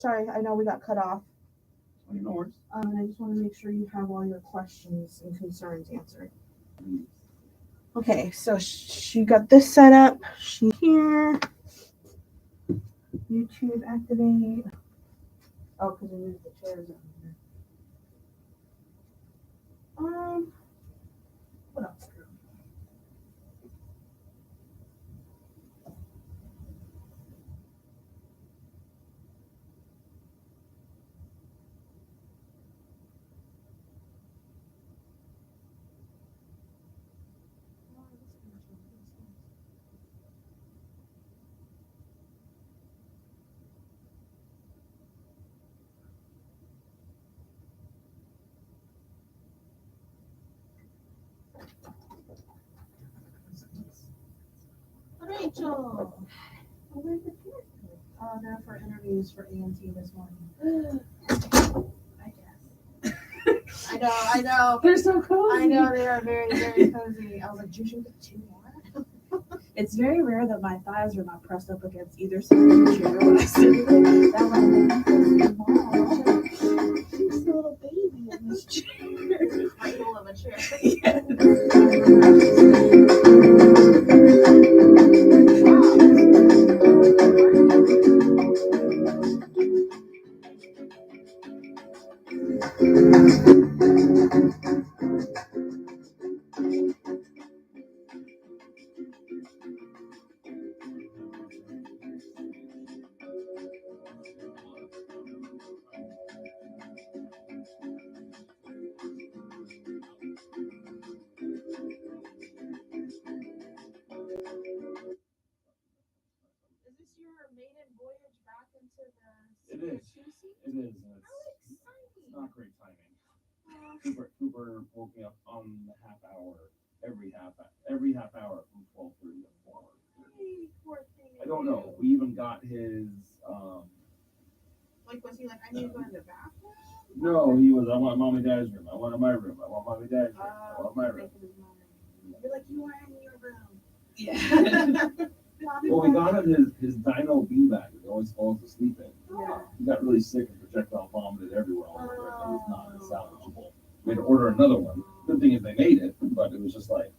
Sorry, I know we got cut off. No worries. And I just want to make sure you have all your questions and concerns answered. Okay, so she got this set up. She's here. YouTube activate. Oh, because we moved the chairs over here. What else? Rachel! Where's the chairs? Oh, they're for interviews for A&T this morning. I guess. I know. They're so cozy. I know they are very, very cozy. I was like, did you get 2 more? It's very rare that my thighs are not pressed up against either side of the chair when I sit there. That one, She's a little baby in this chair. Cradle of a chair. Is this your maiden voyage back into the It is. It is. It's not great timing. Cooper woke me up on the half hour, every half hour from 12:30 to 4. I don't know. We even got his. Like, was he like, I need to go to the bathroom? No, he was. I want mom and dad's room. I want my room. I want mom and dad's room. I want my room. You're like, you are in your room. Yeah. Well, we got him his Dino bean bag. He always falls asleep in. Yeah. He got really sick and projectile vomited everywhere all over it. It was not salvageable. We had to order another one. Good thing is they made it, but it was just like,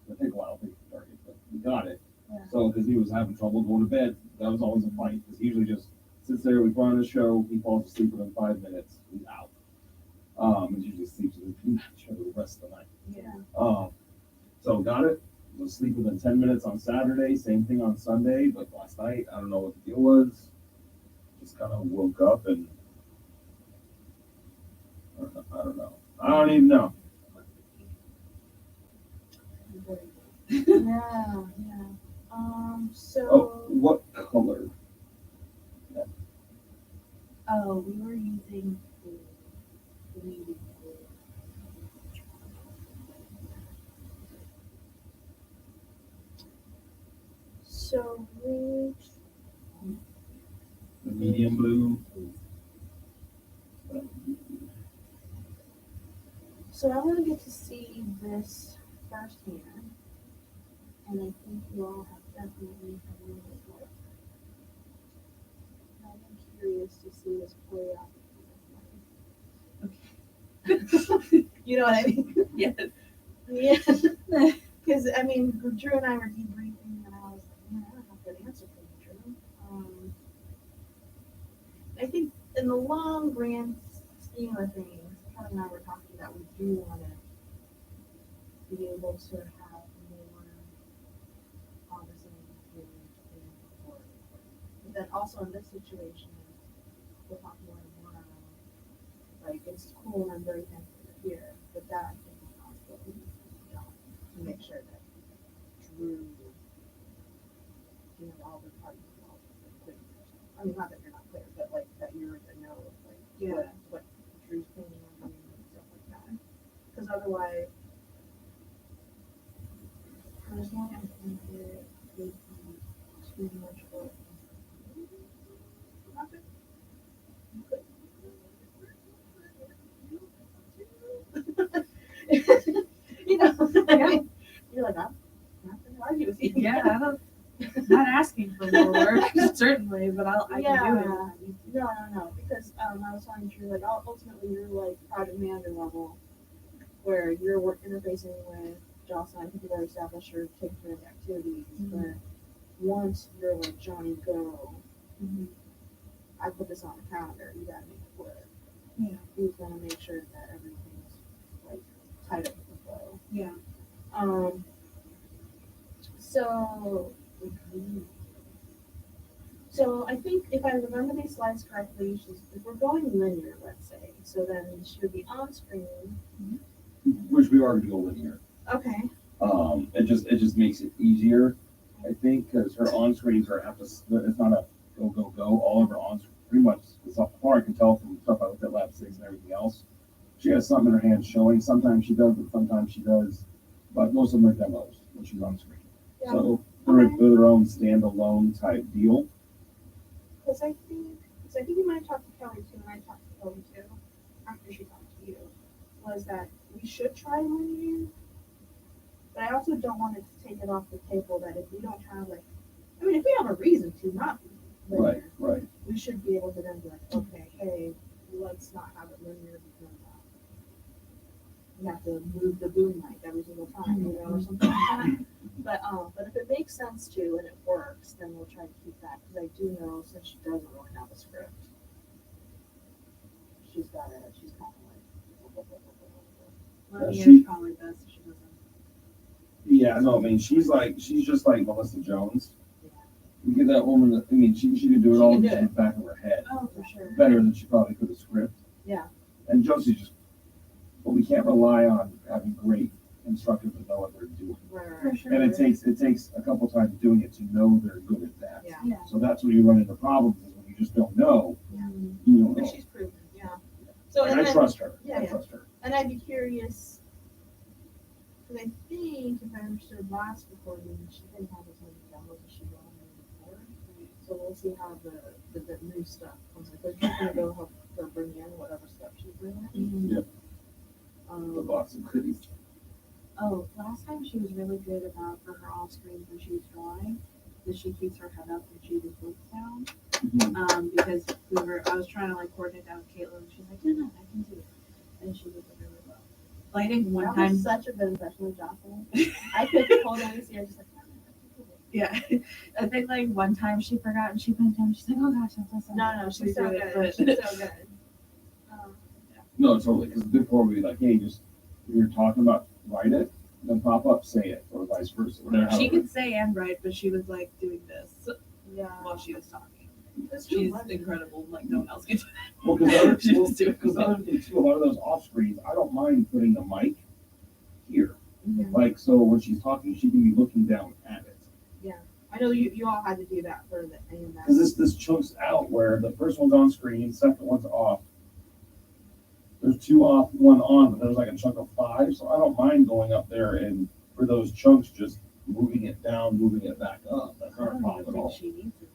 it'll take a while to target, but we got it. Yeah. So, because he was having trouble going to bed, that was always a fight. Because he usually just sits there, we put on the show, he falls asleep within 5 minutes, he's out. And usually sleeps in the show the rest of the night. Yeah. So got it. Was asleep within 10 minutes on Saturday, same thing on Sunday, but last night, I don't know what the deal was. Just kind of woke up and I don't know. I don't even know. Yeah. So. Oh, what color? Oh, we were using the medium. So we. The medium blue. So I want to get to see this firsthand, and I think you all have definitely had a little bit more. I'm curious to see this play out. Okay. You know what I mean? Yes. Yeah. Because, I mean, Drew and I were debriefing, and I was like, man, I don't have a good answer for you, Drew. I think in the long, grand scheme of things, Kevin and I were talking that we do want to be able to have more on the same page than before. But then also in this situation, we'll talk more and more about, like, it's cool and I'm very thankful you're here, but that is a possibility, to make sure that Drew, all the parties involved are clear. I mean, not that you're not clear, but like that you're in the know of like what Drew's planning on doing and stuff like that. Because otherwise, for as long as I think it would be too much work. Yeah. You're like, I'm not going to argue with you. Yeah, I'm not asking for more work, certainly, but I can do it. No, was telling you, like, ultimately you're like project manager level, where you're interfacing with Jocelyn. I think you've already established you're taking care of the activities, but once you're like Johnny go, I put this on the calendar. You gotta make it work. Yeah. Who's gonna make sure that everything's like tied up with the flow? Yeah. So, so I think if I remember these slides correctly, if we're going linear, let's say, so then she would be on screen. Which we are going to go linear. Okay. It just makes it easier, I think, because her on screens are it's not a go. All of her on pretty much, as far I can tell from stuff I looked at Lab 6 and everything else, she has something in her hand showing. Sometimes she doesn't, sometimes she does, but most of them are demos when she's on screen. Yeah. So they're their own standalone type deal. Because I think you might have talked to Kelly too, and I talked to Kelly too, after she talked to you, was that we should try linear, but I also don't want to take it off the table that if we don't have like, I mean, if we have a reason to not linear, Right. we should be able to then be like, okay, hey, let's not have it linear because we have to move the boom mic every single time, you know, or something like that. But if it makes sense to and it works, then we'll try to keep that because I do know since she doesn't really have a script, she's kind of like. Linear is probably best if she doesn't. Yeah, no, I mean, she's just like Melissa Jones. You get that woman, I mean, she could do it She all can in do the it. back of her head. Oh, for sure. Better than she probably could have script. Yeah. And Josie but we can't rely on having great instructors to know what they're doing. Right. sure. And it takes a couple times doing it to know they're good at that. Yeah. Yeah. So that's when you run into problems is when you just don't know. Yeah. You don't But know. she's proven, yeah. So And I trust her. Yeah, I yeah. trust her. And I'd be curious, because I think if I understood last recording, she didn't have as many demos as she wanted before. So we'll see how the new stuff comes in. Because she's gonna go help her bring in whatever stuff she's bringing in. Yep. The box of goodies. Oh, last time she was really good about for her off screen when she was drawing, that she keeps her head up and she just looks down. Because I was trying to like coordinate that with Caitlin, and she's like, no, I can do it, and she did it really well. Like, I think one That time, was such a good impression of Jocelyn. I could hold on and see her just like. yeah, I think like one time she forgot and she went down. She's like, oh gosh, I'm so sorry. No, she's so Redo good. it, but- She's so good. No, totally. Because before we like, hey, just when you're talking about write it, then pop up, say it, or vice versa. Whatever. She could say and write, but she was like doing this Yeah. while she was talking. Because She's incredible. Like no one else can do that. Well, because She just do it. the other thing too, a lot of those off screens, I don't mind putting the mic here. Yeah. Like, so when she's talking, she can be looking down at it. I know you all had to do that for the Because AMS. this chunks out where the first one's on screen, second one's off. There's two off, one on, but there's like a chunk of 5. So I don't mind going up there and for those chunks, just moving it down, moving it back up. That's I not a don't problem even at think all. she needs it.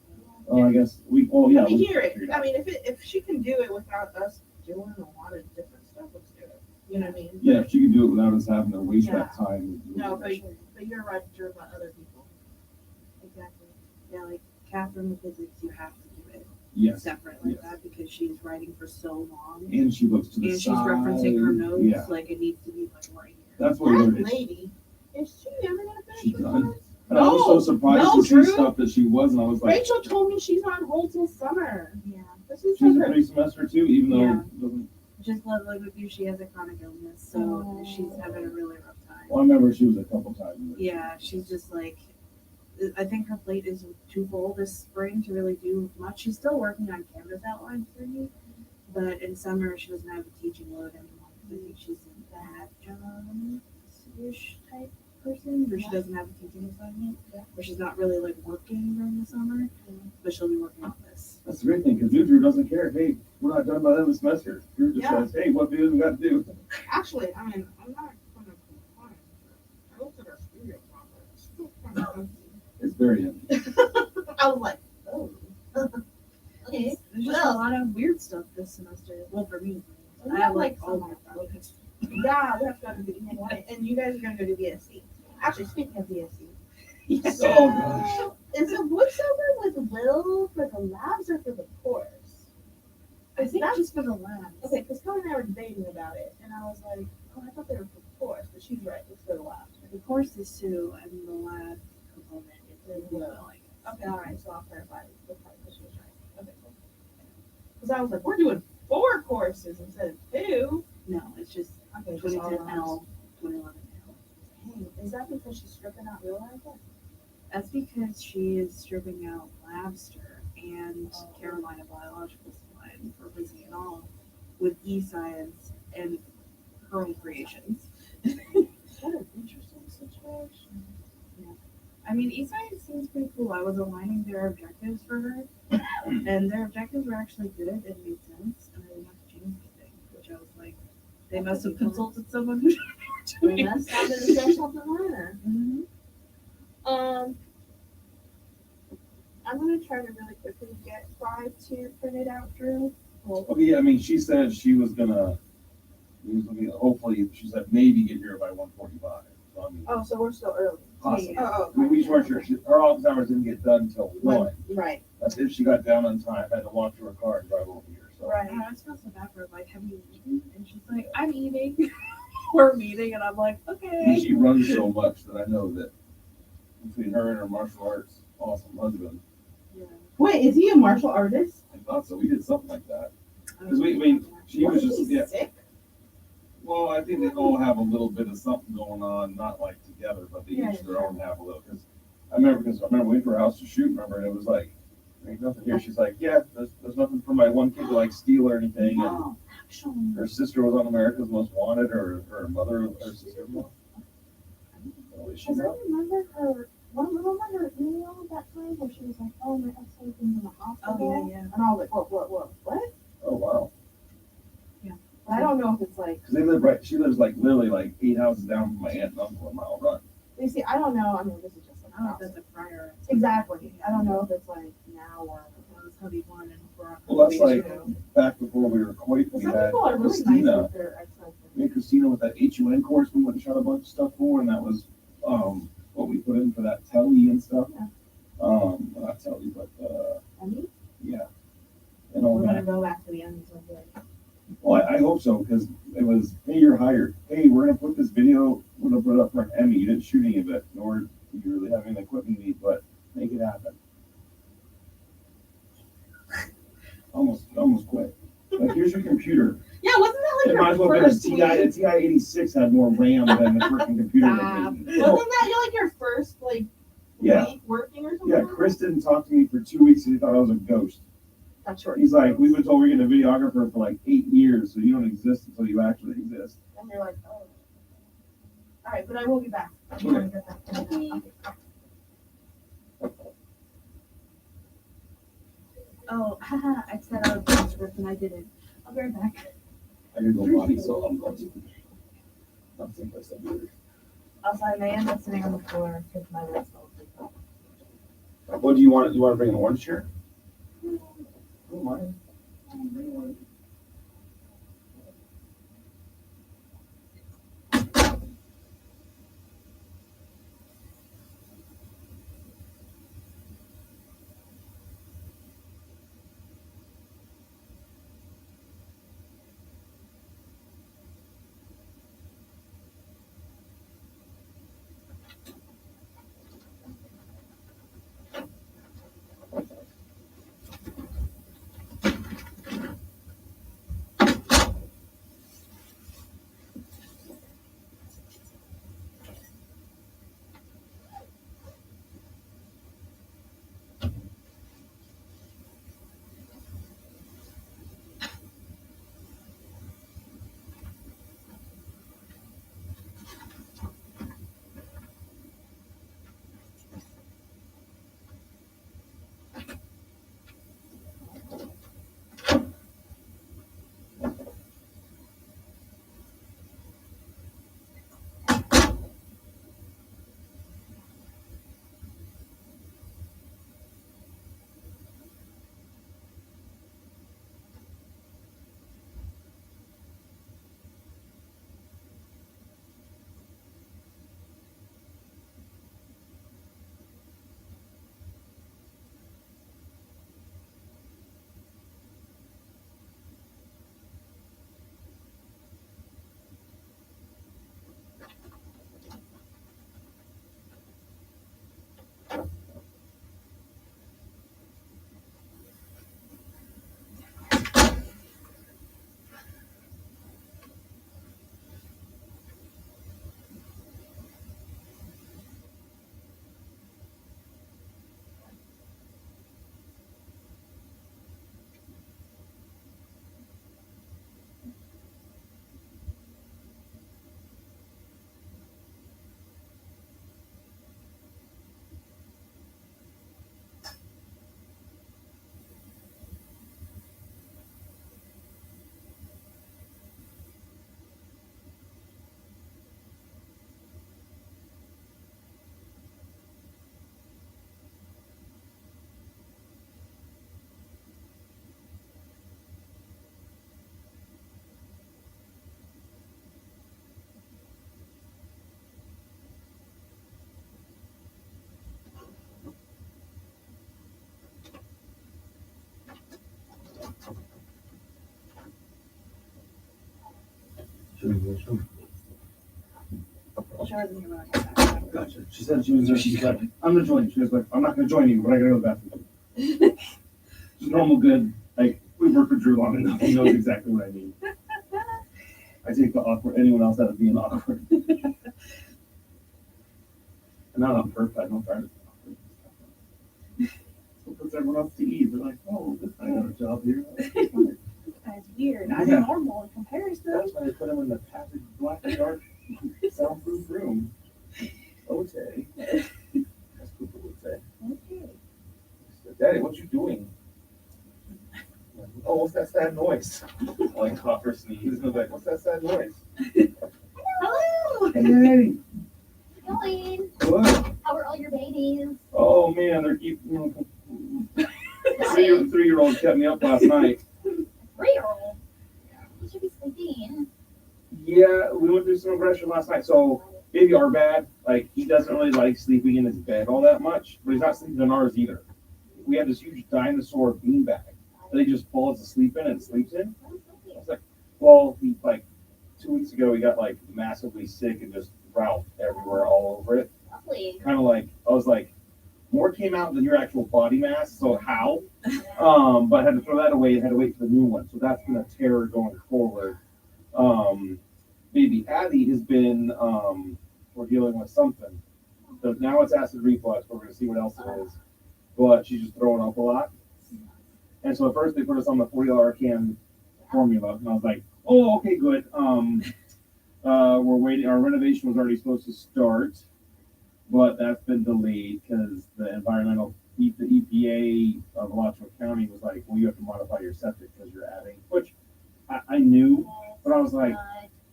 Well, I guess yeah. I mean, we hear can it. figure I out. mean, if she can do it without us doing a lot of different stuff, let's do it. You know what I mean? Yeah, if she can do it without us having to waste Yeah. that time. No, but you're right, Drew, about other people. Exactly. Yeah, like Catherine with physics, you have to do it Yes. separate like Yes. that because she's writing for so long. And she looks to the And she's side. referencing her notes, Yeah. like it needs to be like right here. That's what That it is. lady, is she ever gonna finish She with done. us? And I was so surprised No, to see Drew. stuff that she was, and I was like, Rachel told me she's on hold till summer. Yeah. This is she's like a her. 3 semester too, even though Yeah. it doesn't. Just lovely with you, she has a chronic illness, so Oh. she's having a really rough time. Well, I remember she was a couple times. Yeah, she's just like, I think her plate is too full this spring to really do much. She's still working on canvas outlines for me, but in summer she doesn't have a teaching load anymore. I think she's an adjunct-ish type person, where she doesn't have a teaching assignment, where she's not really like working during the summer, but she'll be working on this. That's the great thing, because Drew doesn't care. Hey, we're not done by the end of the semester. Drew just Yeah. says, hey, what videos we got to do? Actually, I mean, I'm not gonna complain. I looked at our studio project. It's still kind of empty. It's very empty. I was like, oh. Okay. There's What just else? a lot of weird stuff this semester. Well, for me, We I have, have like like, all some my projects. Yeah, we have to go to the and you guys are gonna go to VSC. Actually, speaking of VSC, Yes. So good. is it voiceover with Will for the labs or for the course? I think that's just for the labs. okay. Because Kelly and I were debating about it, and I was like, oh, I thought they were for the course, but she's right. It's for the lab. The course is 2, and the lab component is like. Okay, all right. So I'll clarify the part because she was right. Okay, cool. Because I was like, we're doing 4 courses instead of 2. No, it's just Okay, just all 2010 labs. L, 2011 L. Dang, is that because she's stripping out real life? That's because she is stripping out Labster and Carolina Biological Supply and replacing it all with e-science and her own creations. What an interesting situation. I mean, e-science seems pretty cool. I was aligning their objectives for her, and their objectives were actually good and made sense, and I didn't have to change anything, which I was like, they must have consulted someone who knew We must have been doing something minor. I'm gonna try to really quickly get 5 to print it out, Drew. Well, Okay, yeah, I mean, she said she was looking, hopefully, she said maybe get here by 1:45. So I mean, oh, so we're still early. possibly. Oh, I mean, we just weren't sure. Her office hours didn't get done until 1. right, That's if she got down on time, had to walk to her car and drive over here. So right. I was supposed to back her, like, have you eaten? And she's like, I'm eating. We're meeting, and I'm like, okay. she runs so much that I know that between her and her martial arts awesome husband, Yeah. Wait, is he a martial artist? I thought so. We did something like that. Because I mean, she was just, yeah. Sick? Well, I think they all have a little bit of something going on, not like together, but they Yeah, each their own have a little. Because I remember we went to her house to shoot, remember, and it was like, there ain't nothing here. She's like, yeah, there's nothing for my one kid to like steal or anything. And Oh, actually. her sister was on America's Most Wanted, or her mother, her sister-in-law. Oh, is she Because I not? remember her, remember her email that time where she was like, oh, my ex-husband's in the hospital? Oh, yeah. And I was like, what? Oh, wow. But I don't know if it's like, Because they live right, she lives like literally like 8 houses down from my aunt and uncle, a mile run. you see, I don't know, I mean, this is just like, I don't know if that's a prior. exactly, I don't know if it's like now or. Well, it's gonna be 1 and 4. Well, that's like back before we were quite, we Some had people are really nice Christina. with their ex-husbands. Me and Christina with that HUN course, we went and shot a bunch of stuff for, and that was what we put in for that telly and stuff. Yeah. Not telly, but Emmy? yeah, and all We're gonna that. go back to the Emmys one day. Well, I hope so, because it was, hey, you're hired. Hey, we're gonna put this video, we're gonna put it up for an Emmy. You didn't shoot any of it, nor did you really have any equipment need, but make it happen. Almost quit. Like, here's your computer. Yeah, wasn't that It like might as your well have been a first TI. tweet? A TI 86 had more RAM than the freaking computer. Stop. That Wasn't that like your first like Yeah. week working or something? Yeah, Chris didn't talk to me for 2 weeks and he thought I was a ghost. That's short. He's like, we've been told we're getting a videographer for like 8 years, so you don't exist until you actually exist. And you're like, oh. All right, but I will be back. I'm Okay. gonna get that. Okay. Oh, haha, I said I would do the script and I didn't. I'll be right back. I gotta go potty, so I'm going to. I'm thinking I said weird. Also, I may end up sitting on the floor because my legs fell asleep. What do you want? You want to bring an orange chair? Oh, mine. Sure, then you're right. Gotcha. She said she was there. She's like, I'm gonna join you. She was like, I'm not gonna join you, but I gotta go to the bathroom. She's normal, good. Like, we've worked with Drew long enough. He knows exactly what I mean. I take the awkward, anyone else out of being awkward. And not on purpose. I don't try to be awkward. So puts everyone else to ease. They're like, oh, this guy got a job here. That's weird. I'm Yeah. normal in comparison. That's why they put him in the passive black dark soundproof room. Okay. That's what people would say. Okay. Daddy, what you doing? Oh, what's that sad noise? Like cough or sneeze. And I'm like, what's that sad noise? Hello. Hey, Going. good. How are all your babies? Oh man, they're keeping. Three-year-old kept me up last night. 3-year-old. You should be sleeping. Yeah, we went through some aggression last night. So baby are bad. Like he doesn't really like sleeping in his bed all that much, but he's not sleeping in ours either. We have this huge dinosaur beanbag that he just falls asleep in and sleeps in. I was like, well, he like 2 weeks ago he got like massively sick and just ralphed everywhere all over it. Lovely. Kind of like I was like, more came out than your actual body mass. So how? But I had to throw that away and had to wait for the new one. So that's been a terror going forward. Baby Addie has been we're dealing with something. So now it's acid reflux. We're gonna see what else it is. But she's just throwing up a lot. And so at first they put us on the $40 can formula, and I was like, oh, okay, good. We're waiting. Our renovation was already supposed to start, but that's been delayed because the EPA of Alachua County was like, well, you have to modify your septic because you're adding, which I knew, but I was like,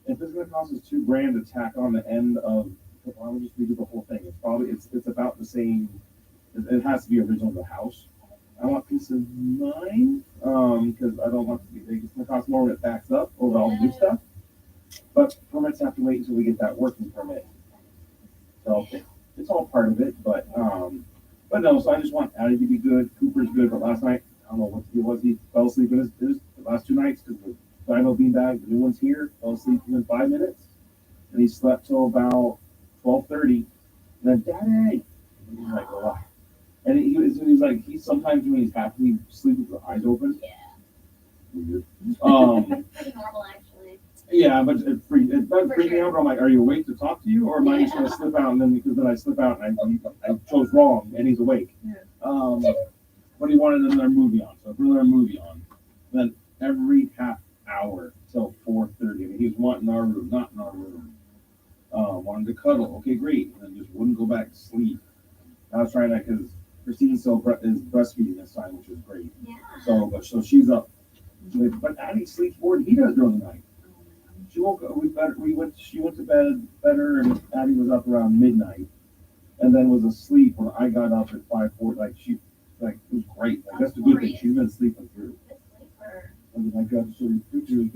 if it's going to cost us $2,000 to tack on the end of, why don't we just redo the whole thing? It's about the same. It has to be original to the house. I want peace of mind because I don't want it to be big. It's going to cost more when it backs up over all the new stuff. But permits have to wait until we get that working permit. So it's all part of it. But no. So I just want Addie to be good. Cooper's good. But last night, I don't know what he was. He fell asleep in his the last 2 nights because the dino beanbag, the new one's here. Fell asleep within 5 minutes, and he slept till about 12:30. And then Daddy, and he's like, oh. And he was like, he sometimes when he's happy, he sleeps with the eyes open. Yeah. Weird. Pretty normal, actually. Yeah, but it does freak me out. But I'm like, are you awake to talk to you, or am I just gonna slip out and then because then I slip out and I chose wrong and he's awake. Yeah. But he wanted another movie on, so I put another movie on. Then every half hour till 4:30, I mean, he was wanting our room, not in our room. Wanted to cuddle. Okay, great, and then just wouldn't go back to sleep. I was trying that because Christine is breastfeeding this time, which is great. Yeah. So she's up. But Addie sleeps more than he does during the night. She woke up. She went to bed better, and Addie was up around midnight, and then was asleep when I got up at 5:40. It was great. Like, that's the good thing. She's been sleeping through. Good sleeper. I was like, God, so you good baby.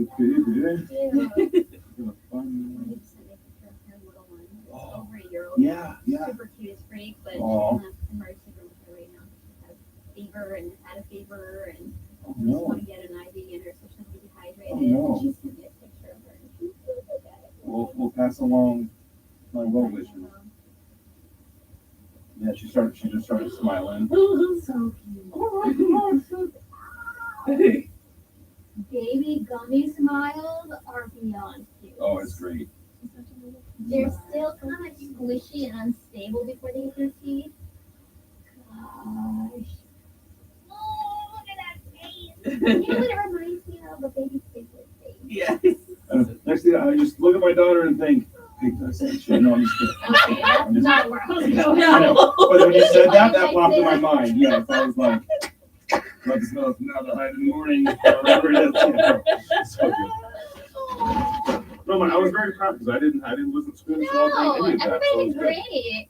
Cute. Gonna find I me. need to send a picture of her little one. Oh. Over a year old. Yeah. Super cute as freak, but Aw. she's in the emergency room with her right now. She has fever and had a fever and Oh just no. want to get an IV in her so she doesn't get dehydrated. Oh, no. And she sent me a picture of her and she's so pathetic. We'll pass along my well wishes. Yeah, she just started smiling. So cute. Hey. Baby gummy smiles are beyond cute. Oh, it's great. They're still kind of squishy and unstable before they hit their teeth. Gosh. Oh, look at that face. You know what it reminds me of? A baby piglet face. Yes. Next thing I just look at my daughter and think, hey, that's shit. No, I'm just kidding. Okay, that's I'm just- not where I was going. I know. But when you said that popped in my mind. Yes, I was like, let's know now the high in the morning, or whatever it is. Yeah. So good. No, but I was very proud because I wasn't squeamish at all. No, Any of that, so it everybody's was great.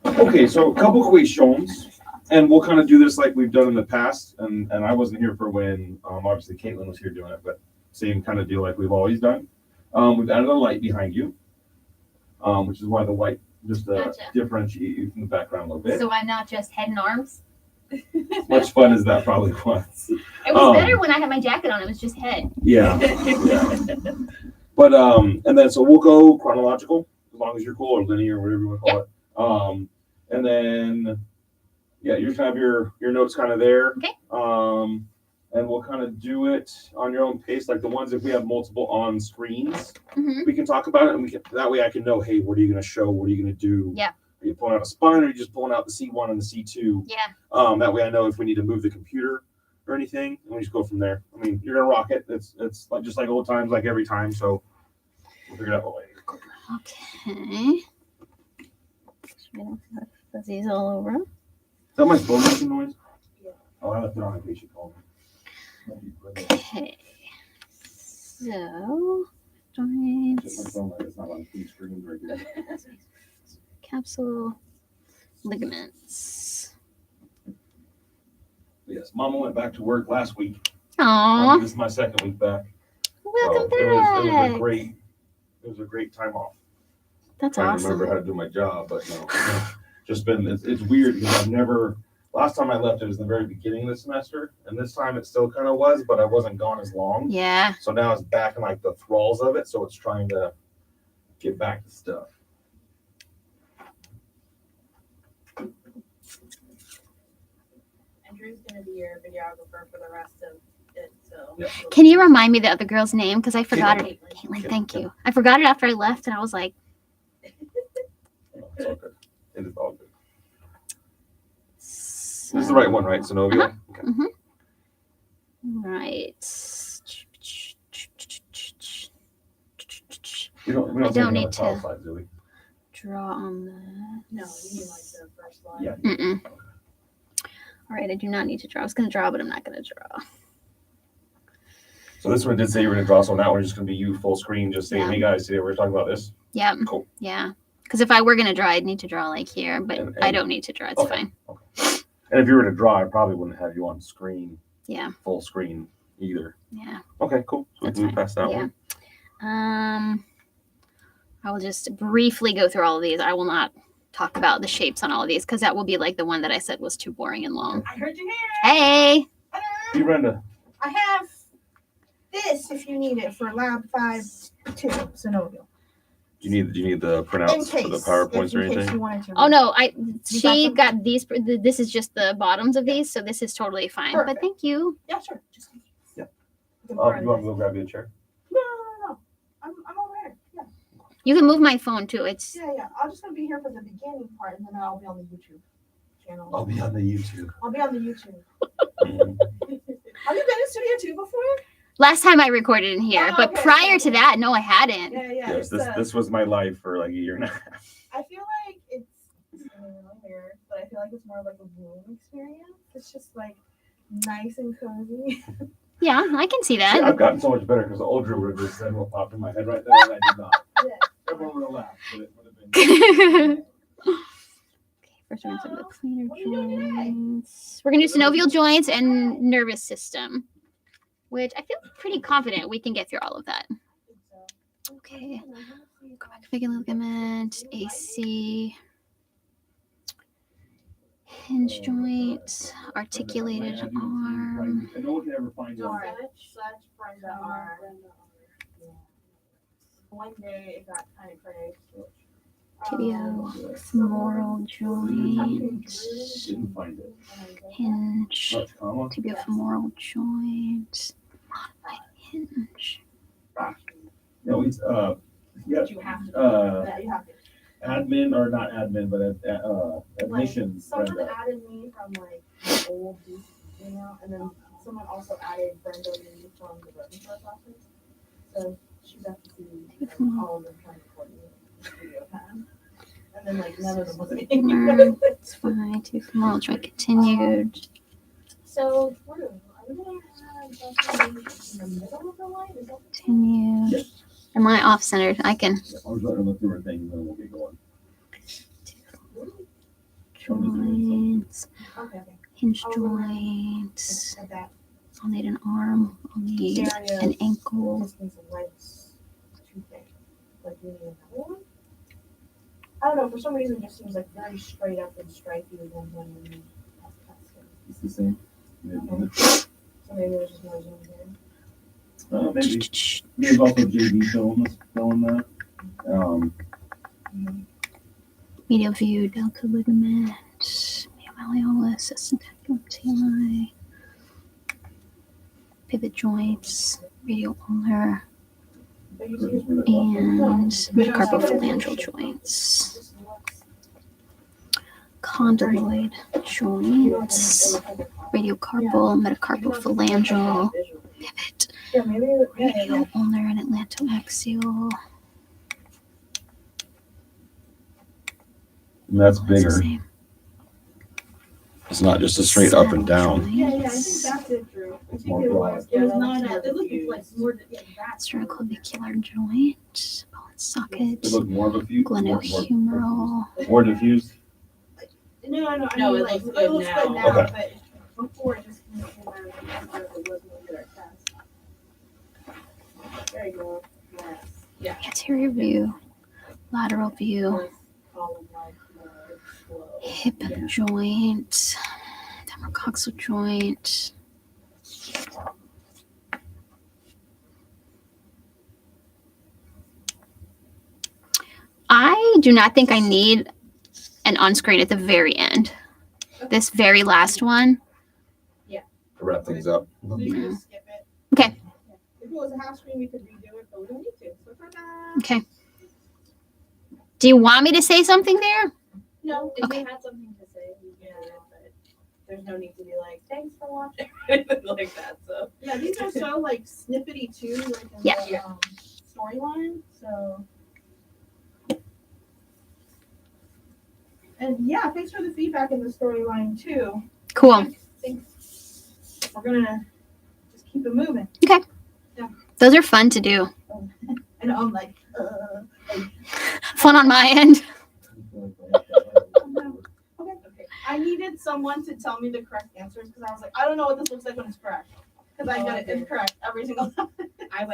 good. Okay, so a couple questions, and we'll kind of do this like we've done in the past. And I wasn't here for when obviously Caitlin was here doing it, but same kind of deal like we've always done. We've added a light behind you, which is why the white just Gotcha. differentiate you from the background a little bit. So I'm not just head and arms. As much fun as that probably was. It was better when I had my jacket on. It was just head. Yeah. But and then so we'll go chronological as long as you're cool, or linear, whatever you want to call it. And then yeah, you just have your notes kind of there. Okay. And we'll kind of do it on your own pace, like the ones if we have multiple on screens, Mhm. we can talk about it, and we can that way I can know, hey, what are you going to show? What are you going to do? Yeah. Are you pulling out a spine, or are you just pulling out the C1 and the C2? Yeah. That way I know if we need to move the computer or anything, and we just go from there. I mean, you're gonna rock it. It's like just like old times, like every time. So we'll figure it out later. Okay. Fuzzies all over. Is that my phone making noise? Yeah. Oh, I left it on in case you called me. Okay. So, Just my joints, phone light. It's not on two screens right here. capsule, ligaments. Yes, Mama went back to work last week. Aww. This is my second week back. Welcome So back. it was a great time off. That's Trying to awesome. remember how to do my job, but no. Just been it's weird because I've never. Last time I left, it was the very beginning of the semester, and this time it still kind of was, but I wasn't gone as long. Yeah. So now it's back in like the thralls of it, so it's trying to get back to stuff. Andrew's gonna be your videographer for the rest of it, so. Yeah. Can you remind me the other girl's name? Because I forgot it. Caitlin. Caitlin, thank you. I forgot it after I left, and I was like, No, it's all good. It is all good. so, This is the right one, right? Synovial? Okay. Right. We I don't don't see any need other tile to- slides, do we? Draw on the. No, you mean like the first line. Yeah. Mm-mm. All right, I do not need to draw. I was going to draw, but I'm not going to draw. So this one did say you were going to draw, so now we're just going to be you full screen, just saying, Yeah. hey guys, today we're talking about this. Yeah. Cool. Yeah. Because if I were going to draw, I'd need to draw like here, but And- I don't need to draw. It's Okay. fine. And if you were to draw, I probably wouldn't have you on screen, Yeah. full screen either. Yeah. Okay, cool. So we That's can move fine. past that Yeah. one. I will just briefly go through all of these. I will not talk about the shapes on all of these because that will be like the one that I said was too boring and long. I heard you here. Hey. Hey, Brenda. I have this if you need it for Lab6 Synovial. Do you need the In printouts case, for the PowerPoints or in case anything? you wanted to. Oh no, she them? got these. This is just the bottoms of these, so this is totally fine. But Perfect. thank you. Yeah, sure. Just in case. Yeah. You can You borrow want me to this. go grab you a chair? No. I'm over here. Yeah. You can move my phone too. It's Yeah. I'm just gonna be here for the beginning part, and then I'll be on the YouTube channel. I'll be on the YouTube. I'll be on the YouTube. Mhm. Have you been in Studio 2 before? last time I recorded in here, Oh, but okay, prior okay. to that, no, I hadn't. Yeah. Yes, it's, this was my life for like a year and a half. I feel like it's really weird, but I feel like it's more like a room experience. It's just like nice and cozy. Yeah, I can see See, that. I've gotten so much better because the old Drew would have just said what popped in my head right there, and I did not. Yeah. Everyone would have laughed, but it would have been. First, we're going to do the planar What are you doing today? joints. We're going to do synovial joints and nervous system, which I feel pretty confident we can get through all of that. Okay. Fibular ligament, AC, hinge joint, articulated arm. And no one can ever find you. Such Brenda R. One day it got kind of crazy. Tibio femoral joint, Didn't find it. hinge, Much comma. tibiofemoral joint, modified hinge. No, it's yeah. You have to. Uh, You have to. admin or not admin, but admissions. Someone Brenda. added me from like the old Duke email, and then someone also added Brenda Lee from the Rosenthal office. So she got to see all of them trying to coordinate the video time. And then like none of them was Arm, it's fine. Tibiofemoral joint continued. So Drew, are we gonna have Dr. Lee in the middle of the line? Is that Continued. Yes. Am I off centered? I can. Yeah, I'll just let her look through her thing and then we'll get going. Joints, okay? hinge Oh, joints. At that I'll need an arm. I'll need area. an ankle. Just needs some legs. Too thick. Like you need another one. I don't know. For some reason, it just seems like very straight up and stripey with one and It's the same. Okay. So maybe there's just more zoom in. Maybe. There's also JB filling that. Medial view, delta ligament, medial malleolus, acetaculum TMI, pivot joints, radial ulnar, and metacarpophalangeal joints, condyloid joints, radiocarpal, metacarpophalangeal, pivot, radial ulnar, and atlantoaxial. And that's That's the bigger. same. It's not just a straight up and down. Yeah, I think that's it, Drew. I think it was not, it looked like more than that. Sternoclavicular joint, bone socket, It looked more of a few. glenohumeral. More diffused. No, I No, mean, it like, looks it good looks now. good now, Okay. but before it just came out, it wasn't a good test. There you go. Yes. Anterior view, lateral view, hip joint, femoral joint. I do not think I need an on-screen at the very end. This very last one. To wrap things up. So you can just skip it. Okay. If it was a half screen, we could redo it, but we don't need to. So ta-da. Okay. Do you want me to say something there? No, if Okay. you had something to say, you can do it, but there's no need to be like, thanks for watching, anything like that, so. Yeah, these are so like snippety too, like in Yeah. the storyline. So, and yeah, thanks for the feedback in the storyline too. Cool. I think we're gonna just keep it moving. Those are fun to do. I know I'm like, Fun on my end. okay. I needed someone to tell me the correct answers because I was like, I don't know what this looks like when it's correct. Because I got it incorrect every single time. I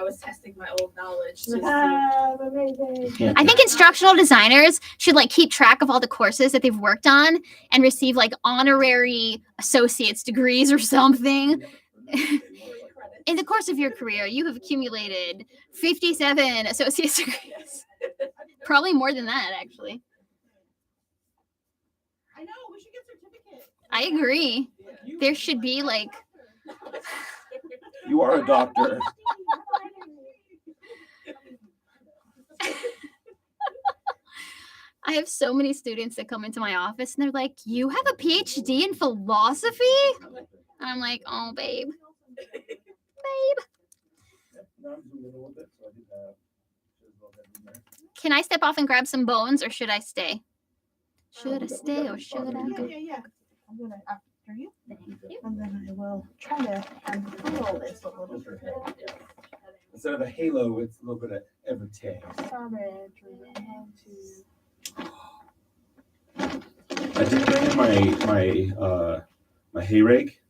was testing my old knowledge to see. Amazing. I think instructional designers should like keep track of all the courses that they've worked on and receive like honorary associate's degrees or something. In the course of your career, you have accumulated 57 associate's degrees. Probably more than that, actually. I know, we should get certificates. I agree. There should be like, You are a doctor. I have so many students that come into my office and they're like, you have a PhD in philosophy? And I'm like, oh, babe. Can I step off and grab some bones or should I stay? Should I stay or should I go? Yeah. I'm gonna after you. And then I will try to unfurl this a little bit. Instead of a halo, it's a little bit of everything. Sorry, I did bring in my hay rake.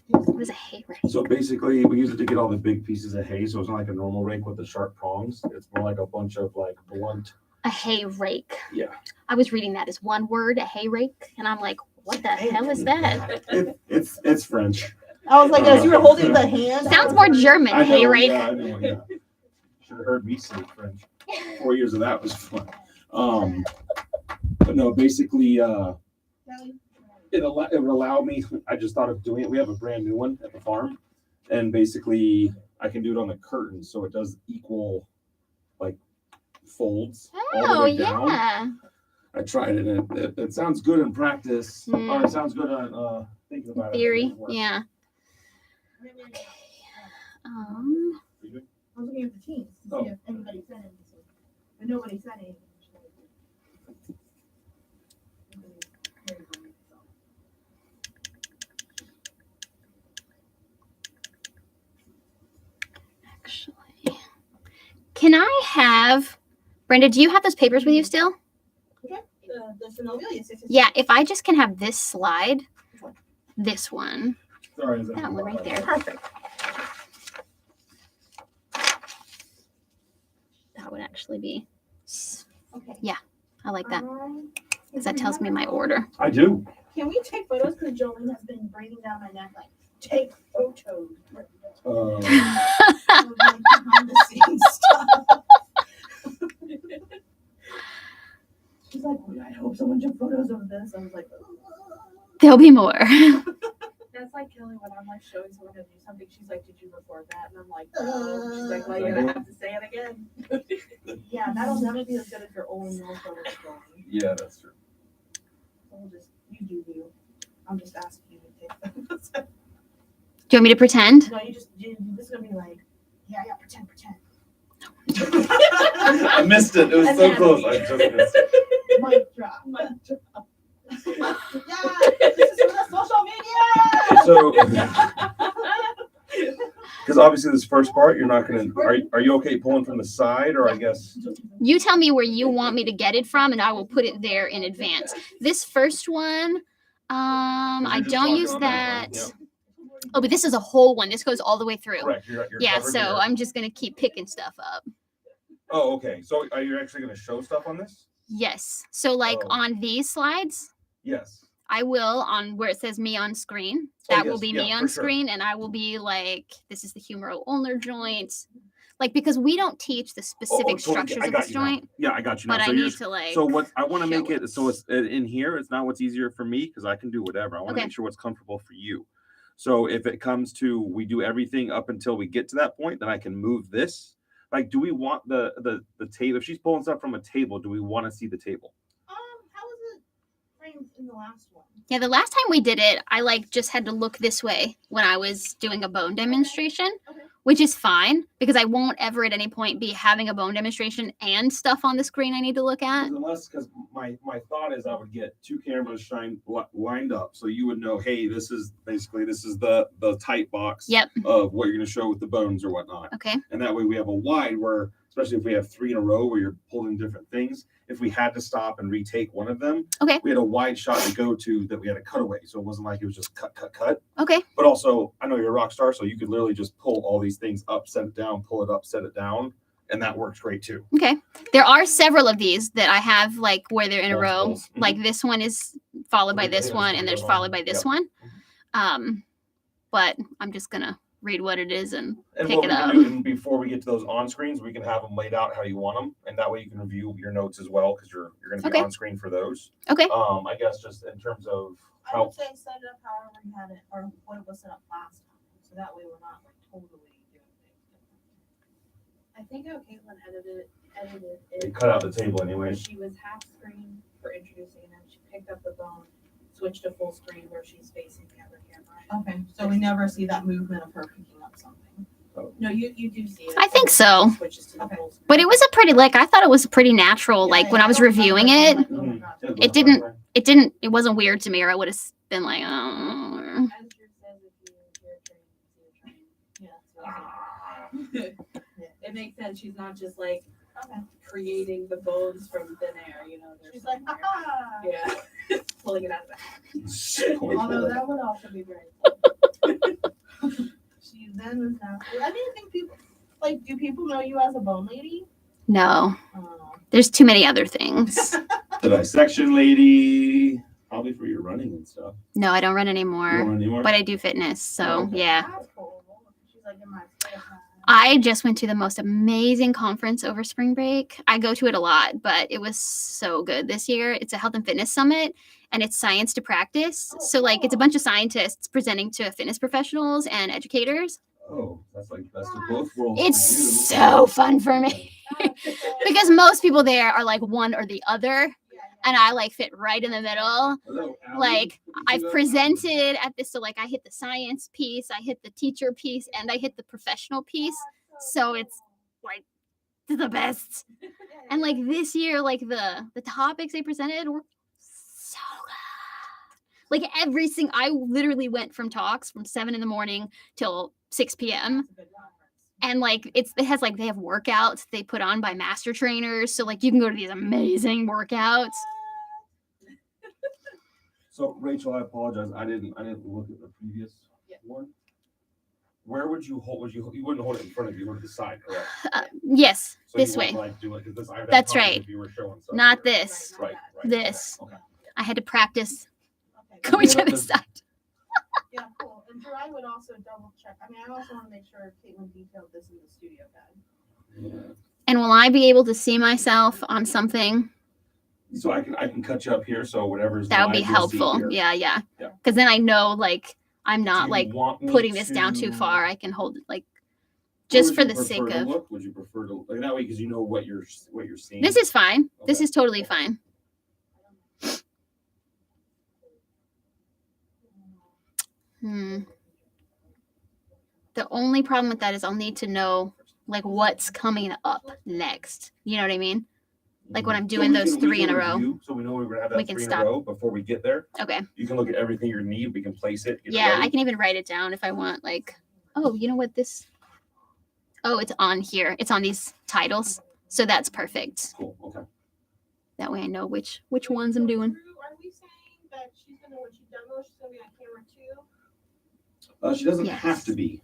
What is a hay rake? So basically, we use it to get all the big pieces of hay. So it's not like a normal rake with the sharp prongs. It's more like a bunch of like blunt. A hay rake. Yeah. I was reading that as one word, a hay rake, and I'm like, what the hell is that? It's French. I was like, as you were holding the hand. Sounds more German, I know, hay rake. Yeah, I know, yeah. Should have heard me say French. 4 years of that was fun. But no, basically, it would allow me. I just thought of doing it. We have a brand new one at the farm, and basically, I can do it on the curtain, so it does equal, like, folds. all the Oh, way down. yeah. I tried it, and it sounds good in practice, or it sounds good on thinking about Theory, it. yeah. I was looking at the teams to see if anybody said anything. But nobody said anything. Actually, can I have, Brenda, do you have those papers with you still? The Synovial, yes. Yeah, if I just can have this slide, this one, Sorry, that one right there. Perfect. That would actually be, Okay. yeah, I like that because that tells me my order. I do. Can we take photos? Because Jolene has been breathing down my neck like, take photos. It was like behind the scenes stuff. She's like, oh, I hope someone took photos of this. I was like, There'll be more. That's like Kelly when I'm like showing someone how to do something. She's like, "Did you record that?" And I'm like, She's like, "Well, you're gonna have to say it again." yeah, that'll never be as good as your own real photos going. Yeah, that's true. So we'll just, you do you. I'm just asking you to take them. Do you want me to pretend? No, this is gonna be like, yeah, pretend. I missed it. It was so close. I just missed it. Mic drop. Yeah, this is for the social media. So, because obviously this first part, you're not gonna. Are you okay pulling from the side, or I guess? You tell me where you want me to get it from, and I will put it there in advance. This first one, I just don't talking use on that. one, yeah. Oh, but this is a whole one. This goes all the way through. Correct. You're Yeah, covered so here. I'm just gonna keep picking stuff up. Oh, okay. So are you actually gonna show stuff on this? Yes. So like Oh. on these slides, Yes. I will on where it says me on screen. Oh, That will yes, be yeah, me for on sure. screen, and I will be like, this is the humeral ulnar joint. Like because we don't teach the specific structures I of got this you now. joint, Yeah, I got you now. but So I you're need to like. so what I want to make show it so it's in here. It's not what's easier for me because I can do whatever. I want to Okay. make sure what's comfortable for you. So if it comes to we do everything up until we get to that point, then I can move this. Like, do we want the table? If she's pulling stuff from a table, do we want to see the table? How was it framed in the last one? Yeah, the last time we did it, I like just had to look this way when I was doing a bone demonstration, Okay. which is fine because I won't ever at any point be having a bone demonstration and stuff on the screen I need to look at. Because my thought is I would get two cameras lined up so you would know, hey, this is the tight box Yep. of what you're going to show with the bones or whatnot. Okay. And that way we have a wide where, especially if we have three in a row where you're pulling different things, if we had to stop and retake one of them, Okay. we had a wide shot to go to that we had a cutaway. So it wasn't like it was just cut. Okay. But also, I know you're a rock star, so you could literally just pull all these things up, set it down, pull it up, set it down. And that works great too. Okay. There are several of these that I have like where they're in a row. Multiples. Mhm. Like this one is followed by this Yeah, one, so and we there's go followed on. by this Yep. one. But I'm just gonna read what it is and And pick what it we can up. do, and before we get to those on screens, we can have them laid out how you want them, and that way you can review your notes as well because you're going to be Okay. on screen for those. Okay. I guess just in terms of I how would say set it up however you had it, or what it was set up last time. So that way we're not like totally doing things. I think how Caitlin edited they it. cut out the table Where anyway. she was half screen for introducing, and then she picked up the bone, switched to full screen where she's facing the other camera. Okay, so we never see that movement of her picking up something. No, you do see it. I think so. Switches to the Okay. full screen. But it was a pretty like I thought it was pretty natural. Like when I was reviewing it, Mhm. it wasn't weird to me, or I would have been like, oh. As your says, if you hear a train, you see a train. Yeah. It makes sense. She's not just like creating the bones from thin air, you know. There's She's like, somewhere- ha yeah, pulling it out of the hat. Although that would also be very She then is now. I didn't think people do people know you as a bone lady? No, Oh. there's too many other things. The dissection lady, probably for your running and stuff. No, I don't run You don't anymore, run anymore? but I do fitness. So Okay. yeah. That's cool. She's like in my spare time. I just went to the most amazing conference over spring break. I go to it a lot, but it was so good this year. It's a health and fitness summit and it's science to practice. So like it's a bunch of scientists presenting to fitness professionals and educators. Oh, that's like best of both worlds. It's for you. so fun for me because most people there are like one or the other and I like fit right in the middle. Hello, Allie. Like Did you I've do that? presented at this, so like I hit the science piece, I hit the teacher piece, and I hit the professional piece. So it's like the best. And like this year, like the topics they presented were so good. Like every single, I literally went from talks from 7 a.m. till 6 p.m. And like it has like they have workouts they put on by master trainers, so like you can go to these amazing workouts. So Rachel, I apologize. I didn't look at the previous one. Where would you hold? You wouldn't hold it in front of you, you would to the side, correct? Yes, So this you wouldn't, way. like, do it, 'cause this, I have That's problem right. If you were showing stuff Not here. this. Right. This. Okay. I had to practice Okay. going to Yeah, the the- side. Yeah, cool. And Drew, I would also double check. I mean, I also want to make sure Caitlin detailed this in the studio guide. And will I be able to see myself on something? So I can cut you up here. So whatever's That would be live, you'll see helpful. here. Yeah. Yeah. Because then I know, like, I'm not Do you like want me putting this down too to- far. I can hold it like Where just would for you the prefer sake to of. look? Would you prefer to like that way because you know what you're seeing? This is fine. This Okay. is totally fine. The only problem with that is I'll need to know like what's coming up next. You know what I mean? Like when I'm doing we those can- we 3 in can a row. review, so we know we're gonna have that We can 3 in stop. a row before we get there. Okay. You can look at everything you need. We can place it. Get it Yeah, ready. I can even write it down if I want. Like, oh, you know what this? Oh, it's on here. It's on these titles, so that's perfect. Cool. Okay. That way I know which ones I'm doing. Drew, are we saying that she's gonna, when she demos, she's gonna be on camera 2? She doesn't Yes. have to be.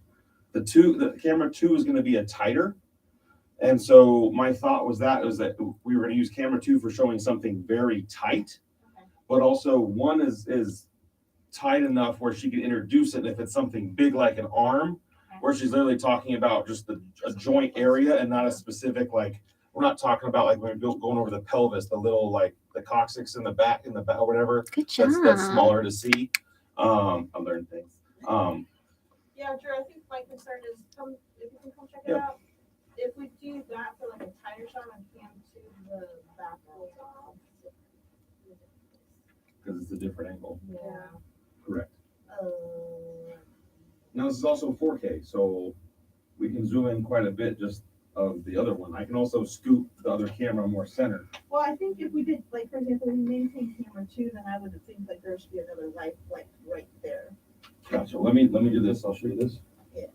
The camera 2 is going to be a tighter. And so my thought was that we were going to use camera 2 for showing something very tight, Okay. but also 1 is tight enough where she can introduce it. And if it's something big like an arm, where she's literally talking about just a joint area and not a specific, like, we're not talking about like when we're going over the pelvis, the little like the coccyx in the back or whatever. Good job. That's smaller to see. I learned things. Yeah, Drew, I think my concern is if you can come check it Yeah. out. If we do that for like a tighter shot on cam 2, the back goes off. Because it's a different angle. Yeah. Correct. Now this is also 4K, so we can zoom in quite a bit just of the other one. I can also scoop the other camera more center. Well, I think if we did, like, for example, we maintain camera 2, then I would think like there should be another light like right there. Gotcha. Let me do this. I'll show you this. Yeah.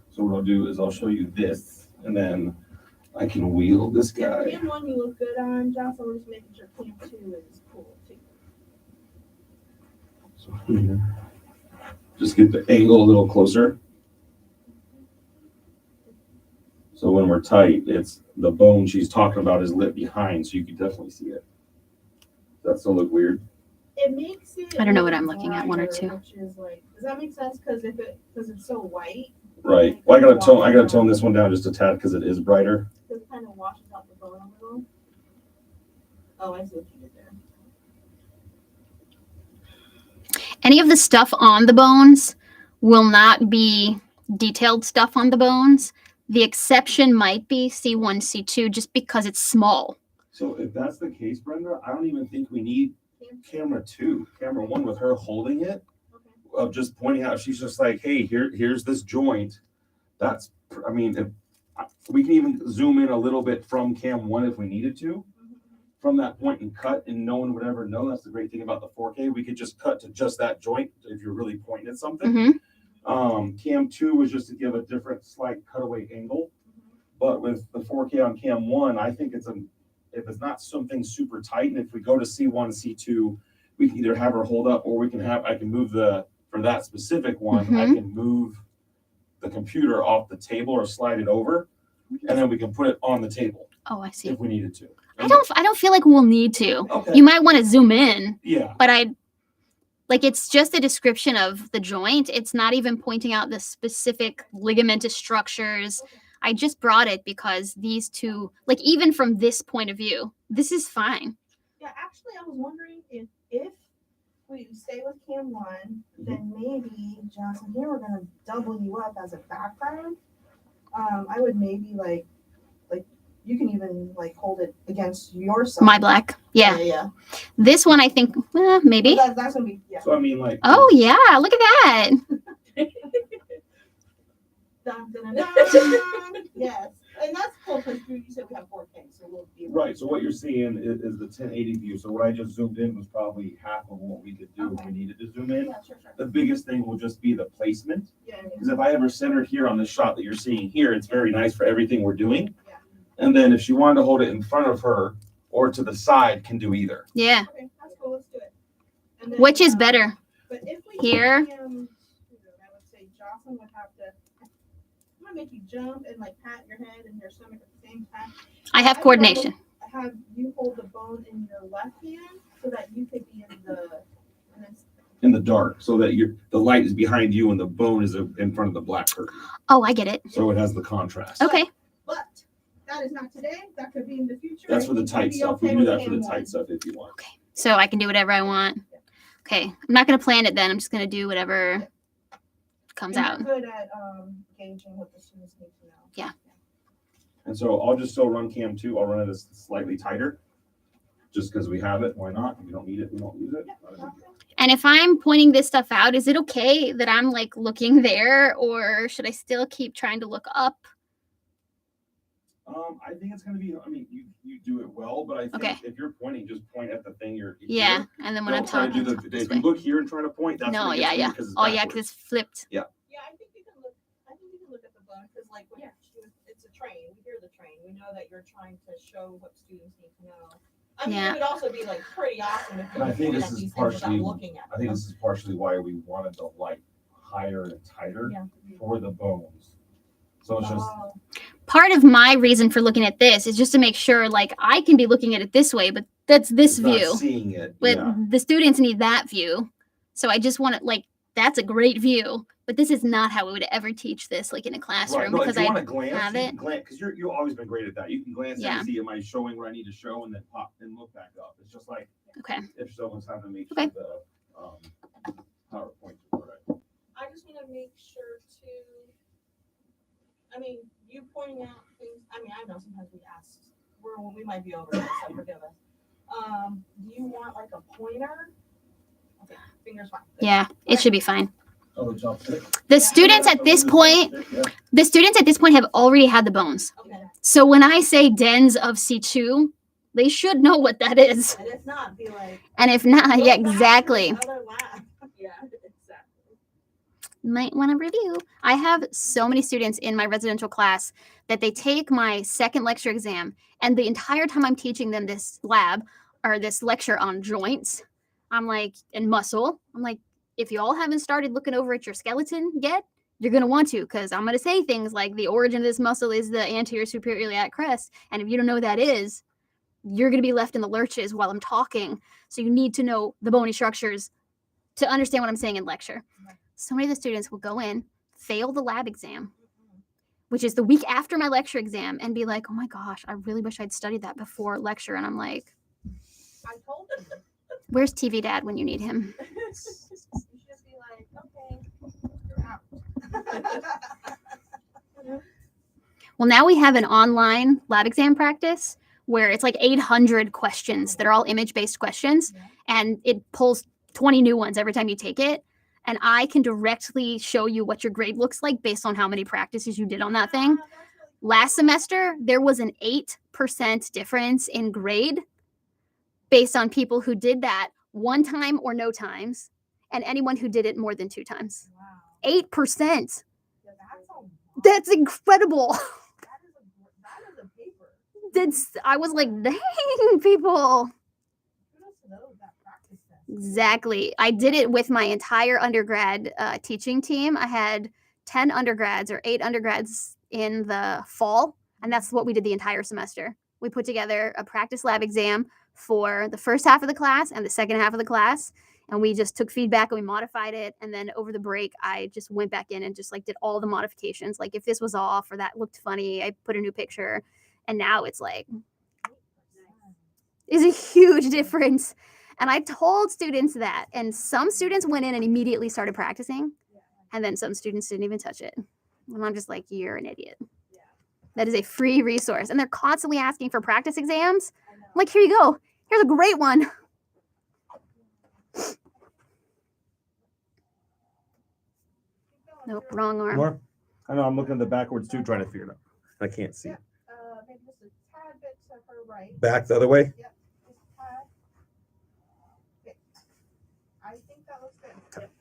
So what I'll do is I'll show you this, and then I can wheel this Yeah, guy. cam 1 you look good on, Jocelyn. We're just making sure cam 2 is cool too. So here, just get the angle a little closer. So when we're tight, it's the bone she's talking about is lit behind, so you can definitely see it. Does that still look weird? It makes it. I don't know what look I'm looking at, 1 or brighter, 2. Which is like, does that make sense? Because it's so white, Right. Well, I gotta tone this one down just a tad because it is brighter. it kind of washes out the bone a little. Oh, I see what you did there. Any of the stuff on the bones will not be detailed stuff on the bones. The exception might be C1, C2, just because it's small. So if that's the case, Brenda, I don't even think we need camera 2. Camera 1 with her holding it, Okay. of just pointing out. She's just like, hey, here's this joint. That's, I mean, we can even zoom in a little bit from cam 1 if we needed to. From that point and cut, and no one would ever know. That's the great thing about the 4K. We could just cut to just that joint if you're really pointing at something. Cam 2 was just to give a different slight cutaway angle. But with the 4K on cam 1, I think if it's not something super tight, and if we go to C1, C2, we can either have her hold up, or I can move for that specific one, I can move the computer off the table or slide it over, and then we can put it on the table Oh, I see. if we needed to. I don't feel like we'll need to. Okay. You might want to zoom in, Yeah. but it's just a description of the joint. It's not even pointing out the specific ligamentous structures. I just brought it because these two, like, even from this point of view, this is fine. Yeah, actually, I was wondering if we stay with cam 1, then maybe Johnson, here we're gonna double you up as a background. I would maybe like you can even like hold it against your side. My black. Yeah. Yeah. This one, I think, maybe. That's gonna be So I mean, like. Oh, yeah. Look at that. Dun, dun, dun, dun. Yes, and that's cool because you said we have 4K, so we'll be Right, so what you're seeing is the 1080 view. So what I just zoomed in was probably half of what we could do if we needed to zoom in. Yeah, sure. The biggest thing will just be the placement. Yeah. Because if I ever center here on this shot that you're seeing here, it's very nice for everything we're doing. Yeah. And then if she wanted to hold it in front of her or to the side, can do either. Yeah. Okay, that's cool. Let's do it. And then, Which is better? But if we Here? I would say Jocelyn would have to. I'm gonna make you jump and like pat your head and your stomach at the same time. I have coordination. Have you hold the bone in your left hand so that you could be in the, and then in the dark, so that the light is behind you and the bone is in front of the black curtain. Oh, I get it. So it has the contrast. Okay. But that is not today. That could be in the future. That's for the tight stuff. We can do that for the tight stuff if you want. Okay. So I can do whatever I want. Okay. I'm not going to plan it then. I'm just going to do whatever comes out. You're good at gauging what the students need to know. Yeah. And so I'll just still run cam 2. I'll run it slightly tighter. Just because we have it, why not? If we don't need it, we don't use it. And if I'm pointing this stuff out, is it okay that I'm like looking there, or should I still keep trying to look up? I think it's gonna be. I mean, you do it well, but I think if you're pointing, just point at the thing you're. Yeah, and then when I'm talking, if you look here and try to point, that's no, when it yeah, gets yeah. Oh, yeah, because it's flipped. Yeah. Yeah, I think you can look. I think you can look at the bone because, like, when it's a train, we hear the train. We know that you're trying to show what students need to know. I mean, it would also be like pretty awesome if you I think this is partially. looking at them. I think this is partially why we wanted the light higher and tighter for the bones. So it's just. Part of my reason for looking at this is just to make sure, like, I can be looking at it this way, but that's this view. Not seeing it. But the students need that view. So I just want it, like, that's a great view. But this is not how we would ever teach this, like, in a classroom. No, because if you I want to glance, have it. Because you've always been great at that. You can glance and see, am I showing where I need to show, and then pop and look back up. It's just like if someone's having to make sure the PowerPoint's correct. I just want to make sure to. I mean, you pointing out things. I mean, I know sometimes we ask. We might be over this. So forgive us. Do you want like a pointer? Okay, fingers fine. Yeah, it should be fine. Oh, the chopstick. The students at this point, have already had the bones. Okay. So when I say dens of C2, they should know what that is. And if not, be like. And if not, yeah, exactly. Another lab. Yeah, exactly. Might want to review. I have so many students in my residential class that they take my second lecture exam, and the entire time I'm teaching them this lab or this lecture on joints, I'm like, and muscle, I'm like, if you all haven't started looking over at your skeleton yet, you're going to want to, because I'm going to say things like the origin of this muscle is the anterior superior iliac crest. And if you don't know what that is, you're going to be left in the lurches while I'm talking. So you need to know the bony structures to understand what I'm saying in lecture. So many of the students will go in, fail the lab exam, which is the week after my lecture exam, and be like, oh my gosh, I really wish I'd studied that before lecture. And I'm like, I told them. where's TV Dad when you need him? You should just be like, okay, you're out. Well, now we have an online lab exam practice where it's like 800 questions that are all image-based questions, and it pulls 20 new ones every time you take it. And I can directly show you what your grade looks like based on how many practices you did on that thing. Last semester, there was an 8% difference in grade based on people who did that one time or no times, and anyone who did it more than 2 times. Wow. 8%. Yeah, That's incredible. That is a paper. I was like, dang, people. Kudos to those that practice that. Exactly. I did it with my entire undergrad teaching team. I had 10 undergrads or 8 undergrads in the fall, and that's what we did the entire semester. We put together a practice lab exam for the first half of the class and the second half of the class, and we just took feedback and we modified it. And then over the break, I just went back in and just like did all the modifications. Like if this was off or that looked funny, I put a new picture. And now it's like, is a huge difference. And I told students that, and some students went in and immediately started practicing, and then some students didn't even touch it. And I'm just like, you're an idiot. That is a free resource. And they're constantly asking for practice exams. I'm like, here you go. Here's a great one. Nope, wrong arm. More? I know, I'm looking at the backwards too, trying to figure it out. I can't see. Maybe just a tad bit to her right. Back the other way? Yep, just a tad. Okay. I think that looks good. Yep.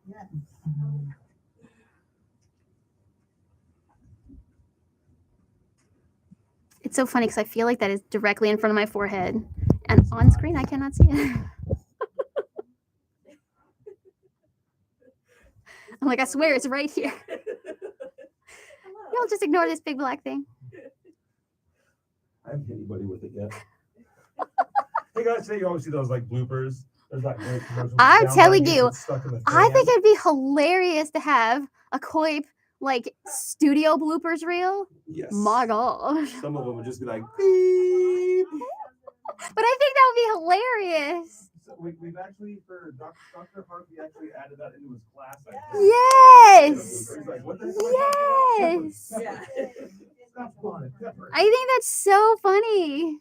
Yes. It's so funny because I feel like that is directly in front of my forehead. And on screen, I cannot see it. I'm like, I swear it's right here. Y'all just ignore this big black thing. I haven't hit anybody with it yet. Hey guys, today you always see those like bloopers There's that great commercial. I'm Sound telling bite you, gets stuck in the I think fan. it'd be hilarious to have a Coip like studio bloopers reel. Yes. My gosh. Some of them would just be like, beep. But I think that would be hilarious. So we've actually, for Dr. Hart, we actually added that into his class. Yes. He's like, what the heck am I talking about? Yes. Pepper. Stop calling it pepper. I think that's so funny.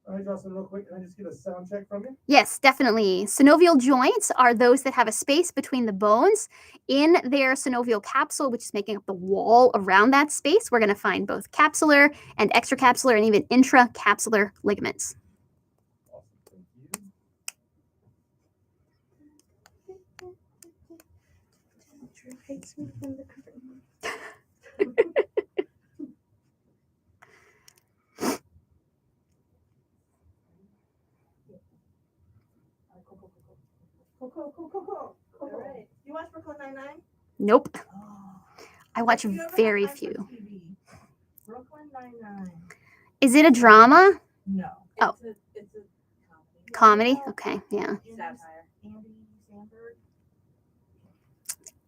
All right, Jocelyn, real quick, can I just get a sound check from you? Yes, definitely. Synovial joints are those that have a space between the bones. In their synovial capsule, which is making up the wall around that space, we're going to find both capsular and extracapsular and even intracapsular ligaments. Awesome, thank you. Cool. All right. You watch Brooklyn Nine-Nine? Nope. Oh. I watch If you ever have very time for few. TV, Brooklyn Nine-Nine. Is it a drama? No. Oh. It's a Comedy? Okay, yeah. satire. Andy Samberg.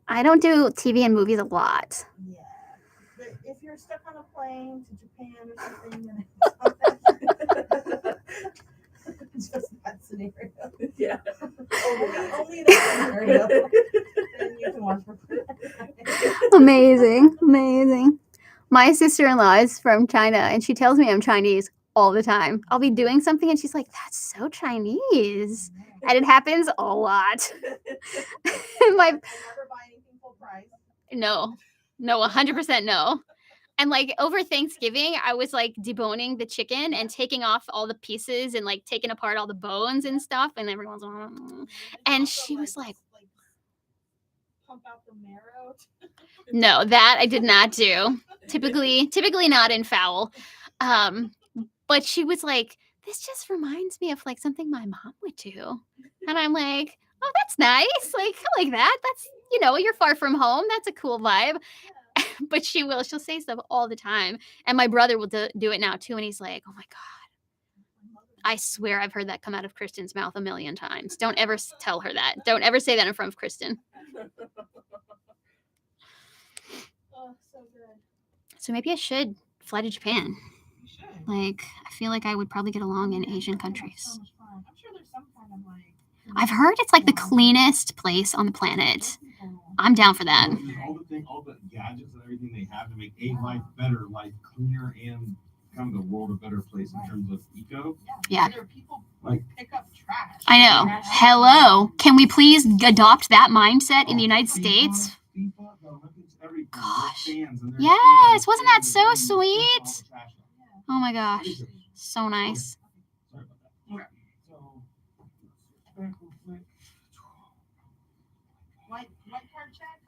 I don't do TV and movies a lot. Yeah. But if you're stuck on a plane to Japan or something, then just that scenario. Yeah. Only that scenario. Then you can watch Brooklyn Nine-Nine. Amazing. My sister-in-law is from China and she tells me I'm Chinese all the time. I'll be doing something and she's like, that's so Chinese. And it happens a lot. I never buy anything full price. No, 100% no. And like over Thanksgiving, I was like deboning the chicken and taking off all the pieces and like taking apart all the bones and stuff. And everyone's like, "Mm." And Also, she was like, pump out the marrow. no, that I did not do. Typically not in foul. But she was like, this just reminds me of like something my mom would do. And I'm like, oh, that's nice. Like, I like that. That's, you're far from home. That's a cool vibe. But she'll say stuff all the time. And my brother will do it now too. And he's like, oh my God, I swear I've heard that come out of Kristen's mouth a million times. Don't ever tell her that. Don't ever say that in front of Kristen. Oh, so good. So maybe I should fly to Japan. You should. Like, I feel like I would probably get along in Asian countries. So much fun. I'm sure there's some kind of like. I've heard it's like the cleanest place on the planet. I'm down for that. All the gadgets and everything they have to make life better, life cleaner, and kind of the world a better place in terms of eco. Yeah. There are people Like- pick up trash. I know. Hello. Can we please adopt that mindset in the United States? FIFA, the Olympics, everything. Gosh. There's fans and there's Yes, fans, wasn't that fans, so and fans, sweet? all the trash. Oh my gosh. So nice. Sorry about that. So, back real quick. White card check.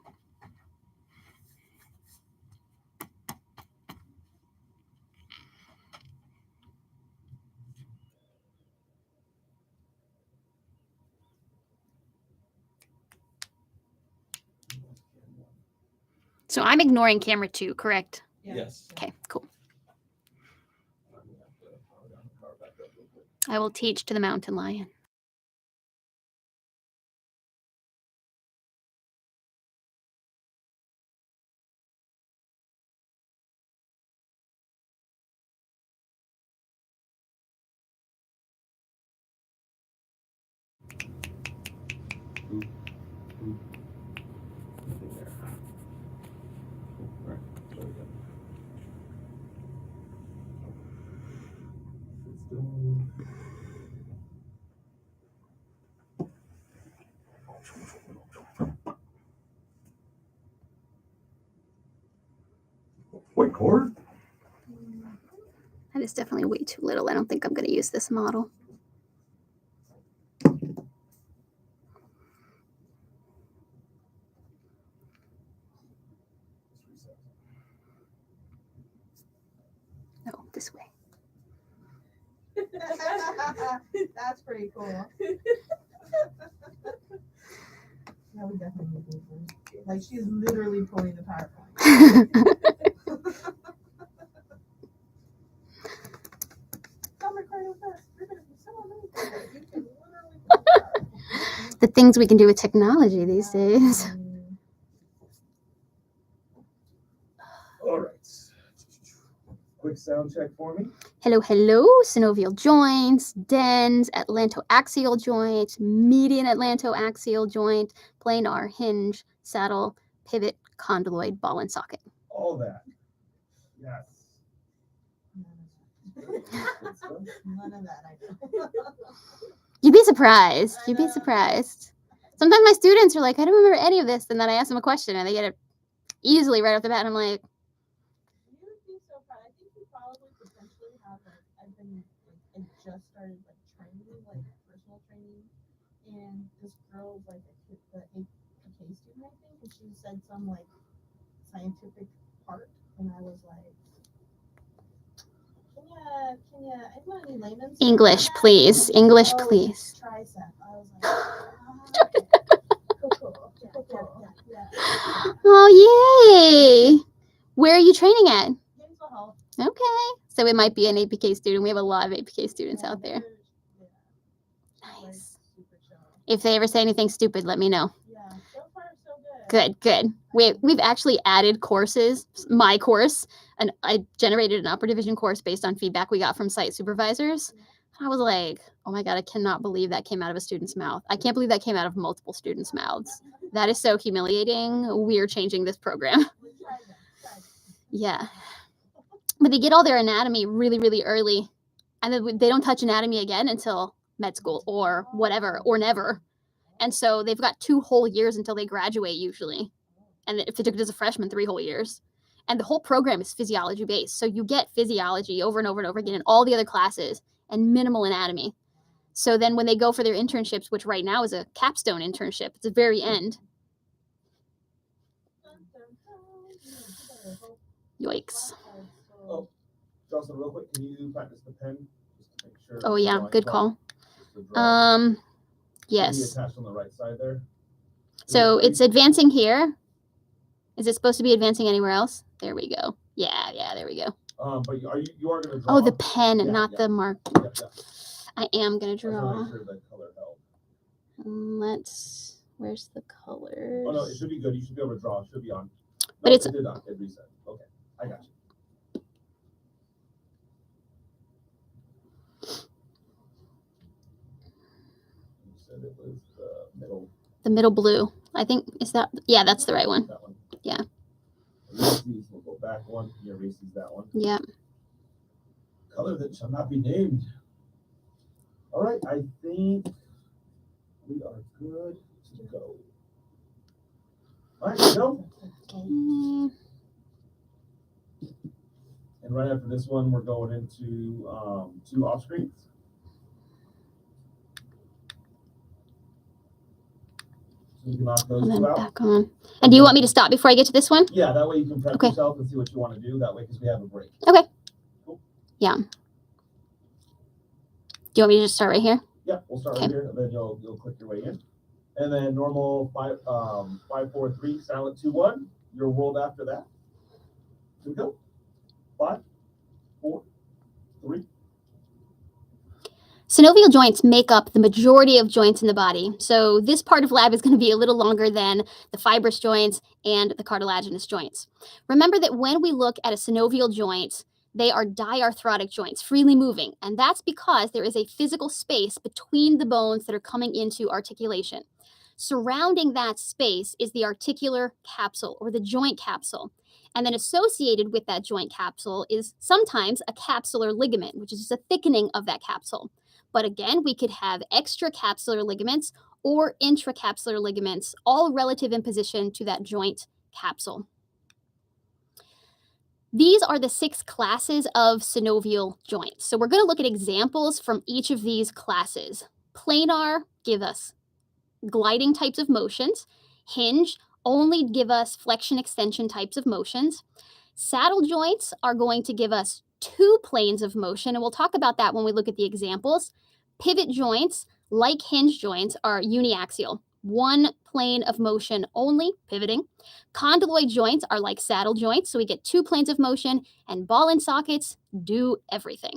So I'm ignoring camera 2, correct? Yes. Okay, cool. I will teach to the mountain lion. Wait, cord? That is definitely way too little. I don't think I'm going to use this model. No, this way. That's pretty cool. That would definitely be cool. Like she's literally pulling the PowerPoint. Come recording with us. You're gonna be so amazing. The things we can do with technology these days. All right. Quick sound check for me. Hello, hello. Synovial joints, dens, atlantoaxial joint, median atlantoaxial joint, planar, hinge, saddle, pivot, condyloid, ball and socket. All that. Yes. Good stuff. None of that I know. You'd be surprised. You'd be surprised. Sometimes my students are like, I don't remember any of this. And then I ask them a question and they get it easily right off the bat. And I'm like, You would be so proud. I think you probably potentially have I've been I just started training, personal training, and this girl was the APK student, I think, and she said some scientific part, and I was like, can ya, I want any layman's term English, for that? please. English, Oh, please. tricep. I was like, cool. Yeah. Oh, yay. Where are you training at? Gainesville Health. Okay. So it might be an APK student. We have a lot of APK students out there. Nice. Super chill. If they ever say anything stupid, let me know. Yeah, so far so good. Good. We've actually added courses. My course, and I generated an upper division course based on feedback we got from site supervisors. I was like, oh my God, I cannot believe that came out of a student's mouth. I can't believe that came out of multiple students' mouths. That is so humiliating. We're changing this program. Yeah. But they get all their anatomy really, really early. And then they don't touch anatomy again until med school or whatever, or never. And so they've got 2 whole years until they graduate usually. And if they took it as a freshman, 3 whole years. And the whole program is physiology based. So you get physiology over and over and over again in all the other classes and minimal anatomy. So then when they go for their internships, which right now is a capstone internship, it's the very end. Yikes. Oh, Jocelyn, real quick, can you practice the pen? Just to make sure. Oh yeah, drawing good well? call. Just the draw. Should be Yes. attached on the right side there. So it's advancing here. Is it supposed to be advancing anywhere else? There we go. Yeah, there we go. But you are gonna draw. Oh, the pen, Yeah, not yeah. the mark. Yeah. I am gonna I just wanna draw. make sure the color helps. Where's the colors? Oh no, it should be good. You should be able to draw. It should be on. But No, it's- it did not. It reset. Okay, I got you. You said it was the middle. The middle blue. I think, is that, yeah, that's the right one. That one. Yeah. Erase these. We'll go back one. You erase these, that one. Yeah. Color that shall not be named. All right, I think we are good to go. All right, go. Okay. And right after this one, we're going into 2 off screens. So we can knock those And then 2 out. back on. And do you want me to stop before I get to this one? Yeah, that way you can prep Okay. yourself and see what you want to do. That way, because we have a break. Okay. Cool. Yeah. Do you want me to just start right here? Yeah, we'll start Okay. right here, and then you'll click your way in. And then normal 5, 4, 3, silent 2, 1. Your world after that. Here we go. 5, 4, 3. Synovial joints make up the majority of joints in the body. So this part of lab is going to be a little longer than the fibrous joints and the cartilaginous joints. Remember that when we look at a synovial joint, they are diarthrotic joints, freely moving. And that's because there is a physical space between the bones that are coming into articulation. Surrounding that space is the articular capsule or the joint capsule. And then associated with that joint capsule is sometimes a capsular ligament, which is just a thickening of that capsule. But again, we could have extracapsular ligaments or intracapsular ligaments, all relative in position to that joint capsule. These are the 6 classes of synovial joints. So we're going to look at examples from each of these classes. Planar give us gliding types of motions. Hinge only give us flexion extension types of motions. Saddle joints are going to give us 2 planes of motion, and we'll talk about that when we look at the examples. Pivot joints, like hinge joints, are uniaxial, 1 plane of motion only, pivoting. Condyloid joints are like saddle joints, so we get 2 planes of motion, and ball and sockets do everything.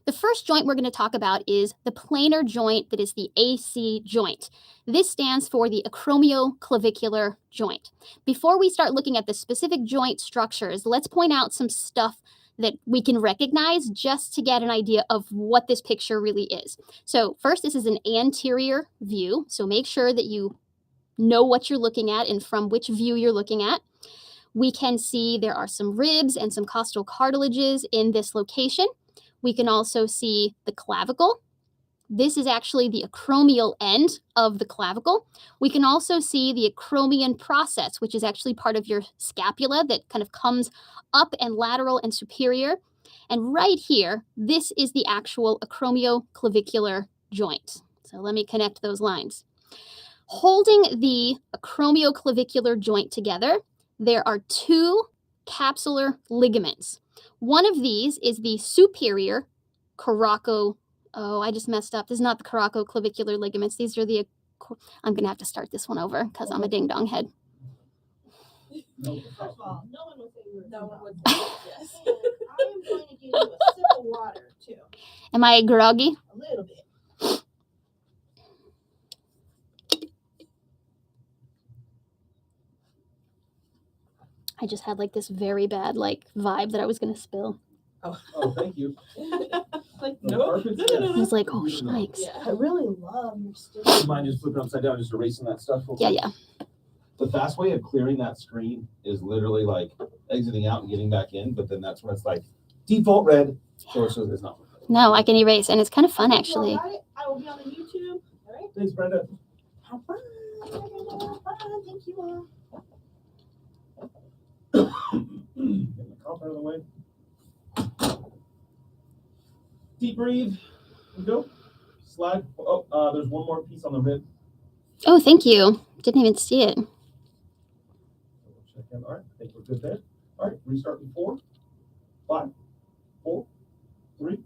The first joint we're going to talk about is the planar joint that is the AC joint. This stands for the acromioclavicular joint. Before we start looking at the specific joint structures, let's point out some stuff that we can recognize just to get an idea of what this picture really is. So first, this is an anterior view. So make sure that you know what you're looking at and from which view you're looking at. We can see there are some ribs and some costal cartilages in this location. We can also see the clavicle. This is actually the acromial end of the clavicle. We can also see the acromion process, which is actually part of your scapula that kind of comes up and lateral and superior. And right here, this is the actual acromioclavicular joint. So let me connect those lines. Holding the acromioclavicular joint together, there are two capsular ligaments. One of these is the superior I just messed up. This is not the coracoclavicular ligaments. These are the, I'm going to have to start this one over because I'm a ding-dong head. First of all, no one would say you were. No one would say yes. I am going to give you a sip of water too. Am I groggy? A little bit. I just had like this very bad like vibe that I was going to spill. Oh, thank you. Like, No, no. perfect. I was like, oh, shnikes. Yeah, I really love your stick. Do you mind just flipping upside down, just erasing that stuff? real Yeah, quick? yeah. The fast way of clearing that screen is literally like exiting out and getting back in, but then that's when it's like default red. So it's not. No, I can erase, and it's kind of fun actually. Got it? I will be on the YouTube. All right. Thanks, Brenda. Have fun. Have fun. Thank you all. Get the cough out of the way. Deep breathe. And go. Slide. Oh, there's one more piece on the rib. Oh, thank you. Didn't even see it. So we'll check in. All right. I think we're good there. All right. Restart in 4, 5, 4, 3.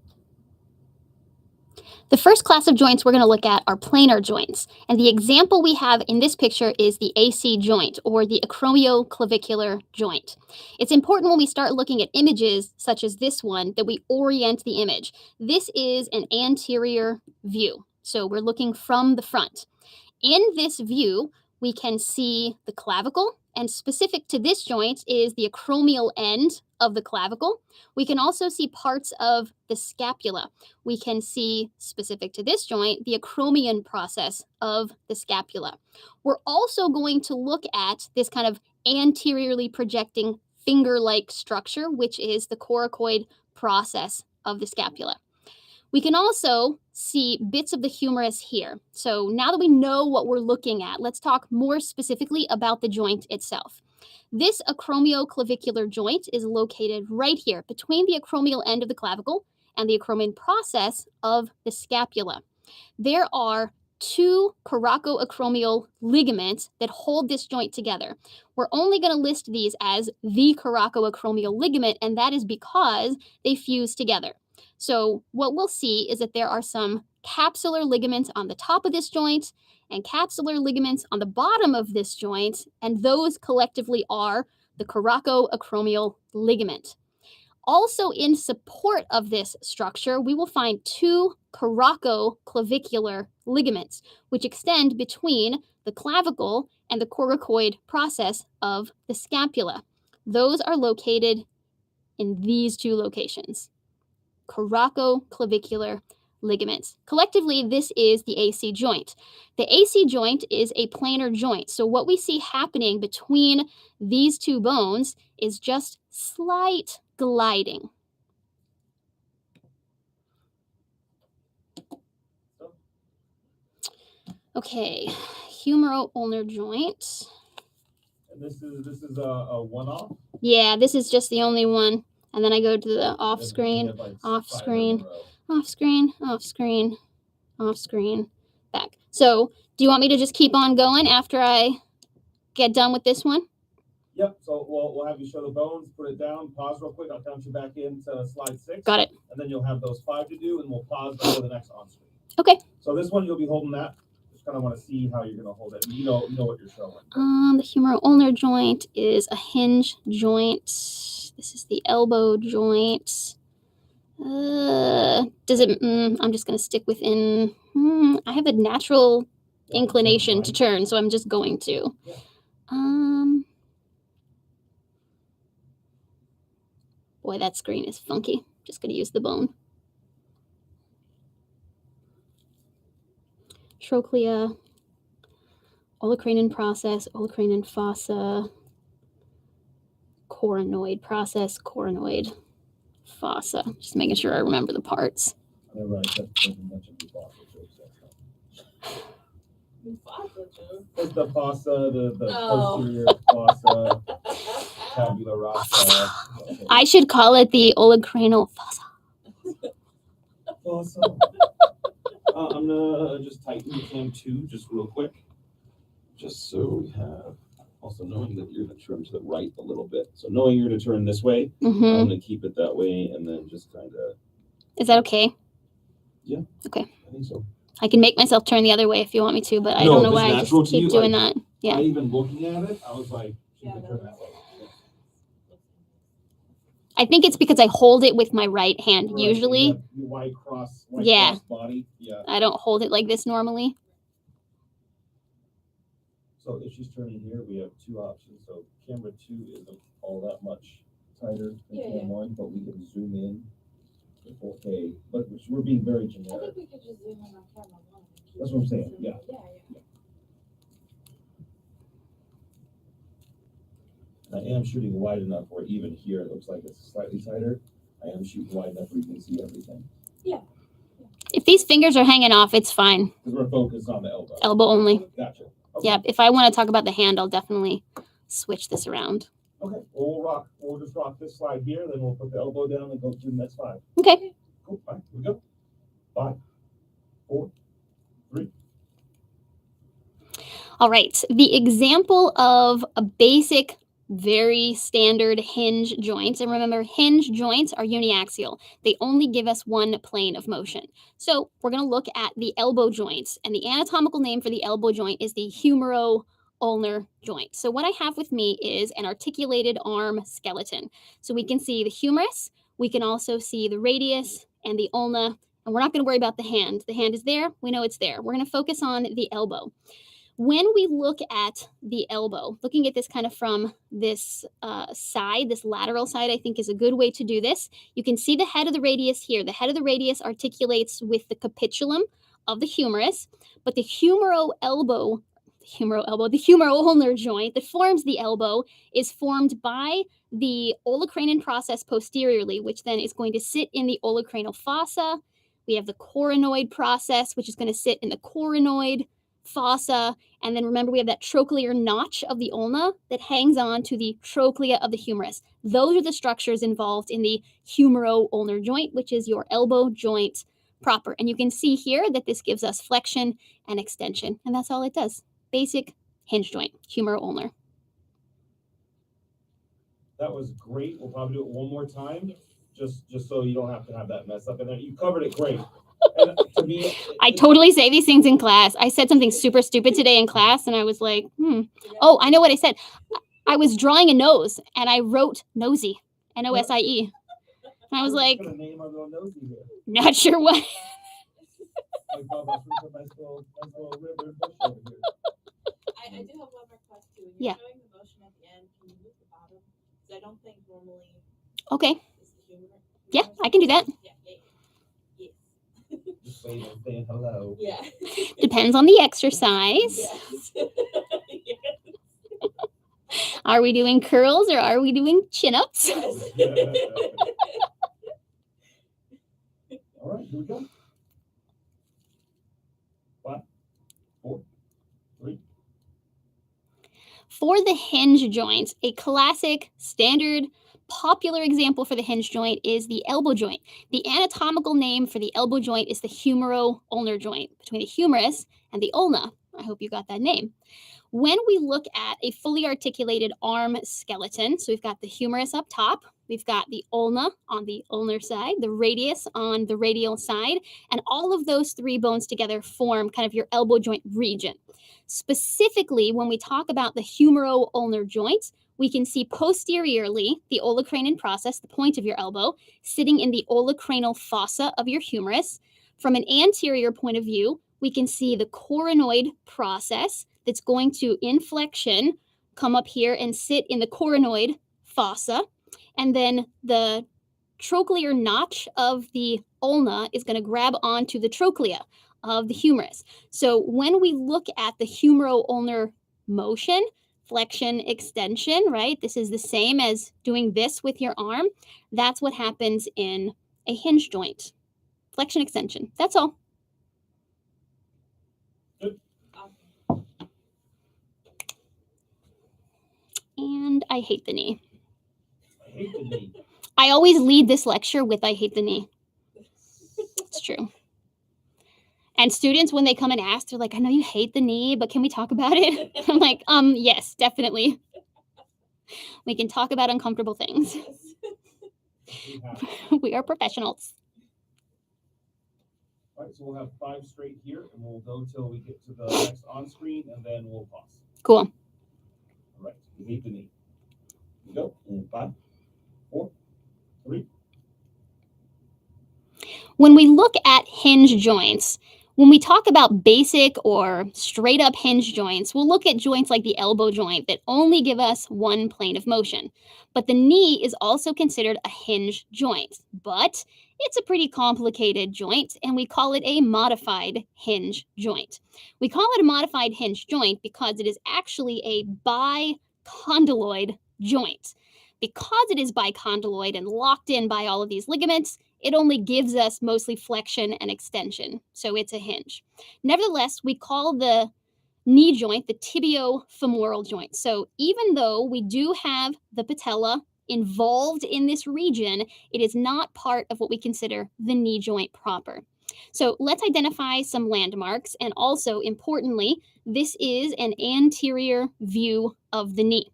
The first class of joints we're going to look at are planar joints. And the example we have in this picture is the AC joint, or the acromioclavicular joint. It's important when we start looking at images such as this one that we orient the image. This is an anterior view. So we're looking from the front. In this view, we can see the clavicle, and specific to this joint is the acromial end of the clavicle. We can also see parts of the scapula. We can see, specific to this joint, the acromion process of the scapula. We're also going to look at this kind of anteriorly projecting finger-like structure, which is the coracoid process of the scapula. We can also see bits of the humerus here. So now that we know what we're looking at, let's talk more specifically about the joint itself. This acromioclavicular joint is located right here between the acromial end of the clavicle and the acromion process of the scapula. There are two coracoacromial ligaments that hold this joint together. We're only going to list these as the coracoacromial ligament, and that is because they fuse together. So what we'll see is that there are some capsular ligaments on the top of this joint and capsular ligaments on the bottom of this joint, and those collectively are the coracoacromial ligament. Also in support of this structure, we will find two coracoclavicular ligaments, which extend between the clavicle and the coracoid process of the scapula. Those are located in these two locations. Coracoclavicular ligaments. Collectively, this is the AC joint. The AC joint is a planar joint. So what we see happening between these two bones is just slight gliding. Okay, humeral-ulnar joint. And this is a one-off. Yeah, this is just the only one. And then I go to the off screen, off screen, off screen, off screen, off screen, back. So do you want me to just keep on going after I get done with this one? Yep. So we'll have you show the bones, put it down, pause real quick. I'll count you back into slide 6. Got it. And then you'll have those 5 to do, and we'll pause before the next on screen. Okay. So this one you'll be holding that. Just kind of want to see how you're going to hold it. You know what you're showing. The humeral-ulnar joint is a hinge joint. This is the elbow joint. Does it? I'm just gonna stick within. I have a natural inclination to turn, so I'm just going to. Boy, that screen is funky. Just gonna use the bone. Trochlea, olecranon process, olecranon fossa, coronoid process, coronoid fossa. Just making sure I remember the parts. Like the fossa, the posterior fossa, tabula rasa. I should call it the olecranal fossa. Fossa. I'm gonna just tighten the cam 2 just real quick. Just so we have, also knowing that you're gonna turn to the right a little bit. So knowing you're gonna turn this way, I'm gonna keep it that way and then just kind of. Is that okay? Yeah. Okay. I think so. I can make myself turn the other way if you want me to, but I don't know why I just keep doing that. Yeah. I even looking at it, I was like, should we turn that way? I think it's because I hold it with my right hand Right, usually. you have your white cross body. Yeah. I don't hold it like this normally. So if she's turning here, we have 2 options. So camera 2 isn't all that much tighter than cam 1, but we can zoom in. Okay, but we're being very I generic. think we could just zoom in on camera 1. That's what I'm saying. Yeah. I am shooting wide enough where even here it looks like it's slightly tighter. I am shooting wide enough where you can see everything. If these fingers are hanging off, it's fine. Because we're focused on the elbow. Elbow only. Gotcha. Okay. Yeah, if I want to talk about the hand, I'll definitely switch this around. Okay, well, we'll just rock this slide here, then we'll put the elbow down and go through the next 5. Okay. Cool. All right, here we go. 5, 4, 3. All right. The example of a basic, very standard hinge joints. And remember, hinge joints are uniaxial. They only give us one plane of motion. So we're going to look at the elbow joints. And the anatomical name for the elbow joint is the humero-ulnar joint. So what I have with me is an articulated arm skeleton. So we can see the humerus. We can also see the radius and the ulna. And we're not going to worry about the hand. The hand is there. We know it's there. We're going to focus on the elbow. When we look at the elbow, looking at this kind of from this side, this lateral side, I think is a good way to do this. You can see the head of the radius here. The head of the radius articulates with the capitulum of the humerus, but the humero-ulnar joint that forms the elbow is formed by the olecranon process posteriorly, which then is going to sit in the olecranal fossa. We have the coronoid process, which is going to sit in the coronoid fossa, and then remember we have that trochlear notch of the ulna that hangs on to the trochlea of the humerus. Those are the structures involved in the humero-ulnar joint, which is your elbow joint proper. And you can see here that this gives us flexion and extension, and that's all it does. Basic hinge joint, humero-ulnar. That was great. We'll probably do it one more time, just so you don't have to have that mess up in there. You covered it great. And to me, I totally say these things in class. I said something super stupid today in class, and I was like, Oh, I know what I said. I was drawing a nose, and I wrote nosy, N-O-S-I-E. And I was like, put a name on the nosy here. not sure what. Like, Bob, let's put a nice little river bush over here. I do have one request too. When Yeah. you're showing the motion at the end, can you move the bottom? Because I don't think normally Okay. it's the humor. Yeah, I can do that. Yeah. Just saying hello. Yeah. Depends on the exercise. Yes. Are we doing curls or are we doing chin-ups? Yes. All right, here we go. 5, 4, 3. For the hinge joints, a classic, standard, popular example for the hinge joint is the elbow joint. The anatomical name for the elbow joint is the humero-ulnar joint, between the humerus and the ulna. I hope you got that name. When we look at a fully articulated arm skeleton, so we've got the humerus up top, we've got the ulna on the ulnar side, the radius on the radial side, and all of those 3 bones together form kind of your elbow joint region. Specifically, when we talk about the humero-ulnar joints, we can see posteriorly the olecranon process, the point of your elbow, sitting in the olecranal fossa of your humerus. From an anterior point of view, we can see the coronoid process that's going to, in flexion, come up here and sit in the coronoid fossa. And then the trochlear notch of the ulna is going to grab onto the trochlea of the humerus. So when we look at the humero-ulnar motion, flexion, extension, right? This is the same as doing this with your arm. That's what happens in a hinge joint. Flexion, extension. That's all. And I hate the knee. I hate the knee. I always lead this lecture with I hate the knee. It's true. And students, when they come and ask, they're like, I know you hate the knee, but can we talk about it? I'm like, yes, definitely. We can talk about uncomfortable things. We have. We are professionals. All right, so we'll have 5 straight here, and we'll go till we get to the next on screen, and then we'll pause. Cool. All right, we hate the knee. Here we go. In 5, 4, 3. When we look at hinge joints, when we talk about basic or straight up hinge joints, we'll look at joints like the elbow joint that only give us one plane of motion. But the knee is also considered a hinge joint, but it's a pretty complicated joint, and we call it a modified hinge joint. We call it a modified hinge joint because it is actually a bicondyloid joint. Because it is bicondyloid and locked in by all of these ligaments, it only gives us mostly flexion and extension, so it's a hinge. Nevertheless, we call the knee joint the tibiofemoral joint. So even though we do have the patella involved in this region, it is not part of what we consider the knee joint proper. So let's identify some landmarks, and also importantly, this is an anterior view of the knee.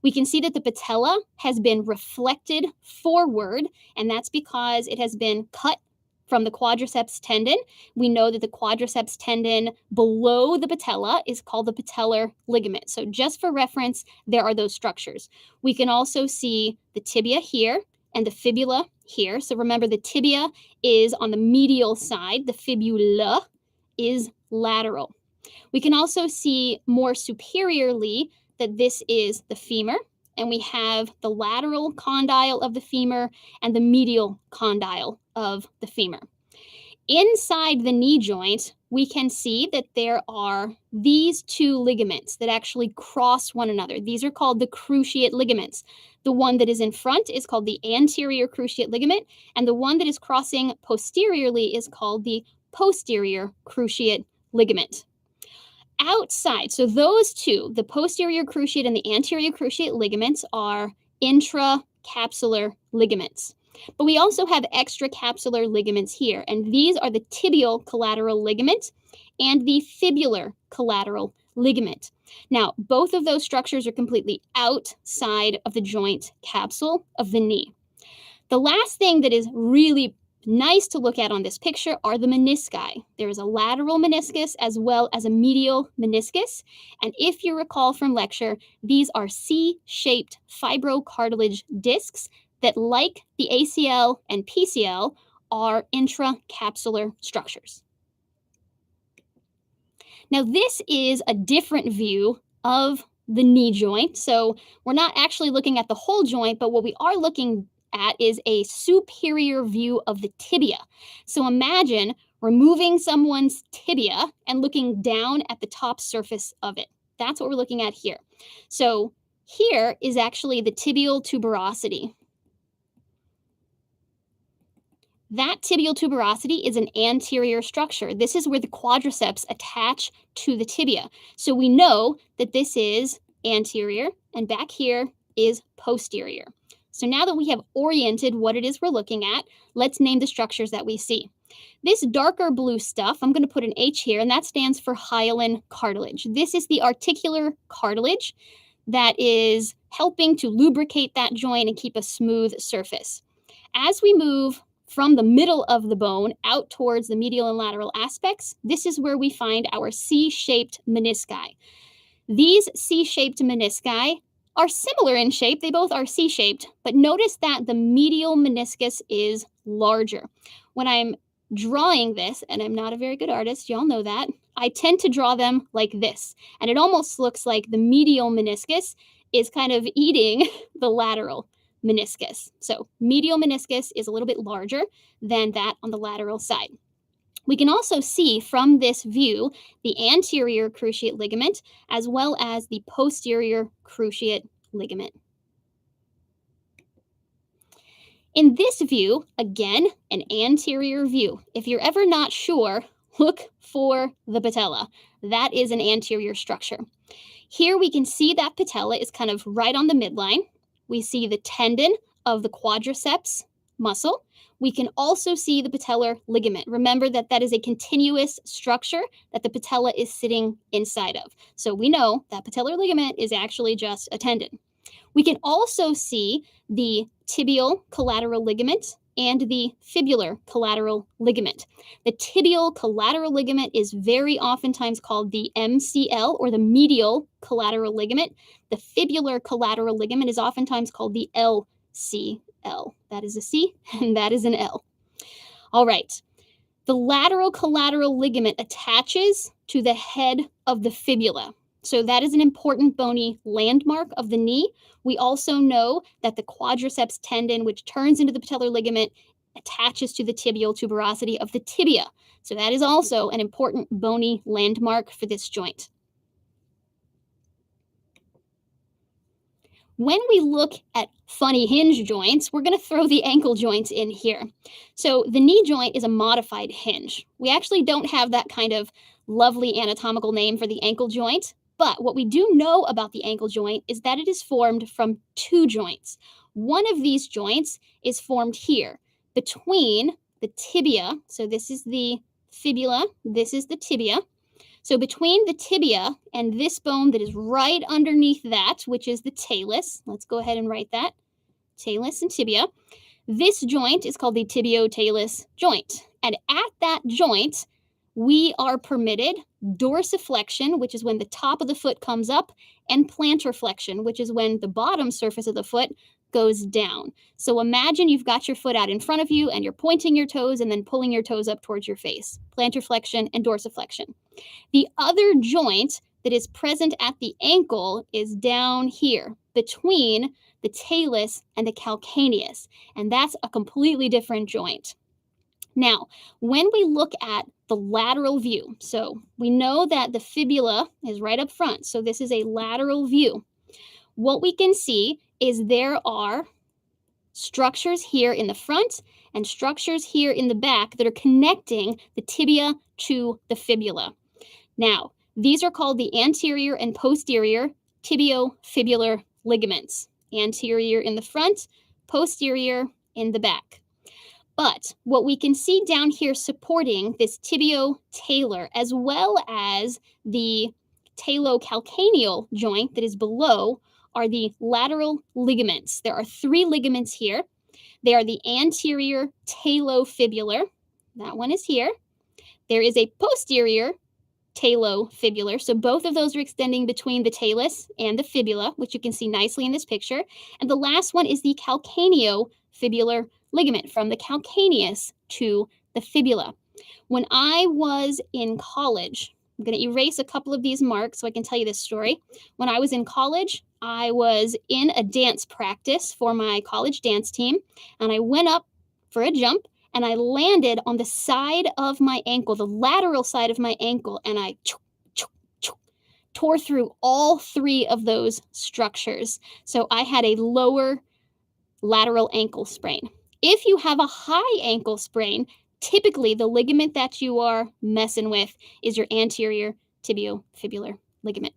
We can see that the patella has been reflected forward, and that's because it has been cut from the quadriceps tendon. We know that the quadriceps tendon below the patella is called the patellar ligament. So just for reference, there are those structures. We can also see the tibia here and the fibula here. So remember, the tibia is on the medial side. The fibula is lateral. We can also see more superiorly that this is the femur, and we have the lateral condyle of the femur and the medial condyle of the femur. Inside the knee joint, we can see that there are these 2 ligaments that actually cross one another. These are called the cruciate ligaments. The one that is in front is called the anterior cruciate ligament, and the one that is crossing posteriorly is called the posterior cruciate ligament. Outside, so those 2, the posterior cruciate and the anterior cruciate ligaments, are intracapsular ligaments. But we also have extracapsular ligaments here, and these are the tibial collateral ligament and the fibular collateral ligament. Now, both of those structures are completely outside of the joint capsule of the knee. The last thing that is really nice to look at on this picture are the menisci. There is a lateral meniscus as well as a medial meniscus. And if you recall from lecture, these are C-shaped fibrocartilage discs that, like the ACL and PCL, are intracapsular structures. Now, this is a different view of the knee joint. So we're not actually looking at the whole joint, but what we are looking at is a superior view of the tibia. So imagine removing someone's tibia and looking down at the top surface of it. That's what we're looking at here. So here is actually the tibial tuberosity. That tibial tuberosity is an anterior structure. This is where the quadriceps attach to the tibia. So we know that this is anterior, and back here is posterior. So now that we have oriented what it is we're looking at, let's name the structures that we see. This darker blue stuff, I'm going to put an H here, and that stands for hyaline cartilage. This is the articular cartilage that is helping to lubricate that joint and keep a smooth surface. As we move from the middle of the bone out towards the medial and lateral aspects, this is where we find our C-shaped menisci. These C-shaped menisci are similar in shape. They both are C-shaped, but notice that the medial meniscus is larger. When I'm drawing this, and I'm not a very good artist, y'all know that, I tend to draw them like this. And it almost looks like the medial meniscus is kind of eating the lateral meniscus. So medial meniscus is a little bit larger than that on the lateral side. We can also see from this view the anterior cruciate ligament as well as the posterior cruciate ligament. In this view, again, an anterior view. If you're ever not sure, look for the patella. That is an anterior structure. Here we can see that patella is kind of right on the midline. We see the tendon of the quadriceps muscle. We can also see the patellar ligament. Remember that that is a continuous structure that the patella is sitting inside of. So we know that patellar ligament is actually just a tendon. We can also see the tibial collateral ligament and the fibular collateral ligament. The tibial collateral ligament is very oftentimes called the MCL, or the medial collateral ligament. The fibular collateral ligament is oftentimes called the LCL. That is a C and that is an L. All right. The lateral collateral ligament attaches to the head of the fibula. So that is an important bony landmark of the knee. We also know that the quadriceps tendon, which turns into the patellar ligament, attaches to the tibial tuberosity of the tibia. So that is also an important bony landmark for this joint. When we look at funny hinge joints, we're going to throw the ankle joints in here. So the knee joint is a modified hinge. We actually don't have that kind of lovely anatomical name for the ankle joint, but what we do know about the ankle joint is that it is formed from two joints. One of these joints is formed here between the tibia. So this is the fibula, this is the tibia. So between the tibia and this bone that is right underneath that, which is the talus, let's go ahead and write that, talus and tibia, this joint is called the tibio-talus joint. And at that joint, we are permitted dorsiflexion, which is when the top of the foot comes up, and plantar flexion, which is when the bottom surface of the foot goes down. So imagine you've got your foot out in front of you and you're pointing your toes and then pulling your toes up towards your face. Plantar flexion and dorsiflexion. The other joint that is present at the ankle is down here between the talus and the calcaneus, and that's a completely different joint. Now, when we look at the lateral view, so we know that the fibula is right up front, so this is a lateral view. What we can see is there are structures here in the front and structures here in the back that are connecting the tibia to the fibula. Now, these are called the anterior and posterior tibiofibular ligaments. Anterior in the front, posterior in the back. But what we can see down here supporting this tibio-talar, as well as the talocalcaneal joint that is below, are the lateral ligaments. There are three ligaments here. They are the anterior talofibular. That one is here. There is a posterior talofibular. So both of those are extending between the talus and the fibula, which you can see nicely in this picture. And the last one is the calcaneofibular ligament, from the calcaneus to the fibula. When I was in college, I'm going to erase a couple of these marks so I can tell you this story. When I was in college, I was in a dance practice for my college dance team, and I went up for a jump, and I landed on the side of my ankle, the lateral side of my ankle, and I tore through all three of those structures. So I had a lower lateral ankle sprain. If you have a high ankle sprain, typically the ligament that you are messing with is your anterior tibiofibular ligament.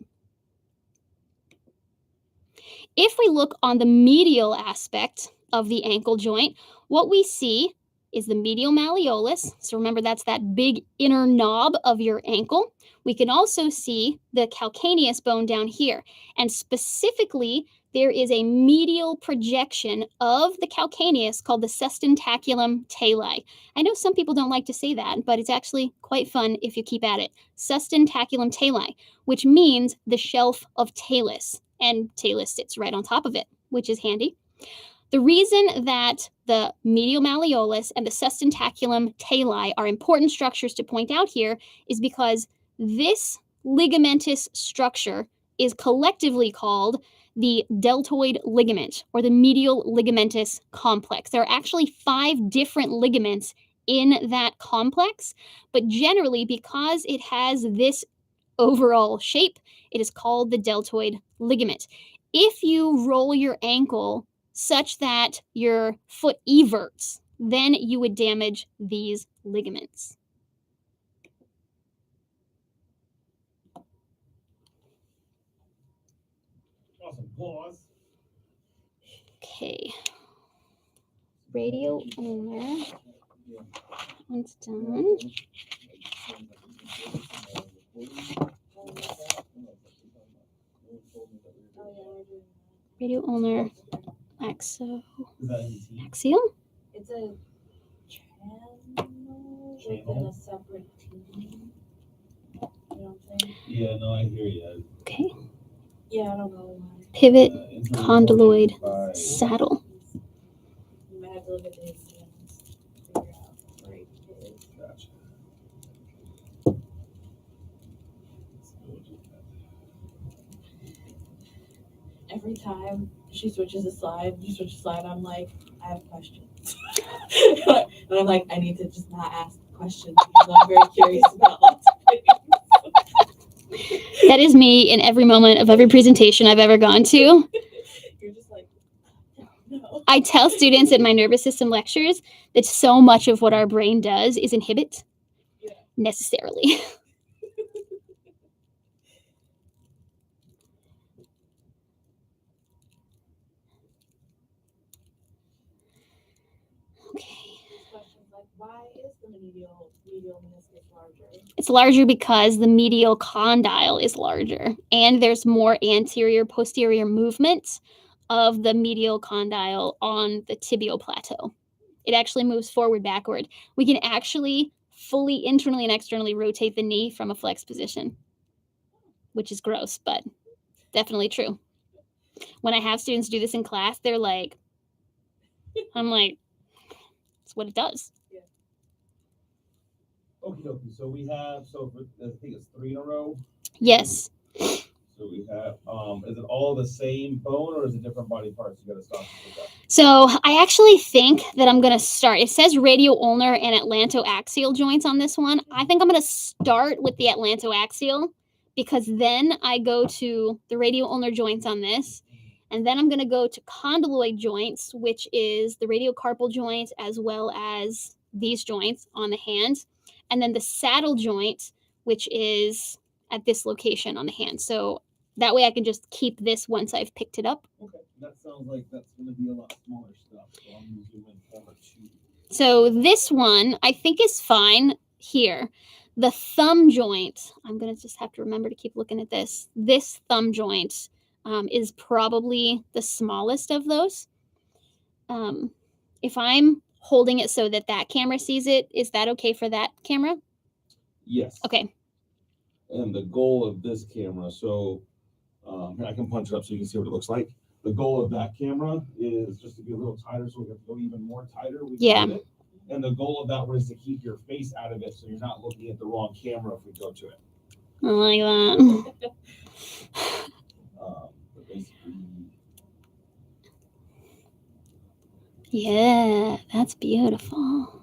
If we look on the medial aspect of the ankle joint, what we see is the medial malleolus. So remember, that's that big inner knob of your ankle. We can also see the calcaneus bone down here. And specifically, there is a medial projection of the calcaneus called the sustentaculum tali. I know some people don't like to say that, but it's actually quite fun if you keep at it. Sustentaculum tali, which means the shelf of talus. and talus sits right on top of it, which is handy. The reason that the medial malleolus and the sustentaculum tali are important structures to point out here is because this ligamentous structure is collectively called the deltoid ligament or the medial ligamentous complex. There are actually 5 different ligaments in that complex, but generally because it has this overall shape, it is called the deltoid ligament. If you roll your ankle such that your foot everts, then you would damage these ligaments. Awesome. Pause. Okay. Radial ulnar. One's done. Radial ulnar axial. It's a channel within a separate team. You know what I'm saying? Yeah, no, I hear you. Okay. Yeah, I don't know why. Pivot condyloid saddle. You might have to look at the exams to figure out where it is. Gotcha. Every time she switches a slide, I'm like, I have questions. And I'm like, I need to just not ask questions because I'm very curious about lots of things. That is me in every moment of every presentation I've ever gone to. You're just like, no. I tell students in my nervous system lectures that so much of what our brain does is inhibit necessarily. Okay. Questions like, why is the medial meniscus larger? It's larger because the medial condyle is larger and there's more anterior posterior movement of the medial condyle on the tibial plateau. It actually moves forward backward. We can actually fully internally and externally rotate the knee from a flex position, which is gross, but definitely true. When I have students do this in class, they're like, I'm like, it's what it does. Okie dokie. So we have, I think it's 3 in a row. Yes. So we have, is it all the same bone or is it different body parts? You got to stop and pick up. So I actually think that I'm going to start. It says radial ulnar and atlantoaxial joints on this one. I think I'm going to start with the atlantoaxial because then I go to the radial ulnar joints on this. And then I'm going to go to condyloid joints, which is the radiocarpal joint as well as these joints on the hand. And then the saddle joint, which is at this location on the hand. So that way I can just keep this once I've picked it up. Okay, that sounds like that's going to be a lot smaller stuff. So I'm going to zoom in forward 2. So this one I think is fine here. The thumb joint, I'm going to just have to remember to keep looking at this. This thumb joint is probably the smallest of those. If I'm holding it so that that camera sees it, is that okay for that camera? Yes. Okay. And the goal of this camera, so I can punch it up so you can see what it looks like. The goal of that camera is just to be a little tighter, so we have to go even more tighter. We can get it. And the goal of that one is to keep your face out of it, so you're not looking at the wrong camera if we go to it. I like that. But basically, Yeah, that's beautiful.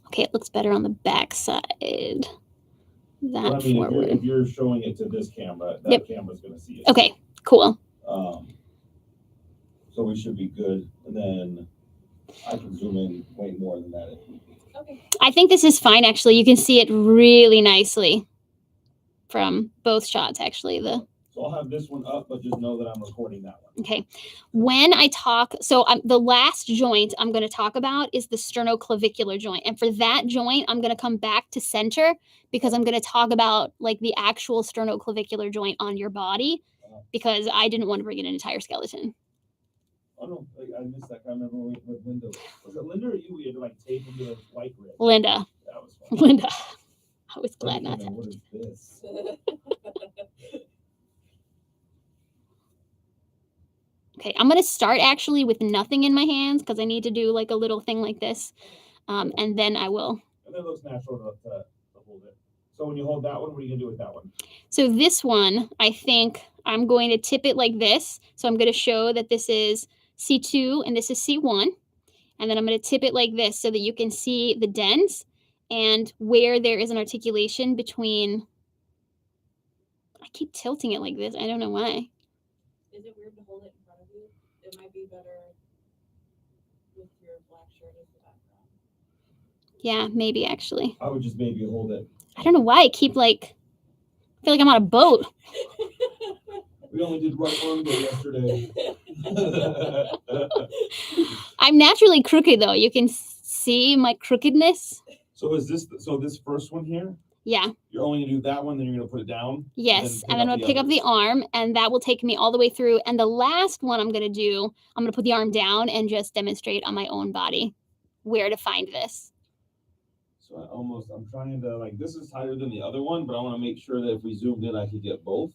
Okay, it looks better on the back side. That I mean, forward. if you're showing it to this camera, that camera's going to see it. Okay, cool. So we should be good. And then I can zoom in way more than that if need be. Okay. I think this is fine, actually. You can see it really nicely from both shots, actually. So I'll have this one up, but just know that I'm recording that one. Okay. When I talk, the last joint I'm going to talk about is the sternoclavicular joint. And for that joint, I'm going to come back to center because I'm going to talk about like the actual sternoclavicular joint on your body because I didn't want to bring in an entire skeleton. Oh no, I missed that. I remember with Linda. Was it Linda or you? We had to like tape into the white rib. Linda. That was fun. Linda. I was glad not to. What is this? Okay, I'm gonna start actually with nothing in my hands because I need to do like a little thing like this, and then I will. And it looks natural to hold it. So when you hold that one, what are you gonna do with that one? So this one, I think I'm going to tip it like this. So I'm going to show that this is C2 and this is C1. And then I'm going to tip it like this so that you can see the dens and where there is an articulation between. I keep tilting it like this. I don't know why. Is it weird to hold it in front of you? It might be better with your black shirt as the background. Yeah, maybe actually. I would just maybe hold it. I don't know why I keep like. I feel like I'm on a boat. We only did right arm day yesterday. I'm naturally crooked though. You can see my crookedness. So this first one here? Yeah. You're only gonna do that one, then you're gonna put it down. Yes, and then I'm gonna pick up the arm, and that will take me all the way through. And the last one I'm gonna do, I'm gonna put the arm down and just demonstrate on my own body where to find this. So I'm trying to like, this is tighter than the other one, but I want to make sure that if we zoomed in, I could get both.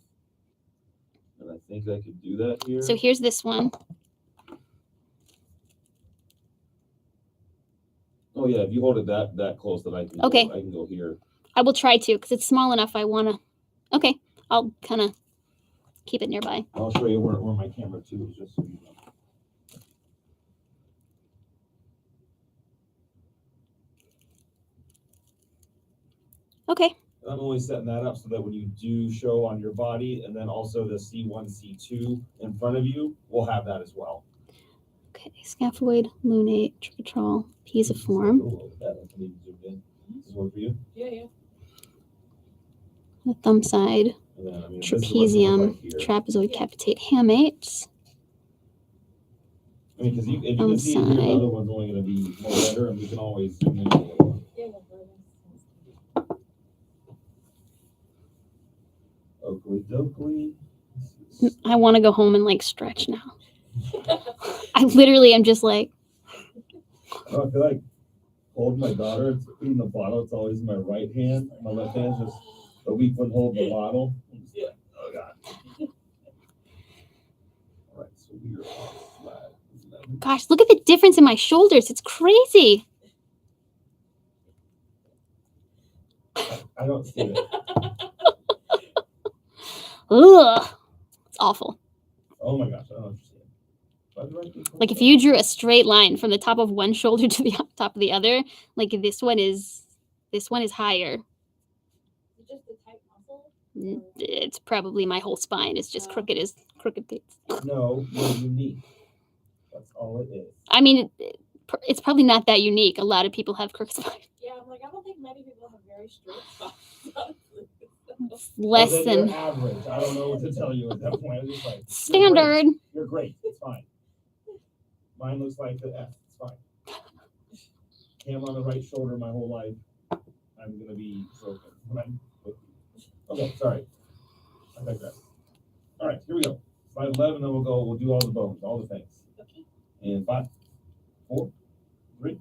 And I think I could do that here. So here's this one. Oh yeah, if you hold it that close, then I can. Okay. I can go here. I will try to because it's small enough. I wanna. Okay, I'll kind of keep it nearby. I'll show you where my camera too is, just so you know. Okay. I'm only setting that up so that when you do show on your body, and then also the C1, C2 in front of you, we'll have that as well. Okay. Scaphoid, lunate, tricatrol, pisiform. Does this work for you? Yeah. The thumb side, And then, this is what it looks trapezium, like here. trapezoid capitate hamates. Because you can Thumb see here, the side. other one's only going to be more better, and we can always zoom in a little more. Oakley dokley. I want to go home and like stretch now. I literally am just like, I feel like holding my daughter, it's putting the bottle, it's always in my right hand. My left hand's just a weak one holding the bottle. Yeah. Oh God. All right, so we are on flat 11. gosh, look at the difference in my shoulders. It's crazy. I don't see it. Ugh. It's awful. Oh my gosh, I don't understand. Like if you drew a straight line from the top of one shoulder to the top of the other, like this one is higher. Is it just a tight muscle? It's probably my whole spine is just crooked as crooked bits. No, you're unique. That's all it is. I mean, it's probably not that unique. A lot of people have crooked spine. Yeah, I'm like, I don't think many people have very straight spines. Less Well, than you're average. I don't know what to tell you at that point. I'm just like, standard. You're great. It's fine. Mine looks like the F. It's fine. Cam on the right shoulder my whole life. I'm gonna be broken. Okay, sorry. I digress. All right, here we go. Slide 11, then we'll do all the bones, all the things. Okay. And 5, 4, 3.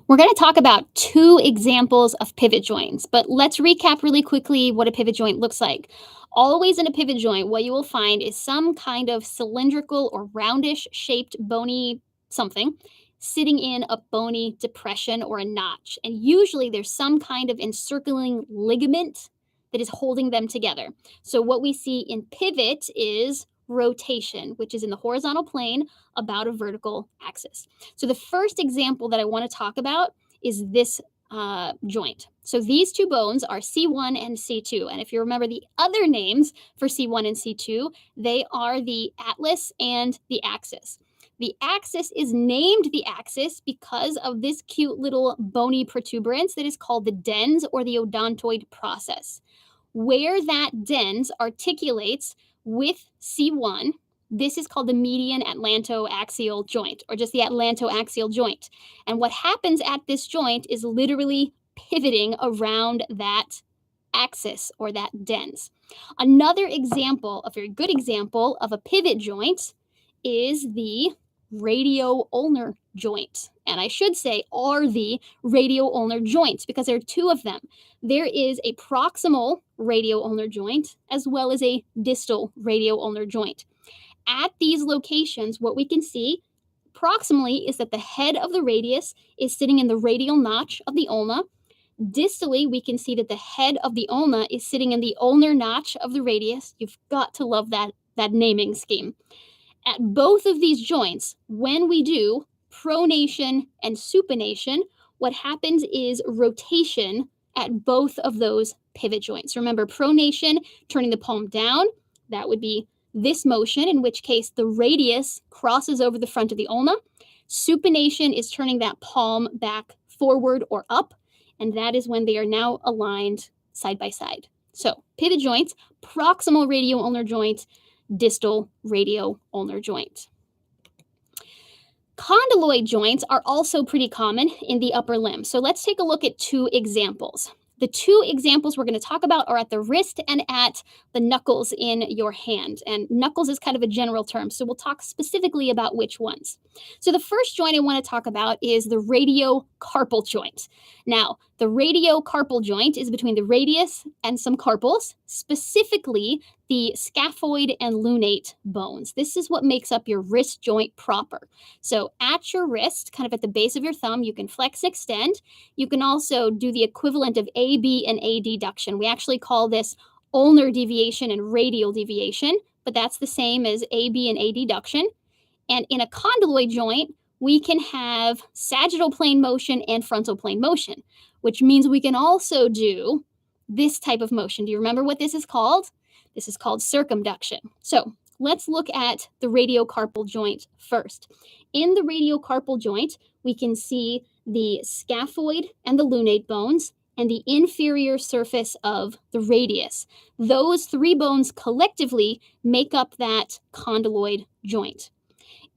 We're going to talk about 2 examples of pivot joints, but let's recap really quickly what a pivot joint looks like. Always in a pivot joint, what you will find is some kind of cylindrical or roundish shaped bony something sitting in a bony depression or a notch. And usually there's some kind of encircling ligament that is holding them together. So what we see in pivot is rotation, which is in the horizontal plane about a vertical axis. So the first example that I want to talk about is this joint. So these 2 bones are C1 and C2. And if you remember the other names for C1 and C2, they are the atlas and the axis. The axis is named the axis because of this cute little bony protuberance that is called the dens or the odontoid process. Where that dens articulates with C1, this is called the median atlantoaxial joint, or just the atlantoaxial joint. And what happens at this joint is literally pivoting around that axis or that dens. Another example, a very good example of a pivot joint is the radio-ulnar joint. And I should say are the radio-ulnar joints because there are 2 of them. There is a proximal radio-ulnar joint as well as a distal radio-ulnar joint. at these locations, what we can see proximally is that the head of the radius is sitting in the radial notch of the ulna. Distally, we can see that the head of the ulna is sitting in the ulnar notch of the radius. You've got to love that naming scheme. At both of these joints, when we do pronation and supination, what happens is rotation at both of those pivot joints. Remember, pronation, turning the palm down, that would be this motion, in which case the radius crosses over the front of the ulna. Supination is turning that palm back forward or up, and that is when they are now aligned side by side. So pivot joints, proximal radio-ulnar joint, distal radio-ulnar joint. Condyloid joints are also pretty common in the upper limb. So let's take a look at two examples. The two examples we're going to talk about are at the wrist and at the knuckles in your hand. And knuckles is kind of a general term, so we'll talk specifically about which ones. So the first joint I want to talk about is the radiocarpal joint. Now, the radiocarpal joint is between the radius and some carpals, specifically the scaphoid and lunate bones. This is what makes up your wrist joint proper. So at your wrist, kind of at the base of your thumb, you can flex and extend. You can also do the equivalent of AB and AD duction. We actually call this ulnar deviation and radial deviation, but that's the same as AB and AD duction. And in a condyloid joint, we can have sagittal plane motion and frontal plane motion, which means we can also do this type of motion. Do you remember what this is called? This is called circumduction. So let's look at the radiocarpal joint first. In the radiocarpal joint, we can see the scaphoid and the lunate bones and the inferior surface of the radius. Those three bones collectively make up that condyloid joint.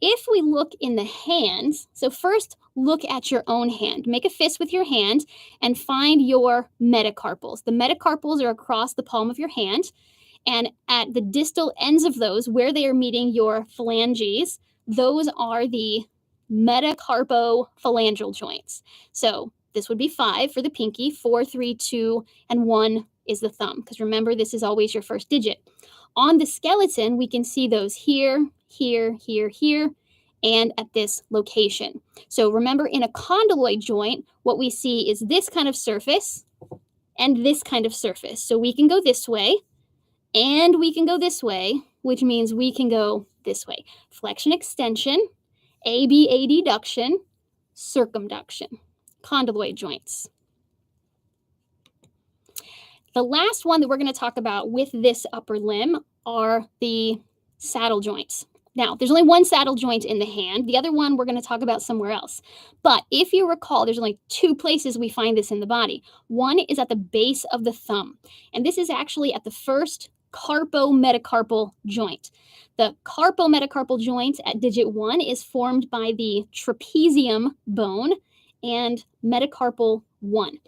If we look in the hands, so first look at your own hand. Make a fist with your hand and find your metacarpals. The metacarpals are across the palm of your hand, and at the distal ends of those, where they are meeting your phalanges, those are the metacarpophalangeal joints. So this would be 5 for the pinky, 4, 3, 2, and 1 is the thumb, because remember, this is always your first digit. On the skeleton, we can see those here, here, here, here, and at this location. So remember, in a condyloid joint, what we see is this kind of surface and this kind of surface. So we can go this way and we can go this way, which means we can go this way. Flexion, extension, AB, adduction, circumduction, condyloid joints. The last one that we're going to talk about with this upper limb are the saddle joints. Now, there's only one saddle joint in the hand. The other one we're going to talk about somewhere else. But if you recall, there's only 2 places we find this in the body. One is at the base of the thumb, and this is actually at the first carpometacarpal joint. The carpometacarpal joint at digit 1 is formed by the trapezium bone and metacarpal 1.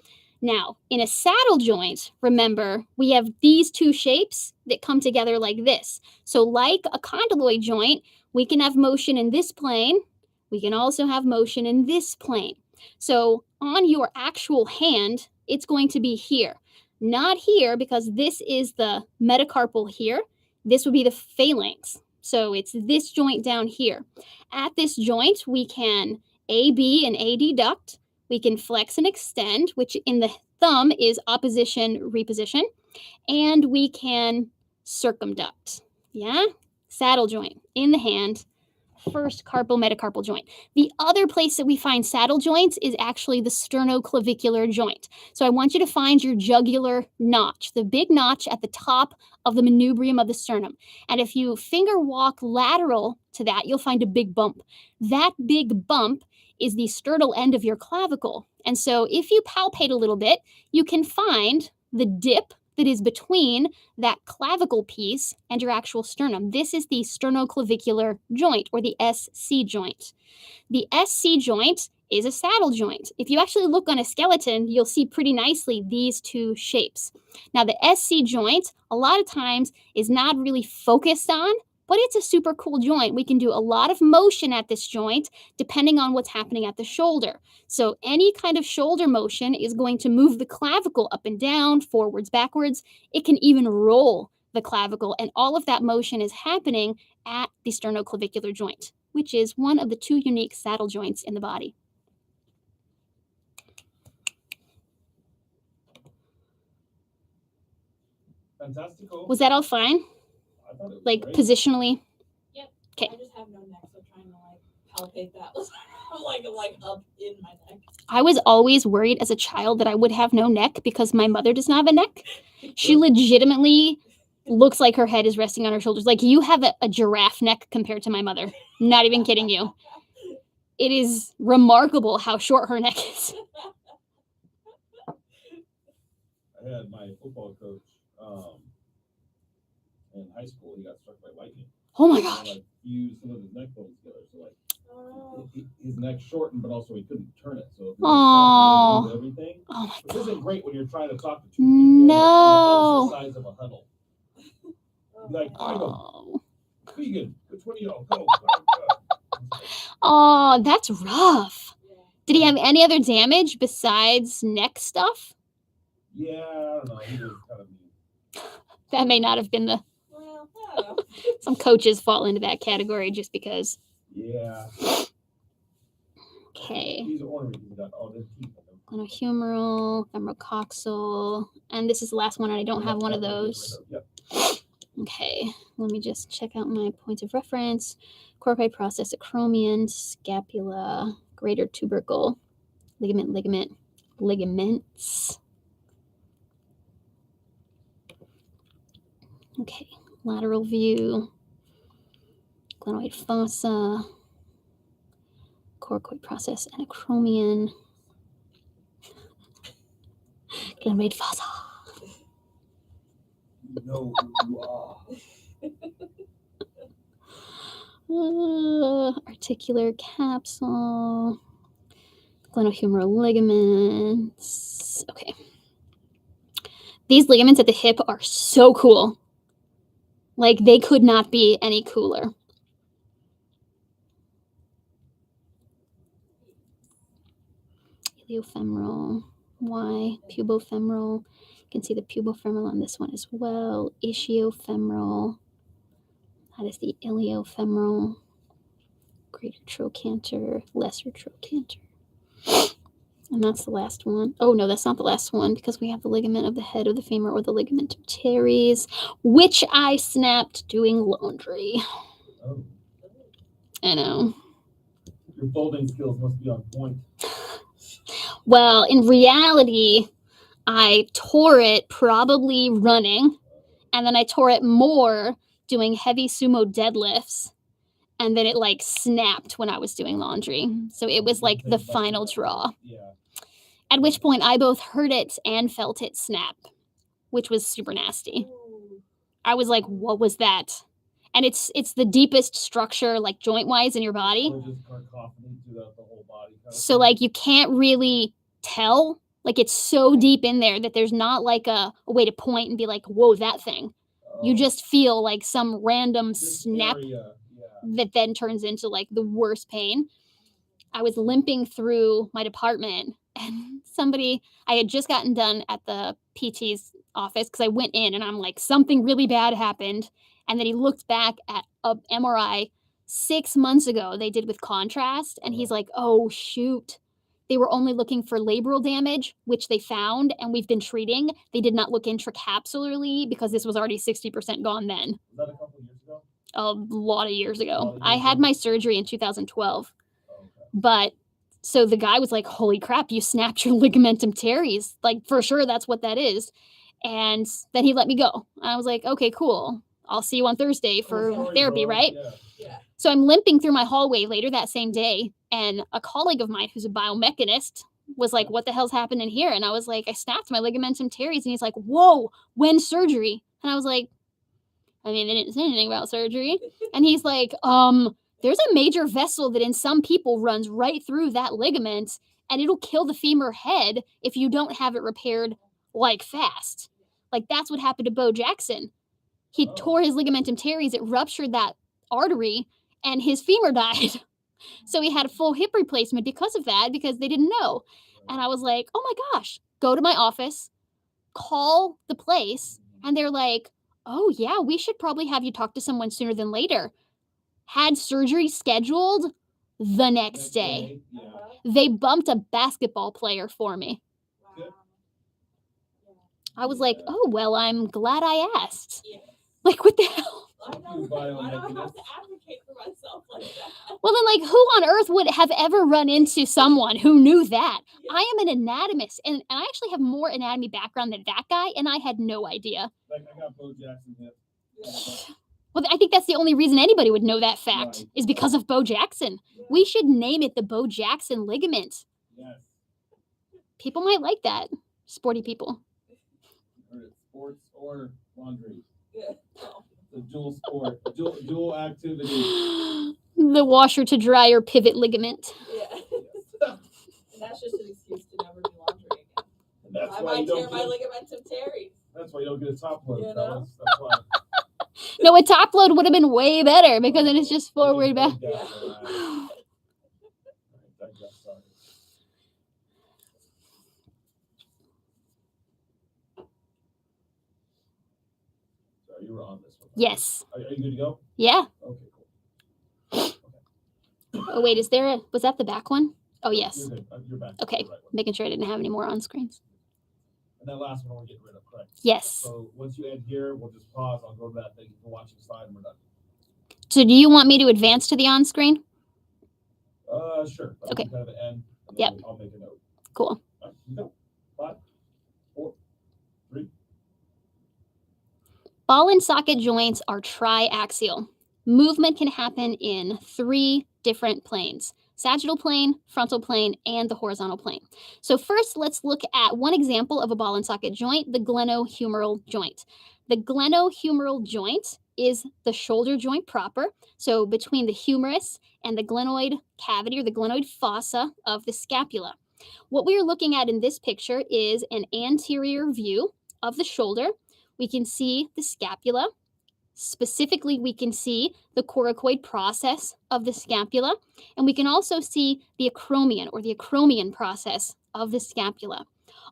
Now, in a saddle joint, remember, we have these 2 shapes that come together like this. So like a condyloid joint, we can have motion in this plane. We can also have motion in this plane. So on your actual hand, it's going to be here. Not here, because this is the metacarpal here. This would be the phalanx. So it's this joint down here. At this joint, we can AB and AD duct. We can flex and extend, which in the thumb is opposition, reposition, and we can circumduct. Yeah? Saddle joint in the hand, first carpometacarpal joint. The other place that we find saddle joints is actually the sternoclavicular joint. So I want you to find your jugular notch, the big notch at the top of the manubrium of the sternum. And if you finger walk lateral to that, you'll find a big bump. That big bump is the sternal end of your clavicle. And so if you palpate a little bit, you can find the dip that is between that clavicle piece and your actual sternum. This is the sternoclavicular joint, or the SC joint. The SC joint is a saddle joint. If you actually look on a skeleton, you'll see pretty nicely these 2 shapes. Now, the SC joint, a lot of times, is not really focused on, but it's a super cool joint. We can do a lot of motion at this joint depending on what's happening at the shoulder. So any kind of shoulder motion is going to move the clavicle up and down, forwards, backwards. It can even roll the clavicle, and all of that motion is happening at the sternoclavicular joint, which is one of the 2 unique saddle joints in the body. Fantastical. Was that all fine? I thought it was Like great. positionally? Okay. I just have no neck, so trying to palpate that was like up in my neck. I was always worried as a child that I would have no neck because my mother does not have a neck. She legitimately looks like her head is resting on her shoulders. Like you have a giraffe neck compared to my mother. Not even kidding you. It is remarkable how short her neck is. I had my football coach in high school. He got struck by lightning. Oh my And, gosh. like, fused some of his neck bones together. So his neck shortened, but also he couldn't turn it. So if he Aw. was everything, Oh my which god. isn't great when you're trying to talk to two people No. that's the size of a huddle. Like, I go, Oh. vegan, which one of y'all go? Oh, that's rough. Did he have any other damage besides neck stuff? Yeah, I don't know. He was kind of mean. That may not have been the. Well, I don't know. Some coaches fall into that category just because. Yeah. Okay. He's ornery. He's got all the teeth. Glenohumeral, femorocoxal, and this is the last one, and I don't have one of those. Yep. Okay, let me just check out my points of reference. Corpus process, acromion, scapula, greater tubercle, ligaments. Okay, lateral view, glenoid fossa, coracoid process, and acromion. Glenoid fossa. You know who you are. Articular capsule, glenohumeral ligaments. Okay. These ligaments at the hip are so cool. Like, they could not be any cooler. Iliofemoral, Y, pubofemoral. You can see the pubofemoral on this one as well. Ischiofemoral. That is the iliofemoral. Greater trochanter, lesser trochanter. And that's the last one. Oh, no, that's not the last one because we have the ligament of the head of the femur or the ligament of teres, which I snapped doing laundry. Oh, I know. your folding skills must be on point. Well, in reality, I tore it probably running, and then I tore it more doing heavy sumo deadlifts, and then it like snapped when I was doing laundry. So it was like the final draw. Yeah. At which point I both heard it and felt it snap, which was super nasty. I was like, what was that? And it's the deepest structure, like joint-wise, in your body. Or just cacophony throughout the whole body. Kind of So thing. like you can't really tell. Like it's so deep in there that there's not like a way to point and be like, whoa, that thing. You Oh, just feel like some random this snap area, yeah. that then turns into like the worst pain. I was limping through my department and I had just gotten done at the PT's office because I went in and I'm like, something really bad happened. And then he looked back at a MRI 6 months ago they did with contrast. And he's like, oh, shoot. They were only looking for labral damage, which they found, and we've been treating. They did not look intracapsularly because this was already 60% gone then. Was that a couple years ago? A lot of years ago. lot of I years had ago? my surgery in 2012. Oh, okay. But so the guy was like, holy crap, you snapped your ligamentum teres. Like, for sure, that's what that is. And then he let me go. I was like, okay, cool. I'll see you on Thursday for Cool story, therapy, bro. right? Yeah. So I'm limping through my hallway later that same day. And a colleague of mine who's a biomechanist was like, what the hell's happening here? And I was like, I snapped my ligamentum teres. And he's like, whoa, when surgery? And I was like, I mean, they didn't say anything about surgery. And he's like, there's a major vessel that in some people runs right through that ligament and it'll kill the femur head if you don't have it repaired like fast. Like that's what happened to Bo Jackson. He tore his ligamentum teres, it ruptured that artery and his femur died. So he had a full hip replacement because of that, because they didn't know. And I was like, oh my gosh, go to my office, call the place. And they're like, Oh, yeah, we should probably have you talk to someone sooner than later. Had surgery scheduled the next day. Yeah. They bumped a basketball player for me. Good. I was like, oh, well, I'm glad I asked. Yeah. Like, what the hell? I know. You Why do I have biomechanist. to advocate for myself like that? Well, then, like, who on earth would have ever run into someone who knew that? Yeah. I am an anatomist, and I actually have more anatomy background than that guy, and I had no idea. Like I got Bo Jackson hip. Yeah. Well, I think that's the only reason anybody would know that fact Right. is because of Bo Jackson. We should name it the Bo Jackson ligament. Yes. People might like that. Sporty people. Or it's sports or laundry. Yeah. The dual sport, dual activity. The washer to dryer pivot ligament. Yeah. And that's just an excuse to never do laundry again. And that's I why you might tear don't my get. ligaments of Terry. That's why you don't get a top load, You know? fellas. That's why. No, a top load would have been way better because then it's just forward back. Yeah. Sorry. Sorry, you were on this one. Yes. Are you good to go? Yeah. Okay, cool. Oh, wait, was that the back one? Oh, yes. You're good. You're back. Okay. You're right one. Making sure I didn't have any more on screens. And that last one we're getting rid of, correct? Yes. So once you end here, we'll just pause. I'll go to that. Thank you for watching slide and we're done. So do you want me to advance to the on screen? Sure. Okay. Kind of the end. And Yep. then I'll make a note. Cool. All right, you go. 5, 4, 3. Ball and socket joints are triaxial. Movement can happen in 3 different planes: sagittal plane, frontal plane, and the horizontal plane. So first, let's look at one example of a ball and socket joint, the glenohumeral joint. The glenohumeral joint is the shoulder joint proper, so between the humerus and the glenoid cavity or the glenoid fossa of the scapula. What we are looking at in this picture is an anterior view of the shoulder. We can see the scapula. Specifically, we can see the coracoid process of the scapula, and we can also see the acromion or the acromion process of the scapula.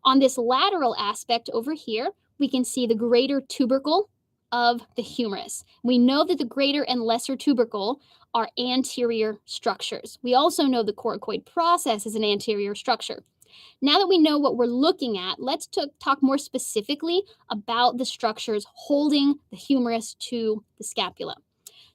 On this lateral aspect over here, we can see the greater tubercle of the humerus. We know that the greater and lesser tubercle are anterior structures. We also know the coracoid process is an anterior structure. Now that we know what we're looking at, let's talk more specifically about the structures holding the humerus to the scapula.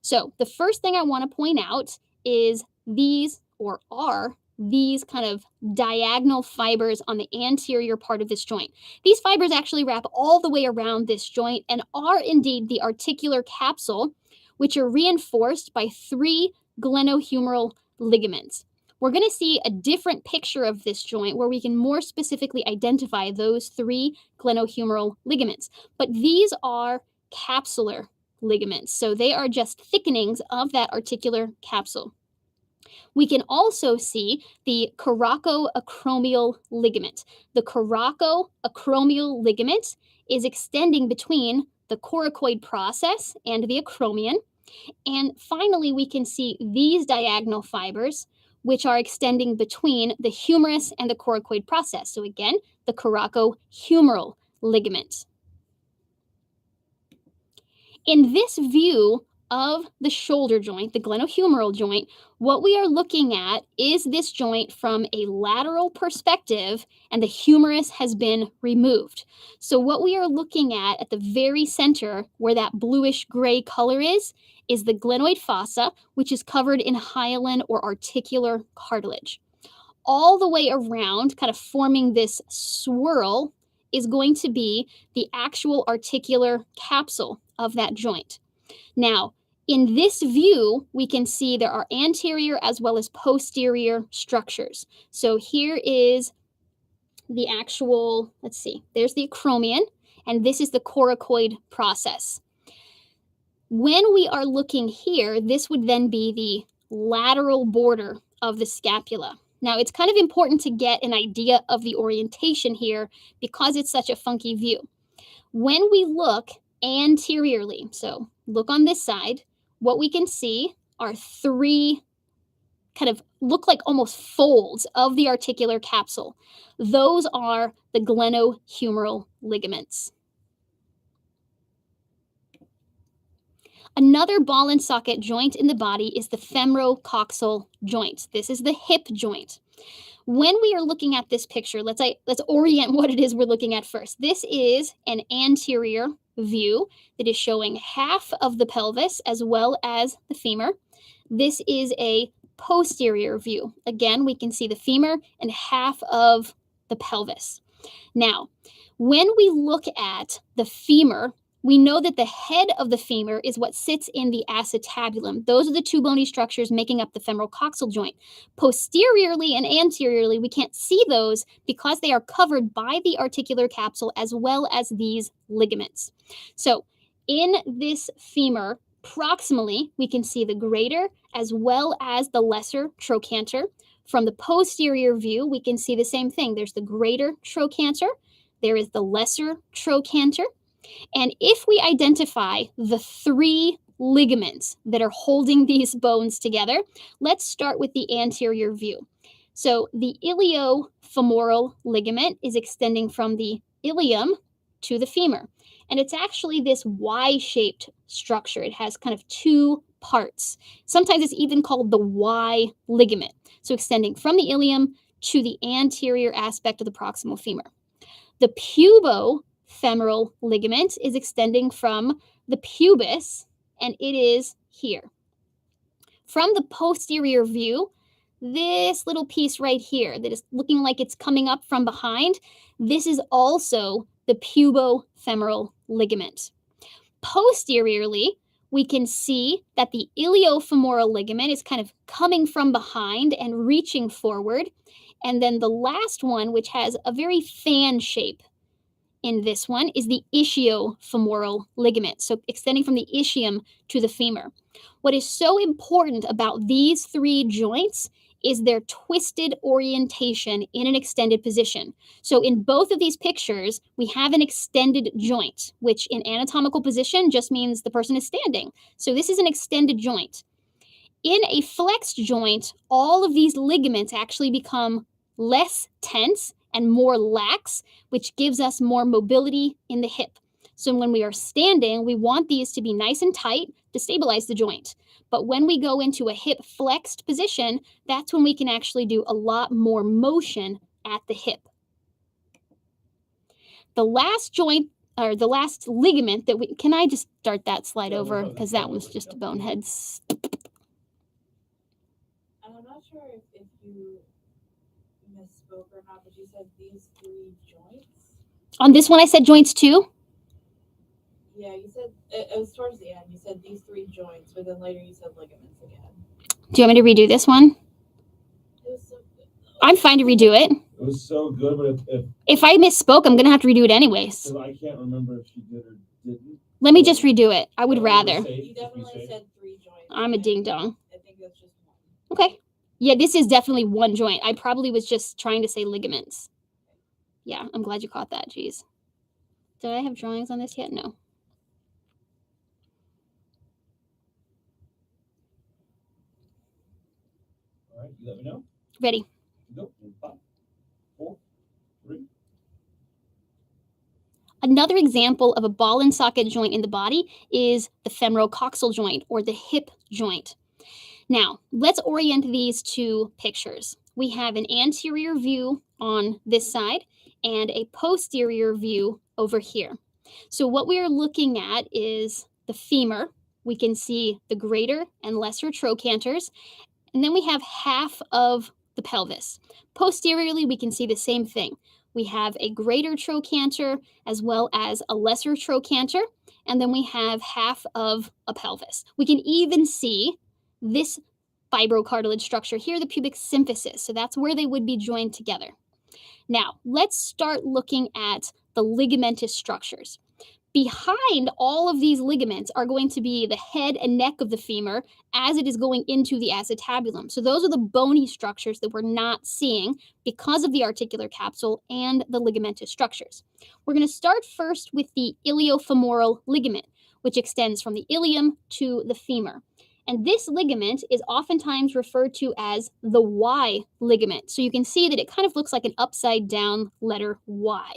So the first thing I want to point out is these kind of diagonal fibers on the anterior part of this joint. These fibers actually wrap all the way around this joint and are indeed the articular capsule, which are reinforced by 3 glenohumeral ligaments. We're going to see a different picture of this joint where we can more specifically identify those 3 glenohumeral ligaments. But these are capsular ligaments, so they are just thickenings of that articular capsule. We can also see the coracoacromial ligament. The coracoacromial ligament is extending between the coracoid process and the acromion. And finally, we can see these diagonal fibers, which are extending between the humerus and the coracoid process. So again, the coracohumeral ligament. In this view of the shoulder joint, the glenohumeral joint, what we are looking at is this joint from a lateral perspective, and the humerus has been removed. So what we are looking at the very center, where that bluish gray color is the glenoid fossa, which is covered in hyaline or articular cartilage. All the way around, kind of forming this swirl, is going to be the actual articular capsule of that joint. Now, in this view, we can see there are anterior as well as posterior structures. So here is the actual, let's see, there's the acromion, and this is the coracoid process. When we are looking here, this would then be the lateral border of the scapula. Now, it's kind of important to get an idea of the orientation here because it's such a funky view. When we look anteriorly, so look on this side, what we can see are 3 kind of look like almost folds of the articular capsule. Those are the glenohumeral ligaments. Another ball and socket joint in the body is the femorocoxal joint. This is the hip joint. When we are looking at this picture, let's orient what it is we're looking at first. This is an anterior view that is showing half of the pelvis as well as the femur. This is a posterior view. Again, we can see the femur and half of the pelvis. Now, when we look at the femur, we know that the head of the femur is what sits in the acetabulum. Those are the two bony structures making up the femorocoxal joint. Posteriorly and anteriorly, we can't see those because they are covered by the articular capsule as well as these ligaments. So in this femur, proximally, we can see the greater as well as the lesser trochanter. From the posterior view, we can see the same thing. There's the greater trochanter. There is the lesser trochanter. And if we identify the three ligaments that are holding these bones together, let's start with the anterior view. So the iliofemoral ligament is extending from the ilium to the femur. And it's actually this Y-shaped structure. It has kind of two parts. Sometimes it's even called the Y ligament. So extending from the ilium to the anterior aspect of the proximal femur. The pubofemoral ligament is extending from the pubis, and it is here. From the posterior view, this little piece right here that is looking like it's coming up from behind, this is also the pubofemoral ligament. Posteriorly, we can see that the iliofemoral ligament is kind of coming from behind and reaching forward. And then the last one, which has a very fan shape in this one, is the ischiofemoral ligament. So extending from the ischium to the femur. What is so important about these three joints is their twisted orientation in an extended position. So in both of these pictures, we have an extended joint, which in anatomical position just means the person is standing. So this is an extended joint. In a flexed joint, all of these ligaments actually become less tense and more lax, which gives us more mobility in the hip. So when we are standing, we want these to be nice and tight to stabilize the joint. But when we go into a hip flexed position, that's when we can actually do a lot more motion at the hip. The last joint, or the last ligament that can I just start that slide over? Because that one's just a bonehead. I'm not sure if you misspoke or not, but you said these three joints. On this one, I said joints too. Yeah, you said it was towards the end. You said these three joints, but then later you said ligaments again. Do you want me to redo this one? It was so good. I'm fine to redo it. It was so good, but If I misspoke, I'm gonna have to redo it anyways. because I can't remember if she did or didn't. Let me just redo it. I would rather. You definitely said three joints. I'm a ding dong. I think that's just one. Okay. Yeah, this is definitely one joint. I probably was just trying to say ligaments. Yeah, I'm glad you caught that. Jeez. Did I have drawings on this yet? No. All right, you let me know. Ready. Go. 5, 4, 3. Another example of a ball and socket joint in the body is the femorocoxal joint or the hip joint. Now, let's orient these two pictures. We have an anterior view on this side and a posterior view over here. So what we are looking at is the femur. We can see the greater and lesser trochanters, and then we have half of the pelvis. Posteriorly, we can see the same thing. We have a greater trochanter as well as a lesser trochanter, and then we have half of a pelvis. We can even see this fibrocartilage structure here, the pubic symphysis. So that's where they would be joined together. Now, let's start looking at the ligamentous structures. Behind all of these ligaments are going to be the head and neck of the femur as it is going into the acetabulum. So those are the bony structures that we're not seeing because of the articular capsule and the ligamentous structures. We're going to start first with the iliofemoral ligament, which extends from the ilium to the femur. And this ligament is oftentimes referred to as the Y ligament. So you can see that it kind of looks like an upside down letter Y.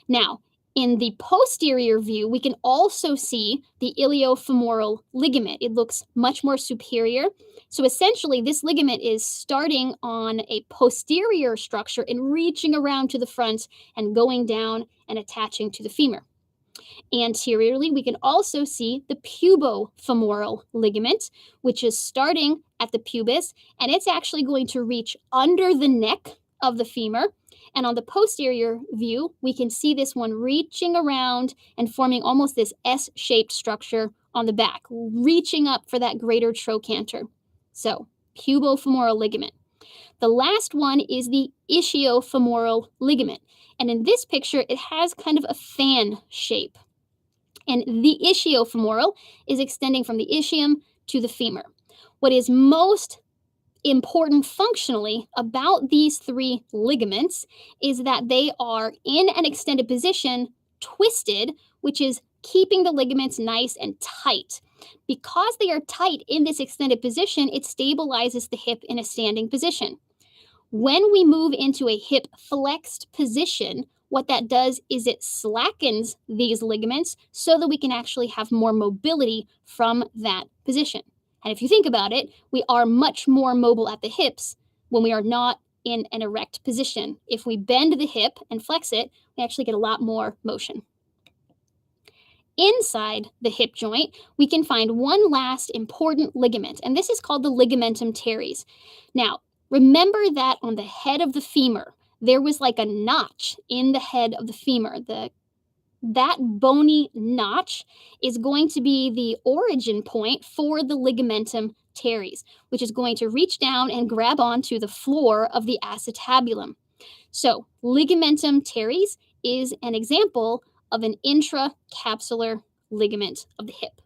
Now, In the posterior view, we can also see the iliofemoral ligament. It looks much more superior. So essentially, this ligament is starting on a posterior structure and reaching around to the front and going down and attaching to the femur. Anteriorly, we can also see the pubofemoral ligament, which is starting at the pubis, and it's actually going to reach under the neck of the femur. And on the posterior view, we can see this one reaching around and forming almost this S-shaped structure on the back, reaching up for that greater trochanter. So, pubofemoral ligament. The last one is the ischiofemoral ligament. And in this picture, it has kind of a fan shape. And the ischiofemoral is extending from the ischium to the femur. What is most important functionally about these three ligaments is that they are in an extended position, twisted, which is keeping the ligaments nice and tight. Because they are tight in this extended position, it stabilizes the hip in a standing position. When we move into a hip flexed position, what that does is it slackens these ligaments so that we can actually have more mobility from that position. And if you think about it, we are much more mobile at the hips when we are not in an erect position. If we bend the hip and flex it, we actually get a lot more motion. Inside the hip joint, we can find one last important ligament, and this is called the ligamentum teres. Now, remember that on the head of the femur, there was like a notch in the head of the femur. That bony notch is going to be the origin point for the ligamentum teres, which is going to reach down and grab onto the floor of the acetabulum. So, ligamentum teres is an example of an intracapsular ligament of the hip.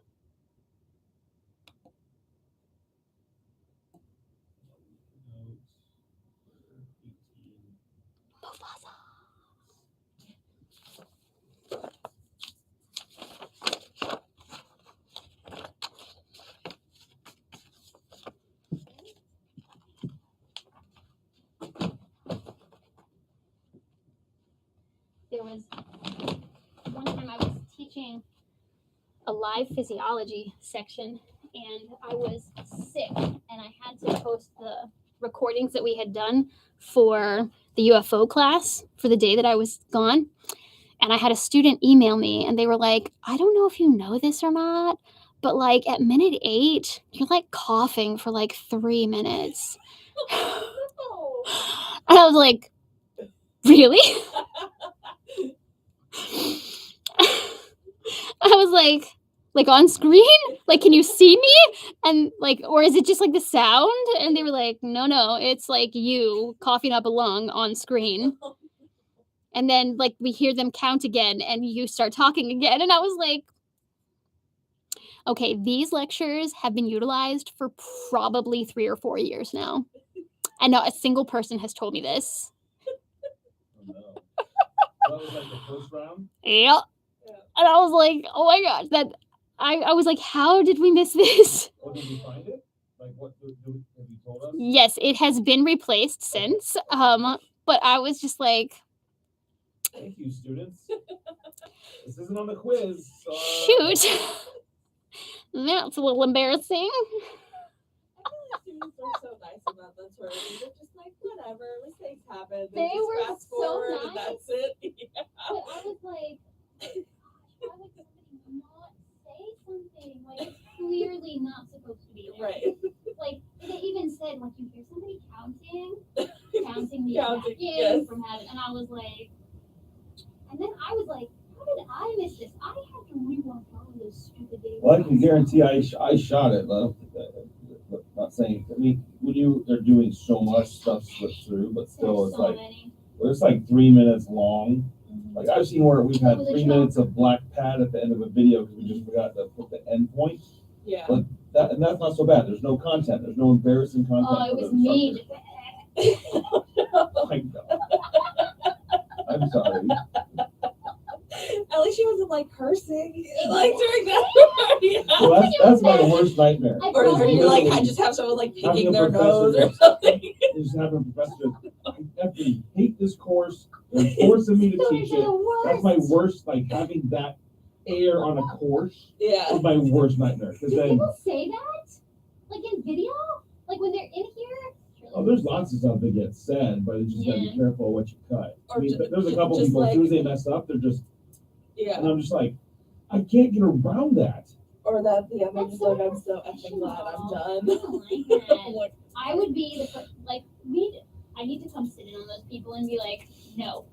There was one time I was teaching a live physiology section and I was sick and I had to post the recordings that we had done for the UFO class for the day that I was gone. And I had a student email me and they were like, I don't know if you know this or not, but like at minute 8, you're like coughing for like 3 minutes. And I was like, really? I was like on screen? Like, can you see me? And like, or is it just like the sound? And they were like, no, it's like you coughing up a lung on screen. And then like we hear them count again and you start talking again. And I was like, okay, these lectures have been utilized for probably 3 or 4 years now. And not a single person has told me this. Oh, no. That was like the first round? Yep. And I was like, oh my gosh, that I was like, how did we miss this? Oh, did you find it? Like, what have you told us? Yes, it has been replaced since. But I was just like, Thank you, students. This isn't on the quiz. So, shoot. That's a little embarrassing. I feel like students are so nice about the tour. They're just like, whatever, mistakes happen. They just were fast so forward nice. and that's it. Yeah. But I was like, why would somebody not say something? Like, it's clearly not supposed to be there. Right. Like, they even said, like, you hear somebody counting the Counting, back yes. in from having, and I was like, and then I was like, how did I miss this? I have to rewatch all of those stupid days. Well, I can guarantee I shot it, though. Not saying, I mean, they're doing so much stuff slips through, but still, There's it's so like, many. well, it's like 3 minutes long. Mhm. Like, I've seen where we've had Was it 3 short? minutes of black pad at the end of a video because we just forgot to put the end point. Yeah. But and that's not so bad. There's no content. There's no embarrassing content. Oh, it for was the me. instructor. My God. I'm sorry. At least she wasn't like cursing like during that part. Yeah. Well, that's my worst nightmare. I Or probably you're like, I Literally just have someone like having picking a their nose or professor something. just having a professor, I definitely hate this course. They're forcing me to Those teach are it. the That's my worst. worst, like having that air on a course Yeah. is my worst nightmare. Because Do then, people say that? Like in video? Like when they're in here? oh, there's lots of stuff that gets said, but you just gotta be Yeah. careful of what you cut. I Or mean, ju- there's a couple just people, as soon as like- they mess up, they're just, Yeah. and I'm just like, I can't get around that. Or that the other That's just so like, I'm so effing glad I'm done. I don't like that. Like, I would be the like I need to come sit in on those people and be like, no,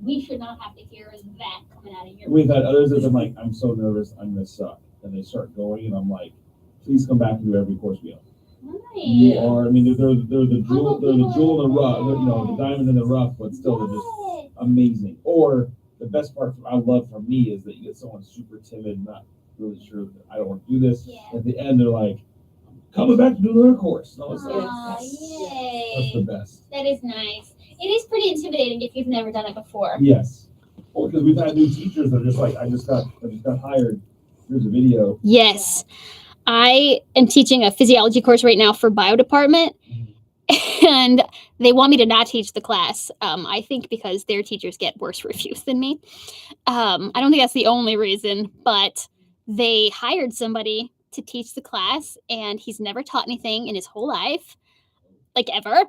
we should not have to hear that coming out of your We've had others that have been like, I'm so nervous, I'm gonna suck. And they start going, and I'm like, please come back and do every course we have. You Right. are, I mean, they're the jewel in the rough, you know, the diamond in the rough, but still they're just Yes. amazing. Or the best part I love for me is that you get someone super timid, not really sure that I don't want to do this. Yeah. At the end, they're like, coming back to do another course. And I was like, Aw, that's the yay. best. That is nice. It is pretty intimidating if you've never done it before. Yes. Well, because we've had new teachers that are just like, I just got hired. Here's a video. Yes. I am teaching a physiology course right now for bio department, and they want me to not teach the class. I think because their teachers get worse reviews than me. I don't think that's the only reason, but they hired somebody to teach the class, and he's never taught anything in his whole life, like ever. great.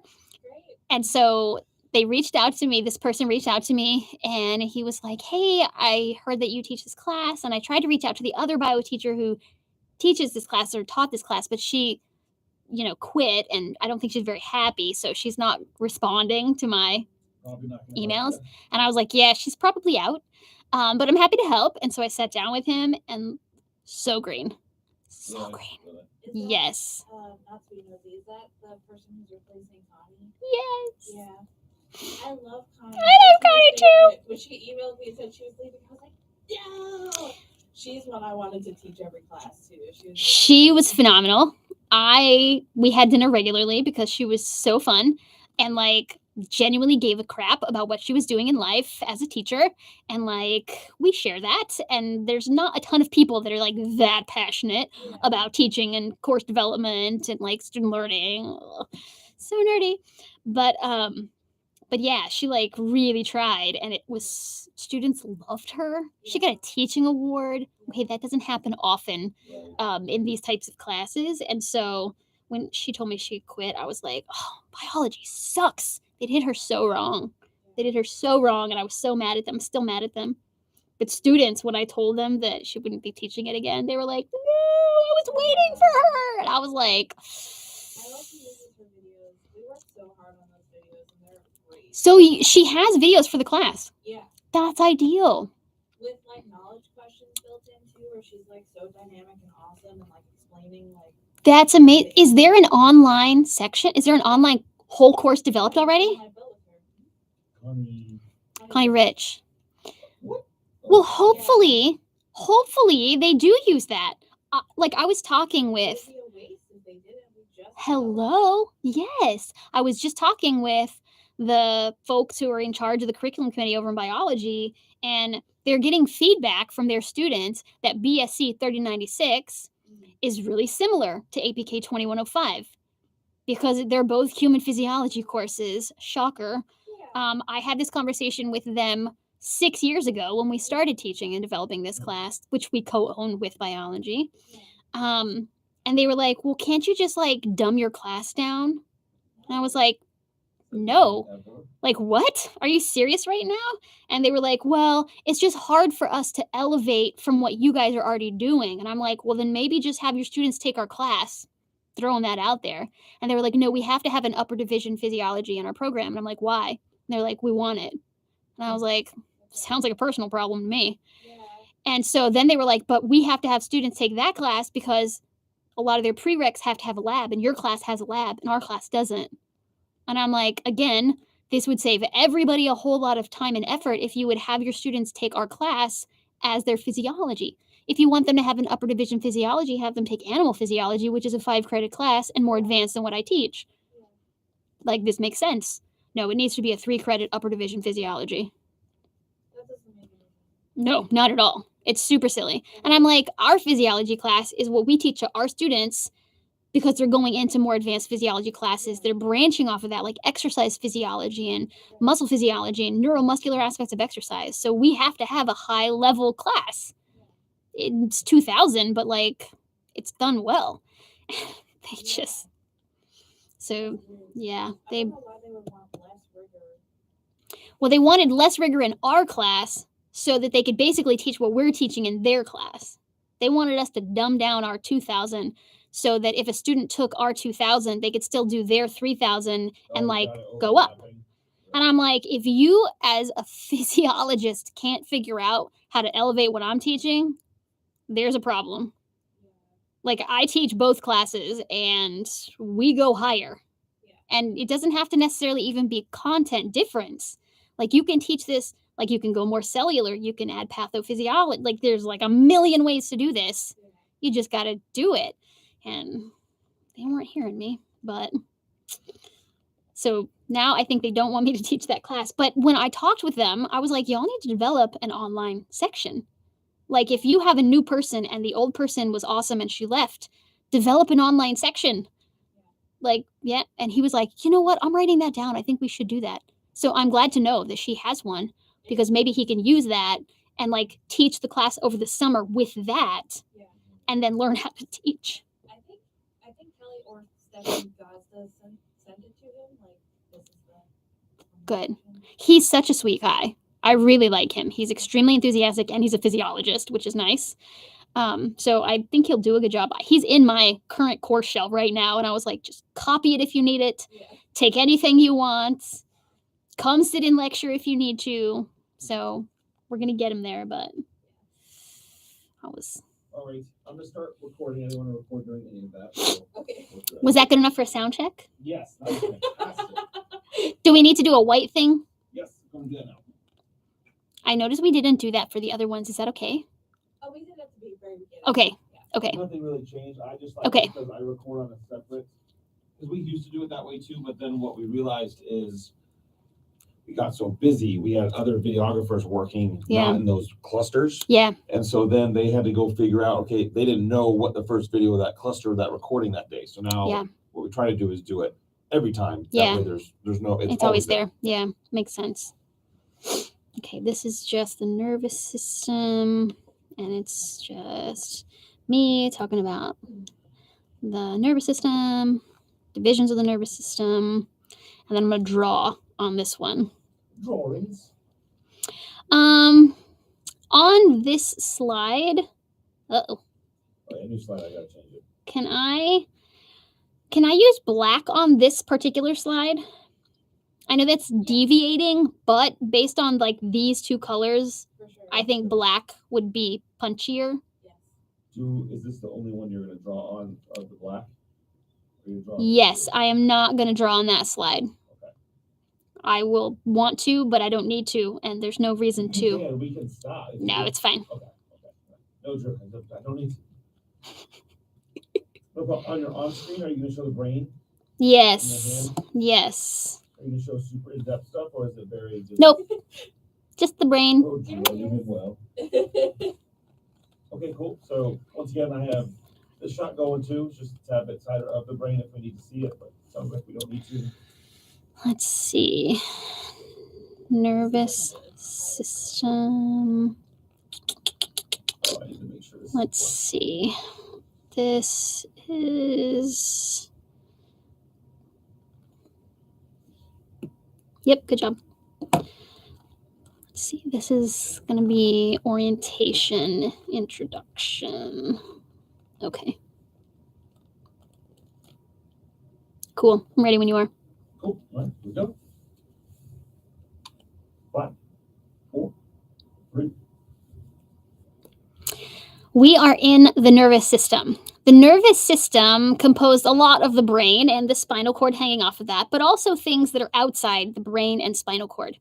And so they reached out to me. This person reached out to me, and he was like, "Hey, I heard that you teach this class." And I tried to reach out to the other bio teacher who teaches this class or taught this class, but she, quit, and I don't think she's very happy. So she's not responding to my Probably not gonna emails. like that. And I was like, yeah, she's probably out. But I'm happy to help. And so I sat down with him, and so green. So Really, green. really. Is that, Yes. not to be nosy, is that the person who's replacing Connie? Yes. Yeah. I love Connie. I love She's my Connie too. favorite. When she emailed me and said she was leaving, I was like, no. She's one I wanted to teach every class too. She was phenomenal. We had dinner regularly because she was so fun and like genuinely gave a crap about what she was doing in life as a teacher. And like we share that. And there's not a ton of people that are like that passionate Yeah. about teaching and course development and like student learning. Ugh, so nerdy. But yeah, she like really tried, and it was students loved her. She got a teaching award. Okay, that doesn't happen often in these types of classes. And so when she told me she quit, I was like, oh, biology sucks. They did her so wrong. They did her so wrong, and I was so mad at them. Still mad at them. But students, when I told them that she wouldn't be teaching it again, they were like, no, I was waiting for her. And I was like, I love to use her videos. We work so hard on those videos and they're great. so she has videos for the class. Yeah. That's ideal. With like knowledge questions built in too, where she's like so dynamic and awesome and like explaining like That's amazing. Is there an online section? Is there an online whole course developed already? I built with her. Connie, Connie Rich. what? Well, hopefully they do use that. Like I was talking with It'd be a waste if they didn't. We just Hello. Yes. I was just talking with the folks who are in charge of the curriculum committee over in biology, and they're getting feedback from their students that BSc 3096 is really similar to APK 2105 because they're both human physiology courses. Shocker. Yeah. I had this conversation with them 6 years ago when we started teaching and developing this class, which we co-own with biology. And they were like, well, can't you just like dumb your class down? And I was like, no. Like, what? Are you serious right now? And they were like, well, it's just hard for us to elevate from what you guys are already doing. And I'm like, well, then maybe just have your students take our class, throwing that out there. And they were like, no, we have to have an upper division physiology in our program. And I'm like, why? And they're like, we want it. And I was like, sounds like a personal problem to me. Yeah. And so then they were like, but we have to have students take that class because a lot of their prereqs have to have a lab, and your class has a lab and our class doesn't. And I'm like, again, this would save everybody a whole lot of time and effort if you would have your students take our class as their physiology. If you want them to have an upper division physiology, have them take animal physiology, which is a 5-credit class and more advanced than what I teach. Like, this makes sense. No, it needs to be a 3-credit upper division physiology. That doesn't make any sense. No, not at all. It's super silly. And I'm like, our physiology class is what we teach to our students because they're going into more advanced physiology classes. They're branching off of that, like exercise physiology and muscle physiology and neuromuscular aspects of exercise. So we have to have a high level class. It's 2000, but like it's done well. They just, so yeah, I don't know why they would want less rigor. well, they wanted less rigor in our class so that they could basically teach what we're teaching in their class. They wanted us to dumb down our 2000 so that if a student took our 2000, they could still do their 3000 and like go up. And I'm like, if you as a physiologist can't figure out how to elevate what I'm teaching, there's a problem. Like I teach both classes and we go higher. And it doesn't have to necessarily even be content difference. Like you can teach this, like you can go more cellular, you can add pathophysiology. Like there's like a million ways to do this. You just got to do it. And they weren't hearing me, but so now I think they don't want me to teach that class. But when I talked with them, I was like, y'all need to develop an online section. Like if you have a new person and the old person was awesome and she left, develop an online section. Like, yeah. And he was like, you know what? I'm writing that down. I think we should do that. So I'm glad to know that she has one because maybe he can use that and like teach the class over the summer with that and then learn how to teach. I think Kelly or Stephanie Gazda sent it to him. Like this is the Good. He's such a sweet guy. I really like him. He's extremely enthusiastic and he's a physiologist, which is nice. So I think he'll do a good job. He's in my current course shell right now. And I was like, just copy it if you need it. Take anything you want. Come sit in lecture if you need to. So we're going to get him there, but I was. All right, I'm gonna start recording. I didn't want to record during any of that. So Okay. Was that good enough for a sound check? Yes, that was fantastic. Do we need to do a white thing? Yes, I'm good now. I noticed we didn't do that for the other ones. Is that okay? Oh, we did at the very beginning. Okay. Okay. Nothing really changed. I just like Okay. it because I record on a separate. Because we used to do it that way too, but then what we realized is we got so busy. We had other videographers working not in those clusters. Yeah. And so then they had to go figure out, okay, they didn't know what the first video of that cluster, that recording that day. So now what we try to do is do it every time. Yeah. That way there's no, It's always there. Yeah. Makes sense. Okay. This is just the nervous system. And it's just me talking about the nervous system, divisions of the nervous system. And then I'm going to draw on this one. Drawings. On this slide, Oh, yeah, new slide, I gotta change it. can I use black on this particular slide? I know that's deviating, but based on like these two colors, For sure. I think black would be punchier. Yes. Is this the only one you're gonna draw on of the black? Or you draw Yes, I am not going to draw on that slide. Okay. I will want to, but I don't need to, and there's no reason to. Yeah, we can stop. No, it's fine. Okay. No joke. I don't need to. No problem. On your on screen, are you gonna show the brain? Yes. Yes. Are you gonna show super in-depth stuff, or is it very just? Nope. Just the brain. Oh, Julia, you did well. Okay, cool. So once again, I have this shot going too. It's just a tad bit tighter of the brain if we need to see it, but it sounds like we don't need to. Let's see. Nervous system. Oh, I need to make sure this. Let's see. This is. Yep, good job. Let's see. This is going to be orientation, introduction. Okay. Cool. I'm ready when you are. Cool. All right, here we go. 5, 4, 3. We are in the nervous system. The nervous system composed a lot of the brain and the spinal cord hanging off of that, but also things that are outside the brain and spinal cord.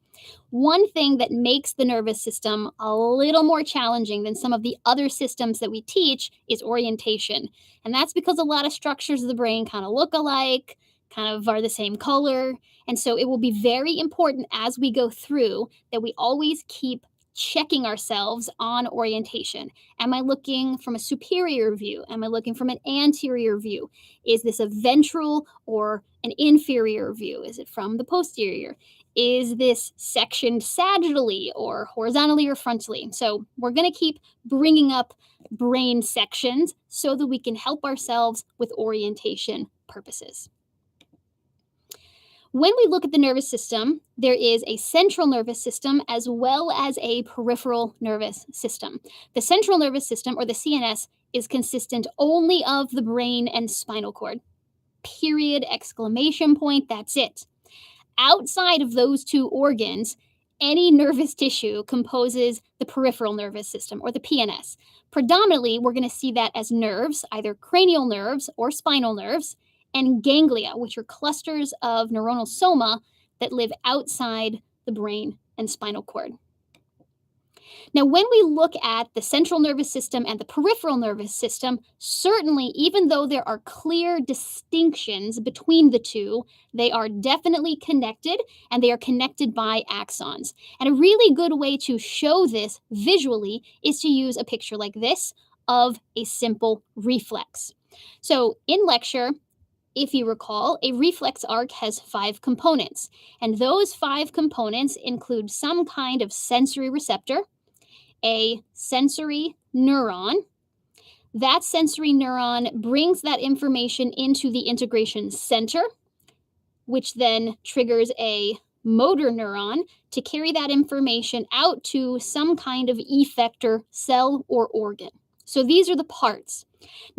One thing that makes the nervous system a little more challenging than some of the other systems that we teach is orientation. And that's because a lot of structures of the brain kind of look alike, kind of are the same color. And so it will be very important as we go through that we always keep checking ourselves on orientation. Am I looking from a superior view? Am I looking from an anterior view? Is this a ventral or an inferior view? Is it from the posterior? Is this sectioned sagittally or horizontally or frontally? So we're going to keep bringing up brain sections so that we can help ourselves with orientation purposes. When we look at the nervous system, there is a central nervous system as well as a peripheral nervous system. The central nervous system, or the CNS, is consistent only of the brain and spinal cord. Period, exclamation point, that's it. Outside of those two organs, any nervous tissue composes the peripheral nervous system, or the PNS. Predominantly, we're going to see that as nerves, either cranial nerves or spinal nerves, and ganglia, which are clusters of neuronal soma that live outside the brain and spinal cord. Now, when we look at the central nervous system and the peripheral nervous system, certainly, even though there are clear distinctions between the two, they are definitely connected, and they are connected by axons. And a really good way to show this visually is to use a picture like this of a simple reflex. So in lecture, if you recall, a reflex arc has 5 components, and those 5 components include some kind of sensory receptor, a sensory neuron. That sensory neuron brings that information into the integration center, which then triggers a motor neuron to carry that information out to some kind of effector cell or organ. So these are the parts.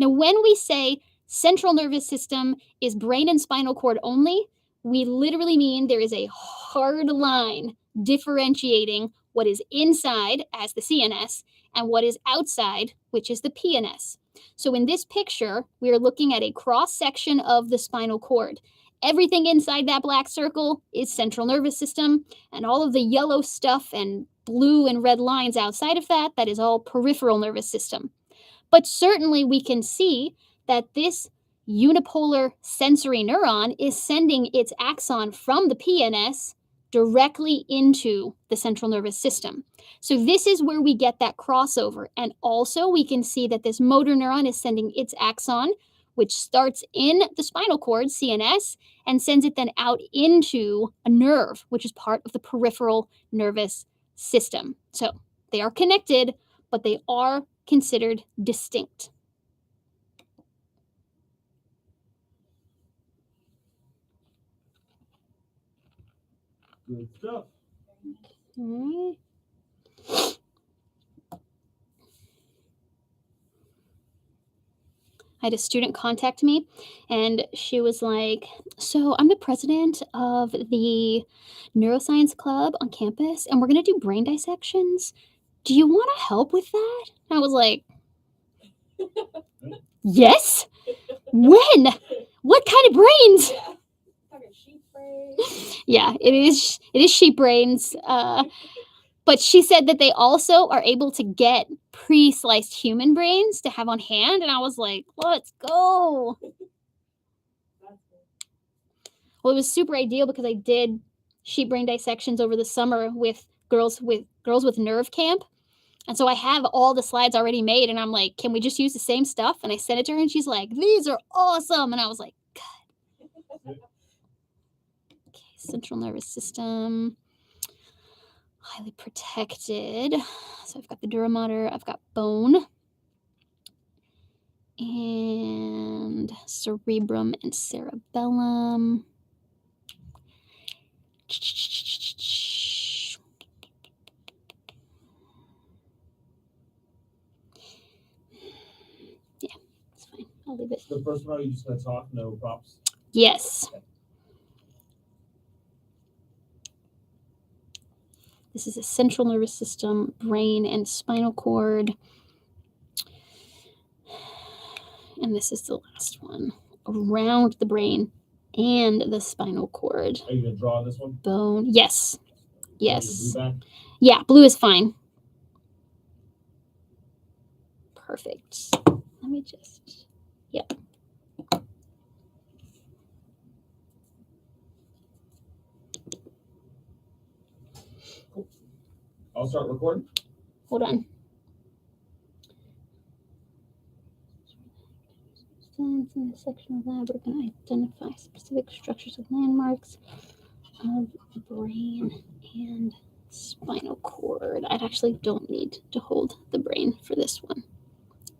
Now, when we say central nervous system is brain and spinal cord only, we literally mean there is a hard line differentiating what is inside as the CNS and what is outside, which is the PNS. So in this picture, we are looking at a cross section of the spinal cord. Everything inside that black circle is central nervous system, and all of the yellow stuff and blue and red lines outside of that, that is all peripheral nervous system. But certainly we can see that this unipolar sensory neuron is sending its axon from the PNS directly into the central nervous system. So this is where we get that crossover. And also we can see that this motor neuron is sending its axon, which starts in the spinal cord, CNS, and sends it then out into a nerve, which is part of the peripheral nervous system. So they are connected, but they are considered distinct. Good stuff. All right. I had a student contact me, and she was like, so I'm the president of the neuroscience club on campus, and we're going to do brain dissections. Do you want to help with that? I was like, yes. When? What kind of brains? Fucking sheep brain. Yeah, it is sheep brains. But she said that they also are able to get pre-sliced human brains to have on hand, and I was like, let's go. Well, it was super ideal because I did sheep brain dissections over the summer with girls with nerve camp. And so I have all the slides already made, and I'm like, can we just use the same stuff? And I sent it to her, and she's like, these are awesome. And I was like, good. Okay, central nervous system. Highly protected. So I've got the dura mater, I've got bone, and cerebrum and cerebellum. Yeah, it's fine. I'll leave it. The first one, are you just gonna talk? No props. Yes. This is a central nervous system, brain, and spinal cord. And this is the last one, around the brain and the spinal cord. Are you gonna draw this one? Bone. Yes. Yes. Blue back? Yeah, blue is fine. Perfect. Let me just, yep. I'll start recording. Hold on. In this section of lab, we're going to identify specific structures of landmarks of the brain and spinal cord. I actually don't need to hold the brain for this one.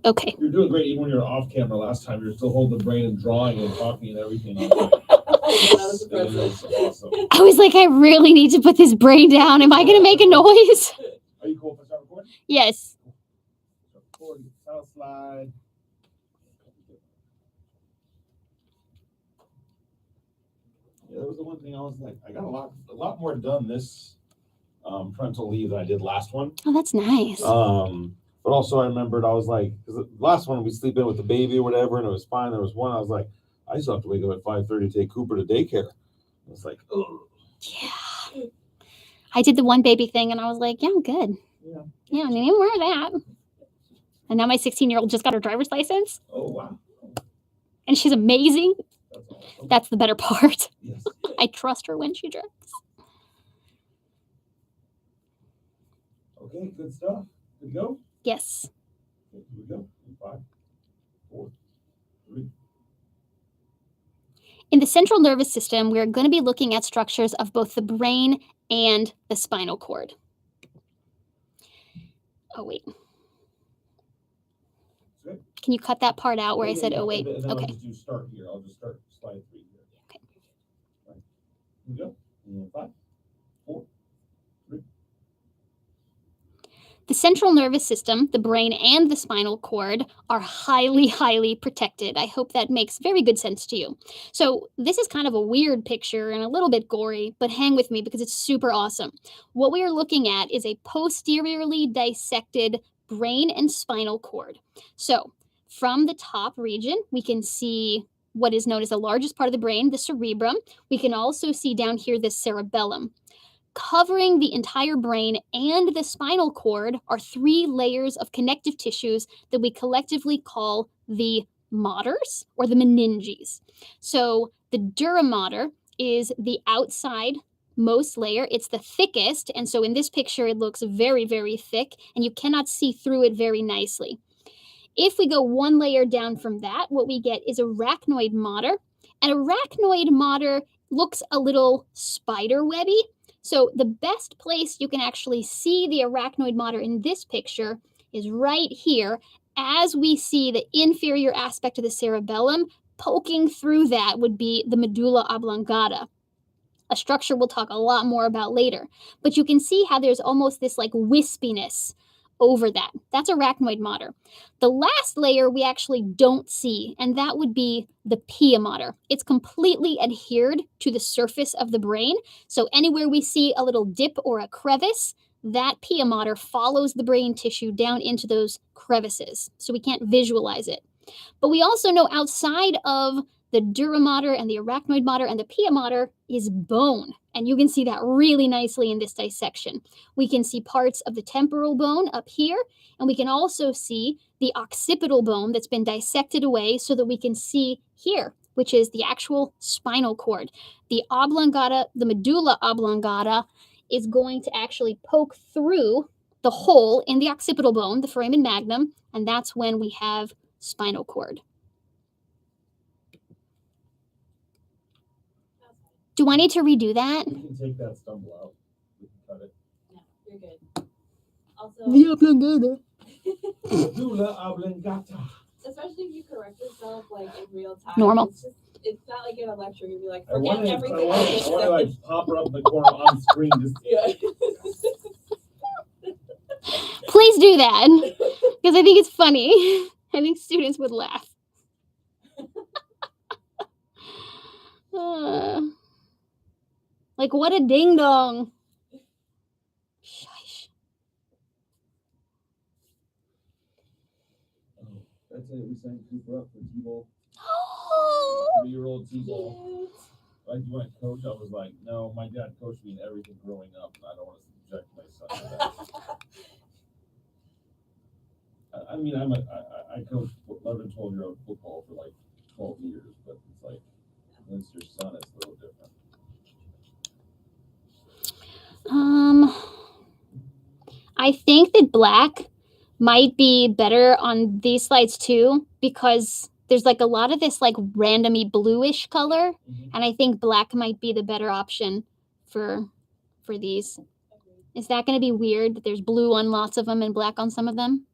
Okay. You're doing great. Even when you were off camera last time, you're still holding the brain and drawing and talking and everything. That was It impressive. is awesome. I was like, I really need to put this brain down. Am I going to make a noise? Are you cool if I start recording? Yes. Recording, sound slide. Yeah, that was the one thing I was like, I got a lot more done this parental leave than I did last one. Oh, that's nice. But also I remembered I was like, because the last one we sleep in with the baby or whatever, and it was fine. There was one I was like, I still have to wake up at 5:30 to take Cooper to daycare. I was like, oh. Yeah. I did the one baby thing, and I was like, yeah, I'm good. Yeah, I need more of that. And now my 16-year-old just got her driver's license, Oh, wow. and she's amazing. That's awesome. That's the better part. Yes. I trust her when she drives. Okay, good stuff. Good to go? Yes. Okay, here we go. 5, 4, 3. In the central nervous system, we're going to be looking at structures of both the brain and the spinal cord. Oh, wait. Good. Can you cut that part out where I Yeah, said, yeah, oh, wait? and then I'll Okay. just do start here. I'll just start slide 3 here. Okay. Right. Here we go. And 5, 4, 3. The central nervous system, the brain, and the spinal cord are highly, highly protected. I hope that makes very good sense to you. So this is kind of a weird picture and a little bit gory, but hang with me because it's super awesome. What we are looking at is a posteriorly dissected brain and spinal cord. So from the top region, we can see what is known as the largest part of the brain, the cerebrum. We can also see down here the cerebellum. Covering the entire brain and the spinal cord are 3 layers of connective tissues that we collectively call the motors or the meninges. So the dura mater is the outside most layer. It's the thickest, and so in this picture it looks very, very thick, and you cannot see through it very nicely. If we go 1 layer down from that, what we get is arachnoid mater, and arachnoid mater looks a little spider webby. So the best place you can actually see the arachnoid mater in this picture is right here, as we see the inferior aspect of the cerebellum. Poking through that would be the medulla oblongata, a structure we'll talk a lot more about later. But you can see how there's almost this like wispiness over that. That's arachnoid mater. The last layer we actually don't see, and that would be the pia mater. It's completely adhered to the surface of the brain. So anywhere we see a little dip or a crevice, that pia mater follows the brain tissue down into those crevices. So we can't visualize it. But we also know outside of the dura mater and the arachnoid mater and the pia mater is bone. And you can see that really nicely in this dissection. We can see parts of the temporal bone up here, and we can also see the occipital bone that's been dissected away so that we can see here, which is the actual spinal cord. The oblongata, the medulla oblongata, is going to actually poke through the hole in the occipital bone, the foramen magnum, and that's when we have spinal cord. Do I need to redo that? We can take that stumble out. We can cut it. No, you're good. Also, The oblongata. Medulla oblongata. especially if you correct yourself like in real time. Normal. It's not like in a lecture you'd be like, I forget want everything. to like pop her up in the corner on screen. Just Yeah. Please do that because I think it's funny. I think students would laugh. Like, what a ding dong. Shush. that's it. We signed Cooper up for T-ball. Oh, 3-year-old T-ball. Like, you want to coach? I was like, no, my dad coached me in everything growing up, and I don't want to subject my son to that. I mean, I coached 11, 12-year-old football for like 12 years, but it's like, when it's your son, it's a little different. I think that black might be better on these slides too, because there's like a lot of this like randomy bluish color, and I think black might be the better option for these. Is that going to be weird that there's blue on lots of them and black on some of them?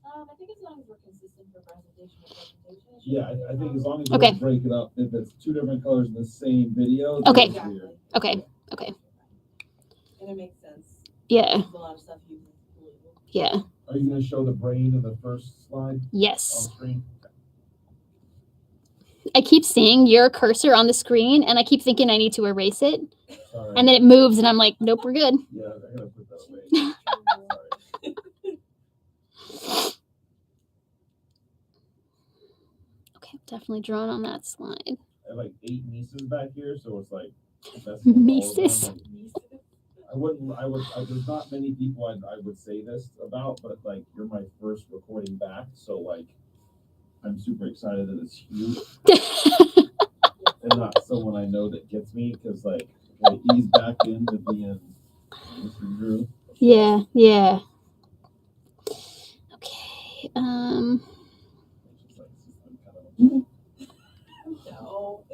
I think as long as we're consistent for presentation to presentation. Yeah, I think as long as Okay. you break it up, if it's two different colors in the same video, then Okay. it's weird. Okay. And it makes sense. Yeah. There's a lot of stuff you can do. Yeah. Are you gonna show the brain in the first slide on Yes. screen? I keep seeing your cursor on the screen, and I keep thinking I need to erase it, Sorry. and then it moves, and I'm like, nope, we're good. Yeah, I gotta put that away. Sorry. Okay, definitely drawn on that slide. I have like 8 nieces back here, so it's like Nieces. There's not many people I would say this about, but like you're my first recording back, so like I'm super excited that it's you and not someone I know that gets me, because like I ease back into being Mr. Drew. Yeah. Okay. It's just like, I'm No.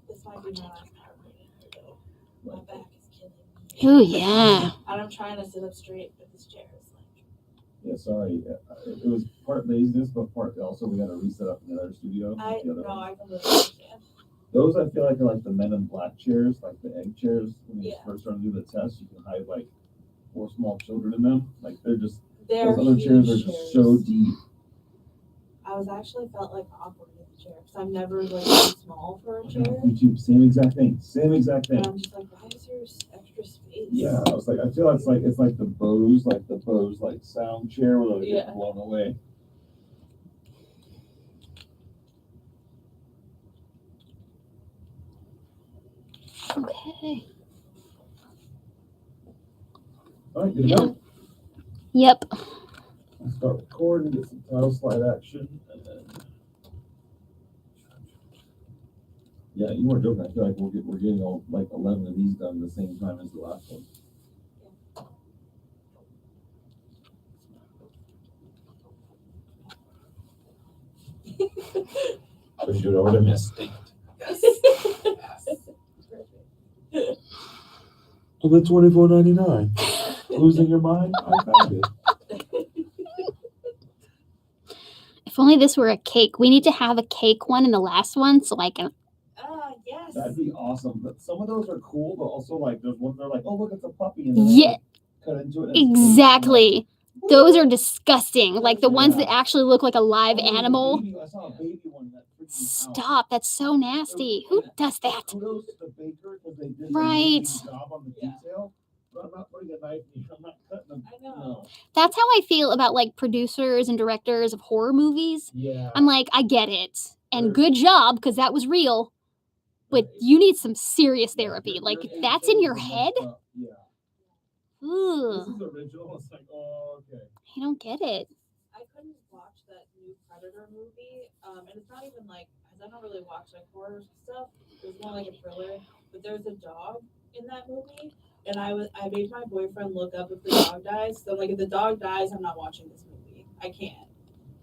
This might be my last PowerPoint though. My back is killing me. Oh yeah. And I'm trying to sit up straight, but this chair is like. Yeah, sorry. It was part laziness, but part also we had to reset up in the other studio. I the other no, one. I completely understand. Those I feel like are like the Men in Black chairs, like the egg chairs. When you Yeah. first start to do the test, you can hide like 4 small children in them. Like they're just They're those other chairs are huge just so deep. I was actually felt like awkward in the chair because I'm never like too small for a chair. YouTube, same exact thing. And I'm just like, why is there extra space? Yeah, I was like, I feel it's like the Bose like sound chair where they Yeah. get blown away. Okay. All right, good to go. Yep. I'll start recording, get some title slide action, and then. Yeah, you weren't joking. I feel like we're getting all like 11 of these done at the same time as the last one. Push it over to Miss. Well, the $24.99. Losing your mind? I found it. If only this were a cake. We need to have a cake one in the last one, so I can. Yes. That'd be awesome. But some of those are cool, but also like there's ones that are like, oh look, it's a puppy, and then Yeah. they cut into it. And it's Exactly. Those are disgusting. Like the ones that actually look like a live Oh, animal. I saw a baby one that freaked me out. Stop. That's so nasty. Who does that? Kudos to the baker because they did Right. an amazing job on the detail. But I'm not putting a knife in. I'm not cutting them. I know. No. That's how I feel about like producers and directors of horror movies. Yeah. I'm like, I get it. And Sure. good job, because that was real. But Right. you need some serious Yeah, therapy. your Like, instinct that's in is your messed head? up. Yeah. This Ugh. is original. It's like, oh, okay. I don't get it. I couldn't watch that new Predator movie. And it's not even like, because I don't really watch like horror stuff. It was more like a thriller. But there's a dog in that movie. And I made my boyfriend look up if the dog dies. So like if the dog dies, I'm not watching this movie. I can't.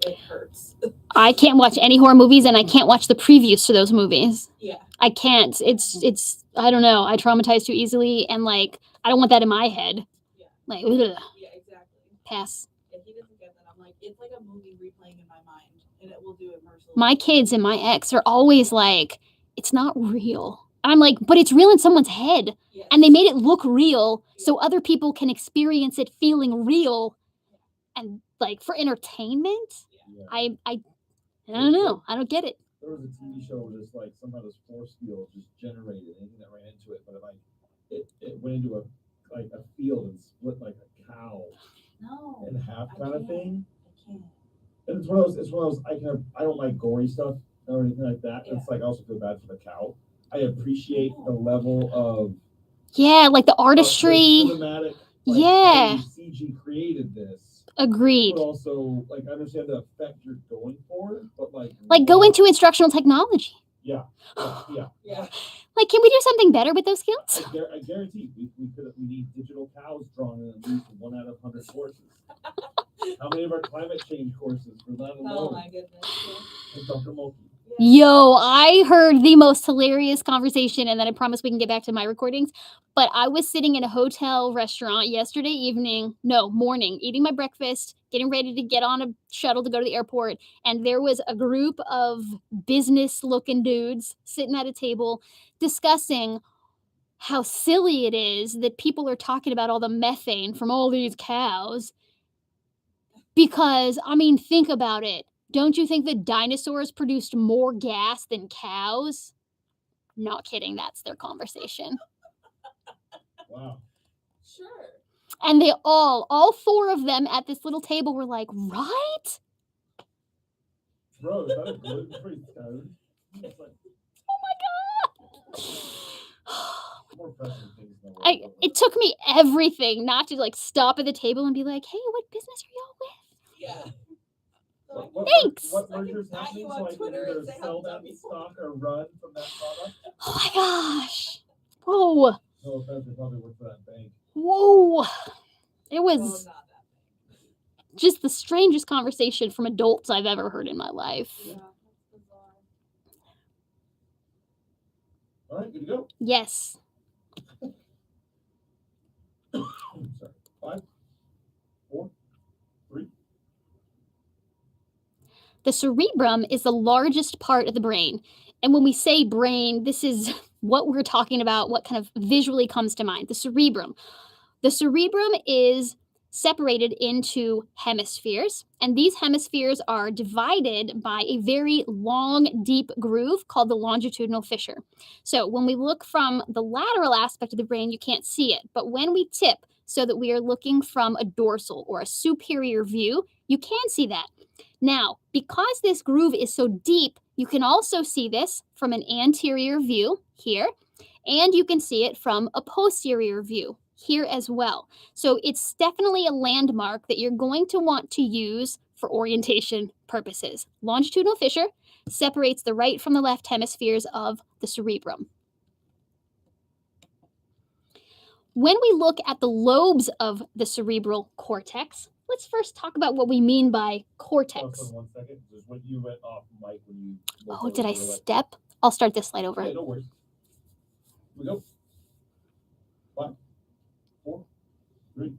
It hurts. I can't watch any horror movies, and I can't watch the previews to those movies. Yeah. I can't. It's I don't know. I traumatize too easily, and like I don't want that in my head. Yeah. Like, ugh, Yeah, exactly. pass. And he doesn't get that. I'm like, it's like a movie replaying in my mind, and it will do it mercilessly. My kids and my ex are always like, it's not real. And I'm like, but it's real in someone's head. Yes. And they made it look real so other people can experience it feeling real. And like for entertainment, Yeah. I don't know. I don't get it. There was a TV show where this like somehow this force field just generated anything that ran into it, but like it went into a field and split like a cow No. in half I kind of can't. thing. I can't. And it's one of those I don't like gory stuff or anything like that. Yeah. It's like I also feel bad for the cow. I appreciate the level of Yeah, like the the artistry. cinematic, Yeah. how CG created this. Agreed. But also, like, I understand the effect you're going for, but like Like go why? into instructional technology. Yeah. Yeah. Like, can we do something better with those skills? I guarantee we need digital cows drawn in at least 1 out of 100 courses. How many of our climate change courses for that alone? Oh my goodness. And Dr. Mulkey. Yo, I heard the most hilarious conversation, and then I promise we can get back to my recordings. But I was sitting in a hotel restaurant morning, eating my breakfast, getting ready to get on a shuttle to go to the airport. And there was a group of business looking dudes sitting at a table discussing how silly it is that people are talking about all the methane from all these cows. Because, I mean, think about it. Don't you think that dinosaurs produced more gas than cows? Not kidding, that's their conversation. Wow. Sure. And they all 4 of them at this little table were like, right? Bro, is that a gluten-free code? It's like more pressing things in the world. It took me everything not to like stop at the table and be like, hey, what business are y'all with? Yeah. Thanks. What I can merger's tag happening you so on I can Twitter either and say how sell that dumb you stock or run from that product? Oh my gosh. Whoa. No offense, they probably work for that bank. Whoa. It Well, was not that big. just the strangest conversation from adults I've ever heard in my life. Yeah, that's bizarre. All right, good to go. Yes. Sorry. 5, 4, 3. The cerebrum is the largest part of the brain. And when we say brain, this is what we're talking about, what kind of visually comes to mind. The cerebrum. The cerebrum is separated into hemispheres, and these hemispheres are divided by a very long, deep groove called the longitudinal fissure. So when we look from the lateral aspect of the brain, you can't see it. But when we tip so that we are looking from a dorsal or a superior view, you can see that. Now, because this groove is so deep, you can also see this from an anterior view here, and you can see it from a posterior view here as well. So it's definitely a landmark that you're going to want to use for orientation purposes. Longitudinal fissure separates the right from the left hemispheres of the cerebrum. When we look at the lobes of the cerebral cortex, let's first talk about what we mean by cortex. Hold on 1 second. Just when you went off mic when you. Oh, did I step? I'll start this slide over. Yeah, no worries. Here we go. 5, 4, 3.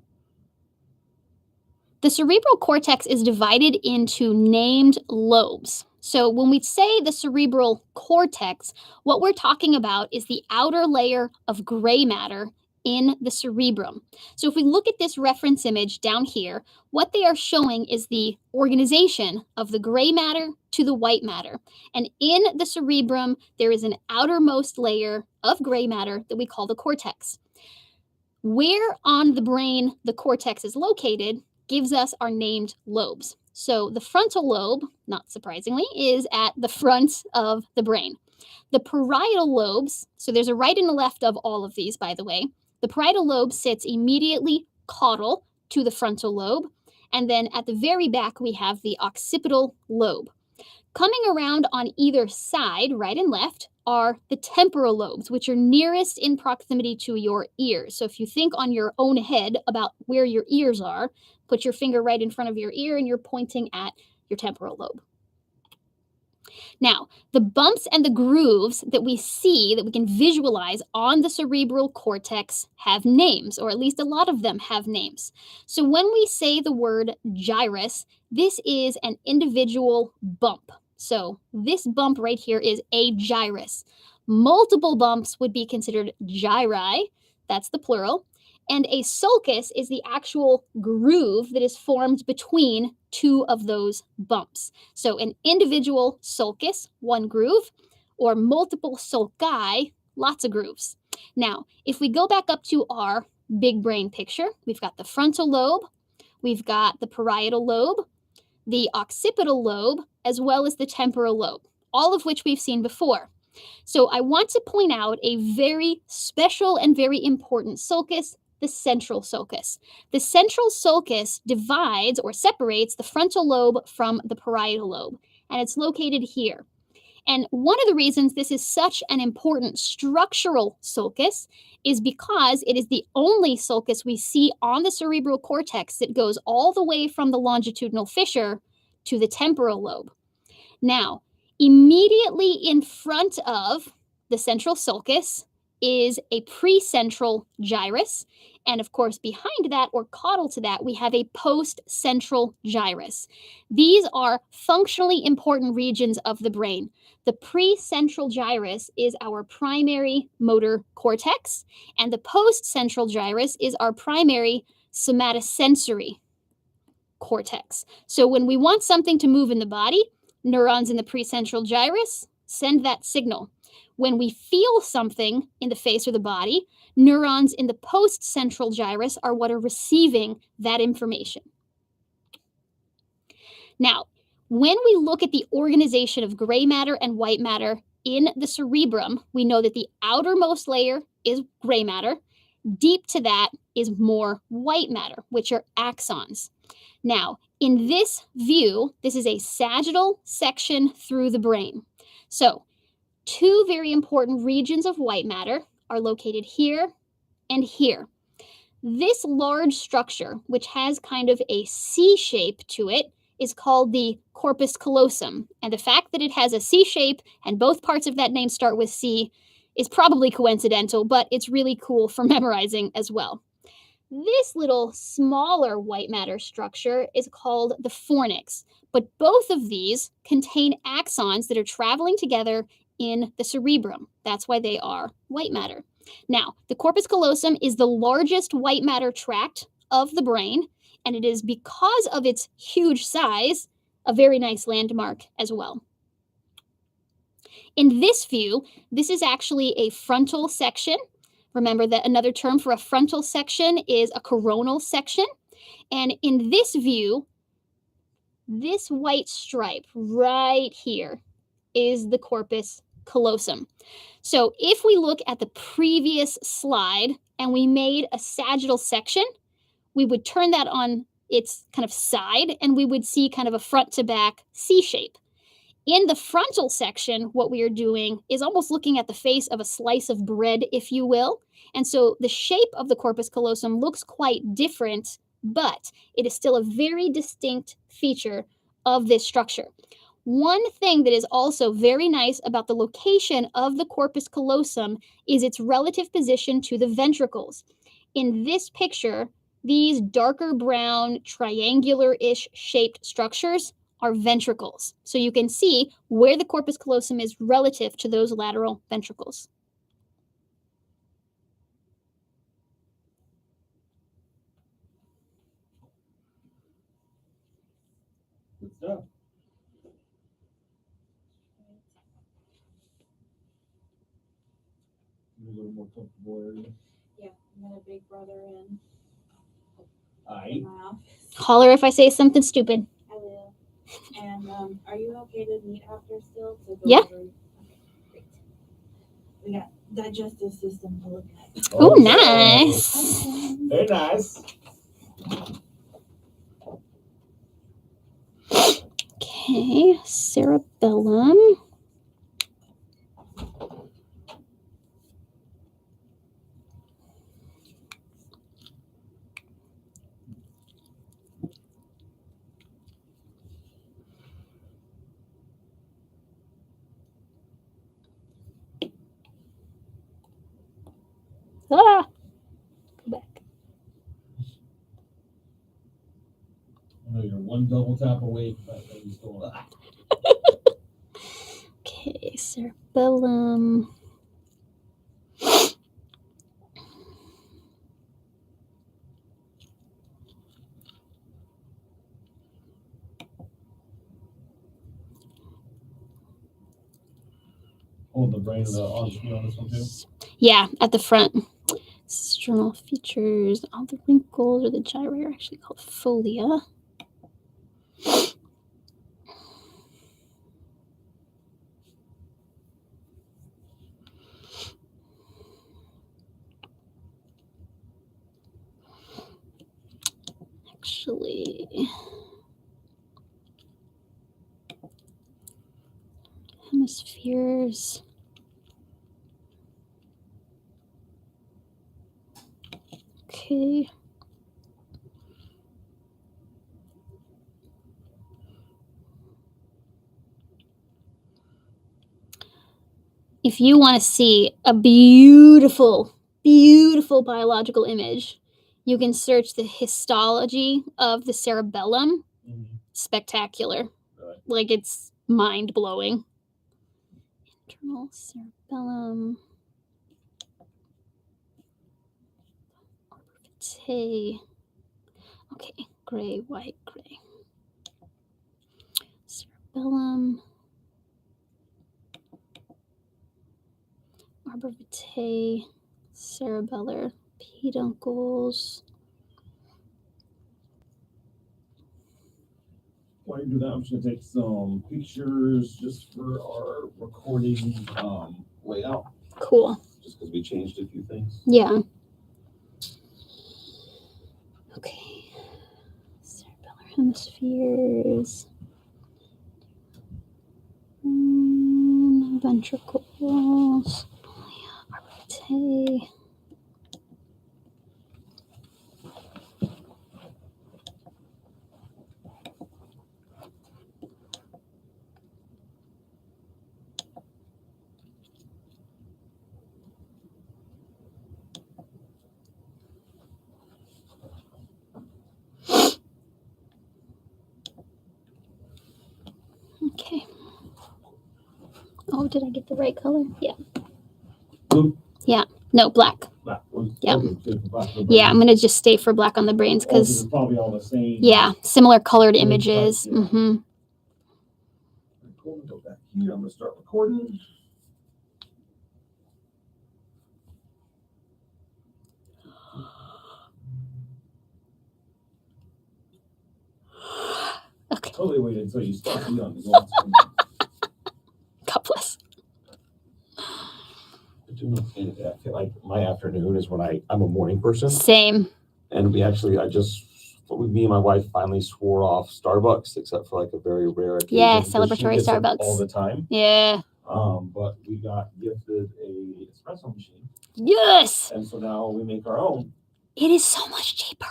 The cerebral cortex is divided into named lobes. So when we say the cerebral cortex, what we're talking about is the outer layer of gray matter in the cerebrum. So if we look at this reference image down here, what they are showing is the organization of the gray matter to the white matter. And in the cerebrum, there is an outermost layer of gray matter that we call the cortex. Where on the brain the cortex is located gives us our named lobes. So the frontal lobe, not surprisingly, is at the front of the brain. The parietal lobes, so there's a right and a left of all of these, by the way. The parietal lobe sits immediately caudal to the frontal lobe. And then at the very back, we have the occipital lobe. Coming around on either side, right and left, are the temporal lobes, which are nearest in proximity to your ears. So if you think on your own head about where your ears are, put your finger right in front of your ear and you're pointing at your temporal lobe. Now, the bumps and the grooves that we see, that we can visualize on the cerebral cortex have names, or at least a lot of them have names. So when we say the word gyrus, this is an individual bump. So this bump right here is a gyrus. Multiple bumps would be considered gyri, that's the plural, and a sulcus is the actual groove that is formed between 2 of those bumps. So an individual sulcus, 1 groove, or multiple sulci, lots of grooves. Now, if we go back up to our big brain picture, we've got the frontal lobe, we've got the parietal lobe, the occipital lobe, as well as the temporal lobe, all of which we've seen before. So I want to point out a very special and very important sulcus, the central sulcus. The central sulcus divides or separates the frontal lobe from the parietal lobe, and it's located here. And one of the reasons this is such an important structural sulcus is because it is the only sulcus we see on the cerebral cortex that goes all the way from the longitudinal fissure to the temporal lobe. Now, immediately in front of the central sulcus is a precentral gyrus. And of course, behind that or caudal to that, we have a post-central gyrus. These are functionally important regions of the brain. The precentral gyrus is our primary motor cortex, and the post-central gyrus is our primary somatosensory cortex. So when we want something to move in the body, neurons in the precentral gyrus send that signal. When we feel something in the face or the body, neurons in the post-central gyrus are what are receiving that information. Now, when we look at the organization of gray matter and white matter in the cerebrum, we know that the outermost layer is gray matter. Deep to that is more white matter, which are axons. Now, in this view, this is a sagittal section through the brain. So, two very important regions of white matter are located here and here. This large structure, which has kind of a C shape to it, is called the corpus callosum. And the fact that it has a C shape and both parts of that name start with C is probably coincidental, but it's really cool for memorizing as well. This little smaller white matter structure is called the fornix, but both of these contain axons that are traveling together in the cerebrum. That's why they are white matter. Now, the corpus callosum is the largest white matter tract of the brain, and it is, because of its huge size, a very nice landmark as well. In this view, this is actually a frontal section. Remember that another term for a frontal section is a coronal section. And in this view, this white stripe right here is the corpus callosum. So if we look at the previous slide and we made a sagittal section, we would turn that on its kind of side and we would see kind of a front to back C shape. In the frontal section, what we are doing is almost looking at the face of a slice of bread, if you will. And so the shape of the corpus callosum looks quite different, but it is still a very distinct feature of this structure. One thing that is also very nice about the location of the corpus callosum is its relative position to the ventricles. In this picture, these darker brown, triangular-ish shaped structures are ventricles. So you can see where the corpus callosum is relative to those lateral ventricles. Good stuff. A little more comfortable area. Yeah, I'm gonna big brother in Aye. my office. Holler if I say something stupid. I will. And are you okay to meet after still to go Yeah. over? Okay, great. We got digestive system to look at. Oh, nice. Very nice. Okay, cerebellum. Ah, go back. I know you're one double tap away, but you still. Okay, cerebellum. Hold the brain of the arms on this one too. Yeah, at the front. External features. All the wrinkles or the gyri are actually called folia. Actually, hemispheres. Okay. If you want to see a beautiful, beautiful biological image, you can search the histology of the cerebellum. Spectacular. Right. Like, it's mind-blowing. Internal cerebellum. Orbitae. Okay, gray, white, gray. Cerebellum. Arbor vitae, cerebellar peduncles. While you do that, I'm just gonna take some pictures just for our recording layout, Cool. just because we changed a few things. Yeah. Okay. Cerebellar hemispheres. Ventricles. Arbor vitae. Okay. Oh, did I get the right color? Yeah. Blue? Yeah. No, black. Black. Yeah. Okay, good. Black. Yeah, I'm gonna just stay for black on the brains because it's probably all the same. yeah, similar colored Yeah, images. yeah. Mm-hmm. Cool. Go back here. I'm gonna start recording. Okay. Totally waited until you start me on the long screen. God bless. I feel like my afternoon is when I'm a morning person, Same. and me and my wife finally swore off Starbucks, except for like a very rare occasion. Yeah, 'cause she celebratory gets them Starbucks. all the time. Yeah. But we got gifted a espresso machine, Yes. and so now we make our own. It is so much cheaper.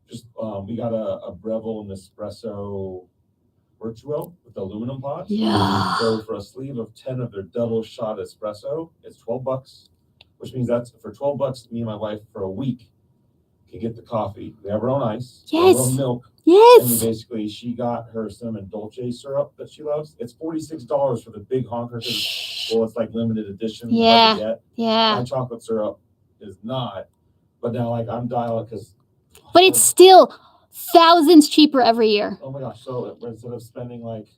Just we got a Breville and espresso Virtual with the aluminum pots. Yeah. So for a sleeve of 10 of their double shot espresso, it's $12, which means that's for $12, me and my wife for a week can get the coffee. We have our own ice, we have our own Yes. milk, and we Yes. she got her cinnamon dolce syrup that she loves. It's $46 for the big honker. Well, it's like limited edition. Yeah. Hard to get. Yeah. My chocolate syrup is not. But now, like, I'm dialing because. But it's still thousands cheaper every year. Oh my gosh! So instead of spending like,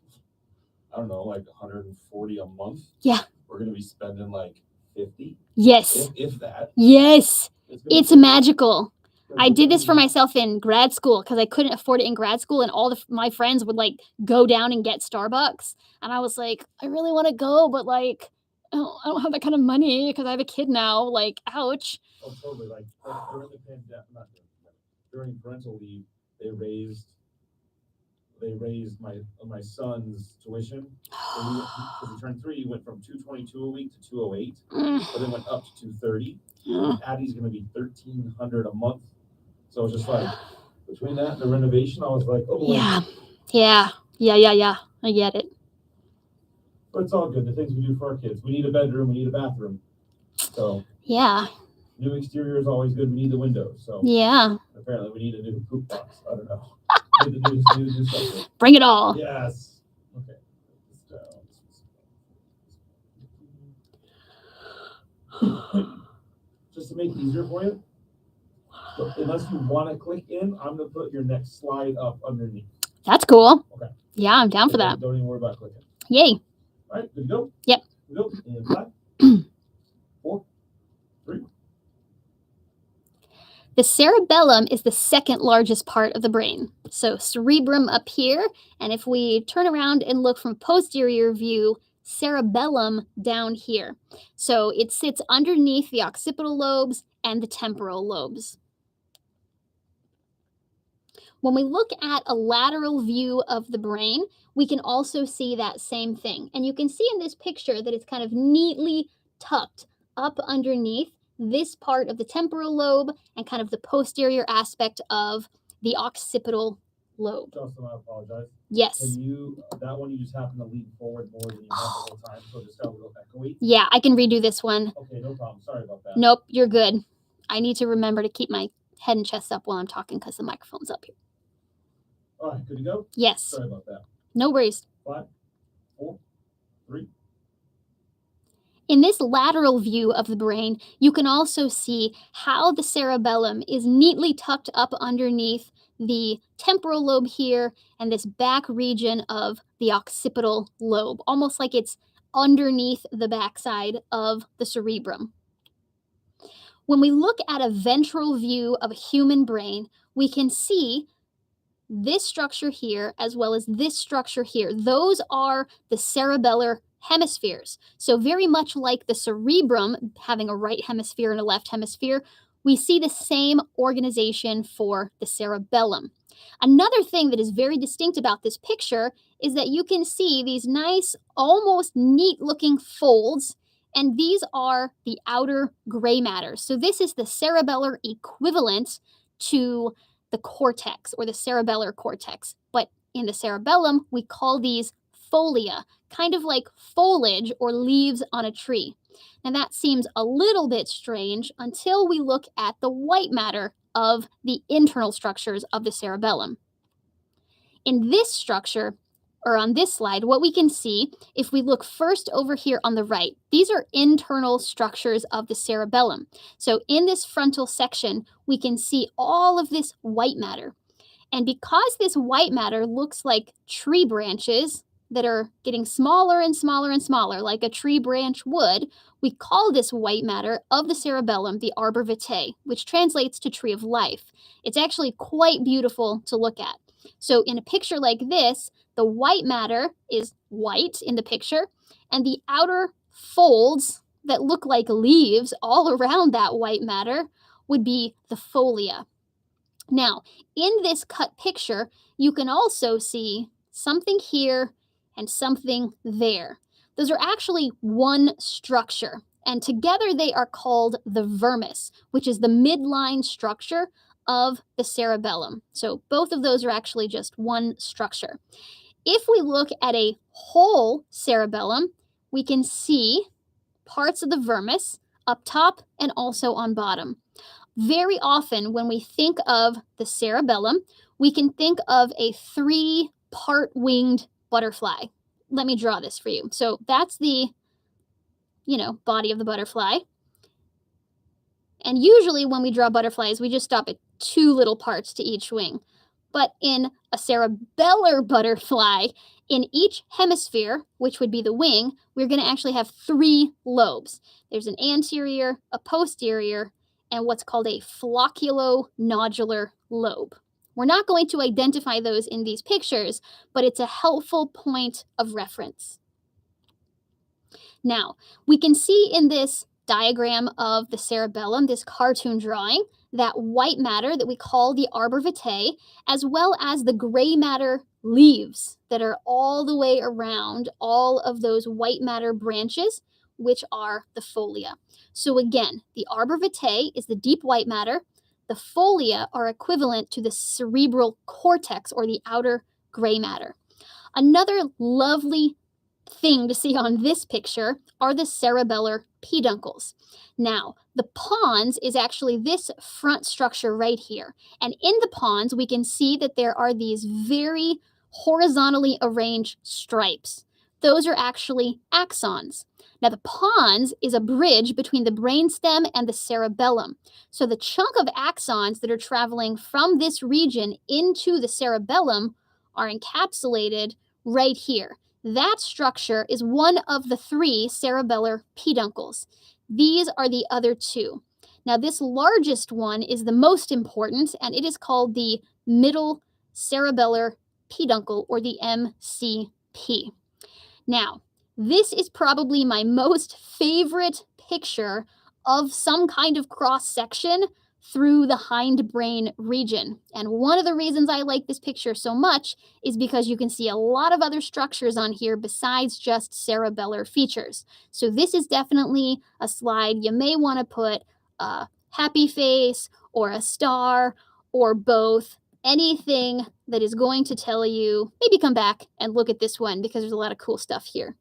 I don't know, like 140 a month. Yeah. We're gonna be spending like 50. Yes. If that. Yes. It's magical. I did this for my. myself in grad school because I couldn't afford it in grad school, and all my friends would like go down and get Starbucks, and I was like, I really want to go, but like, I don't have that kind of money because I have a kid now. Like, ouch. Oh, totally. Like during the pandemic, not during parental leave, they raised my son's tuition. Because he turned 3, he went from $222 a week to $208, but then went up to $230. Addie's gonna be $1,300 a month. So it's just like between that and the renovation, I was like, oh Yeah. I get it. But it's all good. The things we do for our kids. We need a bedroom, we need a bathroom. So yeah. New exterior is always good. We need the windows. So yeah. Apparently we need a new poop box. I don't know. Need to do something. Bring it all. Yes. Okay. Just to make it easier for you. So unless you want to click in, I'm going to put your next slide up underneath. That's cool. Okay. Yeah, I'm down for that. Don't even worry about clicking. Yay. All right, good to go? Yep. Good to go. And 5, 4, 3. The cerebellum is the second largest part of the brain. So cerebrum up here, and if we turn around and look from posterior view, cerebellum down here. So it sits underneath the occipital lobes and the temporal lobes. When we look at a lateral view of the brain, we can also see that same thing. And you can see in this picture that it's kind of neatly tucked up underneath this part of the temporal lobe and kind of the posterior aspect of the occipital lobe. Justin, I apologize. Yes. Can you, that one you just happen to lean forward more than you have the whole time, so it just got a little echoey? Yeah, I can redo this one. Okay, no problem. Sorry about that. Nope, you're good. I need to remember to keep my head and chest up while I'm talking because the microphone's up here. All right, good to go? Yes. Sorry about that. No worries. 5, 4, 3. In this lateral view of the brain, you can also see how the cerebellum is neatly tucked up underneath the temporal lobe here and this back region of the occipital lobe, almost like it's underneath the backside of the cerebrum. When we look at a ventral view of a human brain, we can see this structure here as well as this structure here. Those are the cerebellar hemispheres. So very much like the cerebrum having a right hemisphere and a left hemisphere, we see the same organization for the cerebellum. Another thing that is very distinct about this picture is that you can see these nice, almost neat looking folds, and these are the outer gray matter. So this is the cerebellar equivalent to the cortex or the cerebellar cortex. But in the cerebellum, we call these folia, kind of like foliage or leaves on a tree. Now that seems a little bit strange until we look at the white matter of the internal structures of the cerebellum. In this structure, or on this slide, what we can see, if we look first over here on the right, these are internal structures of the cerebellum. So in this frontal section, we can see all of this white matter. And because this white matter looks like tree branches that are getting smaller and smaller and smaller, like a tree branch would, we call this white matter of the cerebellum the arbor vitae, which translates to tree of life. It's actually quite beautiful to look at. So in a picture like this, the white matter is white in the picture, and the outer folds that look like leaves all around that white matter would be the folia. Now, in this cut picture, you can also see something here and something there. Those are actually one structure, and together they are called the vermis, which is the midline structure of the cerebellum. So both of those are actually just one structure. If we look at a whole cerebellum, we can see parts of the vermis up top and also on bottom. Very often when we think of the cerebellum, we can think of a 3-part winged butterfly. Let me draw this for you. So that's the, body of the butterfly. And usually when we draw butterflies, we just stop at 2 little parts to each wing. But in a cerebellar butterfly, in each hemisphere, which would be the wing, we're going to actually have 3 lobes. There's an anterior, a posterior, and what's called a flocculonodular lobe. We're not going to identify those in these pictures, but it's a helpful point of reference. Now, we can see in this diagram of the cerebellum, this cartoon drawing, that white matter that we call the arbor vitae, as well as the gray matter leaves that are all the way around all of those white matter branches, which are the folia. So again, the arbor vitae is the deep white matter. The folia are equivalent to the cerebral cortex or the outer gray matter. Another lovely thing to see on this picture are the cerebellar peduncles. Now, the pons is actually this front structure right here. And in the pons, we can see that there are these very horizontally arranged stripes. Those are actually axons. Now, the pons is a bridge between the brainstem and the cerebellum. So the chunk of axons that are traveling from this region into the cerebellum are encapsulated right here. That structure is one of the 3 cerebellar peduncles. These are the other 2. Now, this largest one is the most important, and it is called the middle cerebellar peduncle, or the MCP. Now, this is probably my most favorite picture of some kind of cross-section through the hindbrain region. And one of the reasons I like this picture so much is because you can see a lot of other structures on here besides just cerebellar features. So this is definitely a slide you may want to put a happy face or a star or both. Anything that is going to tell you, maybe come back and look at this one because there's a lot of cool stuff here.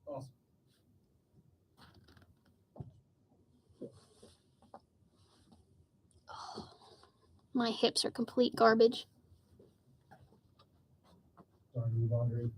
Awesome. My hips are complete garbage. Starting to do laundry.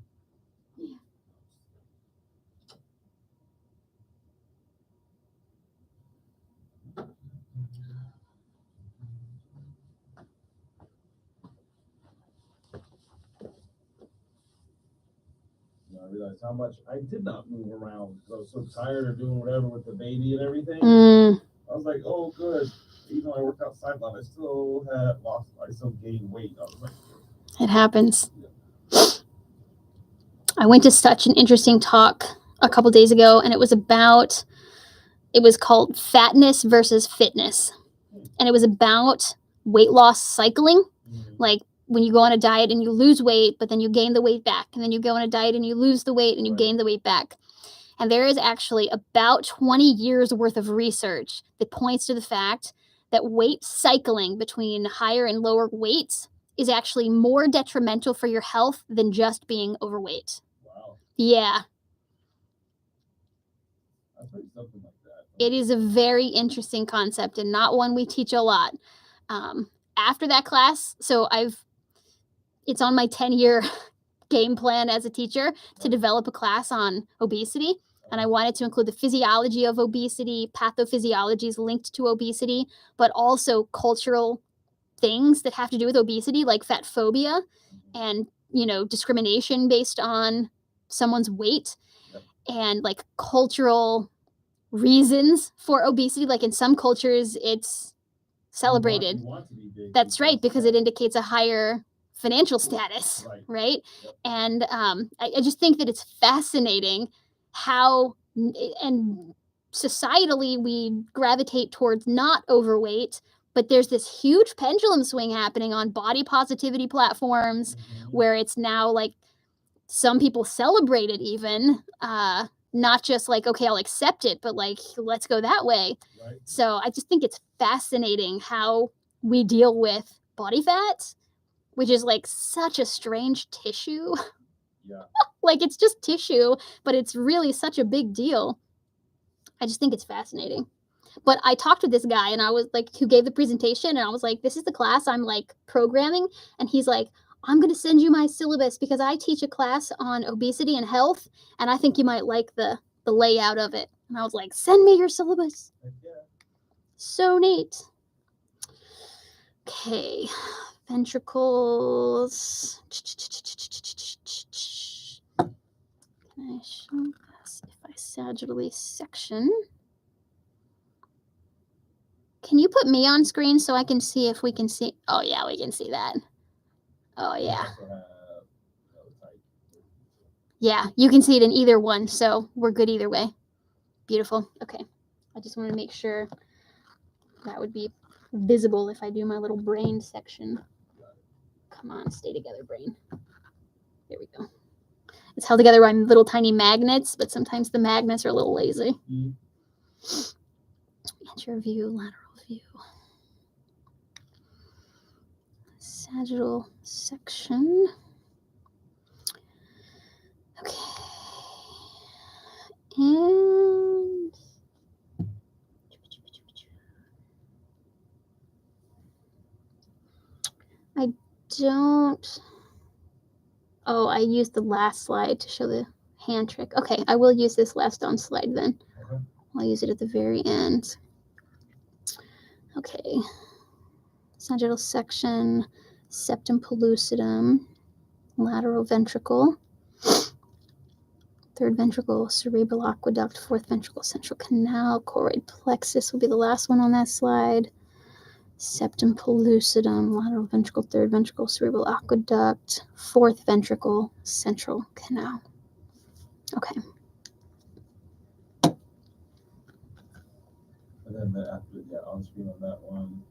I realized how much I did not move around because I was so tired of doing whatever with the baby and everything. I was like, oh, good. Even though I worked outside a lot, I still gained weight. I was like, It happens. I went to such an interesting talk a couple days ago, and it was called Fatness versus Fitness. And it was about weight loss cycling. Like when you go on a diet and you lose weight, but then you gain the weight back. And then you go on a diet and you lose the weight and you gain the weight back. And there is actually about 20 years worth of research that points to the fact that weight cycling between higher and lower weights is actually more detrimental for your health than just being overweight. wow, Yeah, I've heard something like that. it is a very interesting concept and not one we teach a lot. After that class, it's on my 10-year game plan as a teacher to develop a class on obesity. And I wanted to include the physiology of obesity, pathophysiologies linked to obesity, but also cultural things that have to do with obesity, like fat phobia and, discrimination based on someone's weight and like cultural reasons for obesity. Like in some cultures, it's celebrated. You want to be big That's right, because it indicates a higher financial status, right? Yep. And I just think that it's fascinating how, and societally, we gravitate towards not overweight, but there's this huge pendulum swing happening on body positivity platforms where it's now like some people celebrate it even, not just like, okay, I'll accept it, but like, let's go that way. Right. So I just think it's fascinating how we deal with body fat, which is like such a strange tissue. Yeah. Like it's just tissue, but it's really such a big deal. I just think it's fascinating. But I talked to this guy and I was like, who gave the presentation, and I was like, this is the class I'm like programming. And he's like, I'm going to send you my syllabus because I teach a class on obesity and health, and I think you might like the layout of it. And I was like, send me your syllabus. Yeah. So neat. Okay, ventricles. Can I show this if I sagittally section? Can you put me on screen so I can see if we can see? Oh yeah, we can see that. Oh yeah. Yeah, you can see it in either one, so we're good either way. Beautiful. Okay. I just want to make sure that would be visible if I do my little brain section. Come on, stay together, brain. There we go. It's held together by little tiny magnets, but sometimes the magnets are a little lazy. Anterior view, lateral view. Sagittal section. Okay. And I don't. Oh, I used the last slide to show the hand trick. Okay, I will use this last on slide then. Okay. I'll use it at the very end. Okay. Sagittal section, septum pellucidum, lateral ventricle, third ventricle, cerebral aqueduct, fourth ventricle, central canal, choroid plexus will be the last one on that slide. Septum pellucidum, lateral ventricle, third ventricle, cerebral aqueduct, fourth ventricle, central canal. Okay. And then after, yeah, on screen on that one.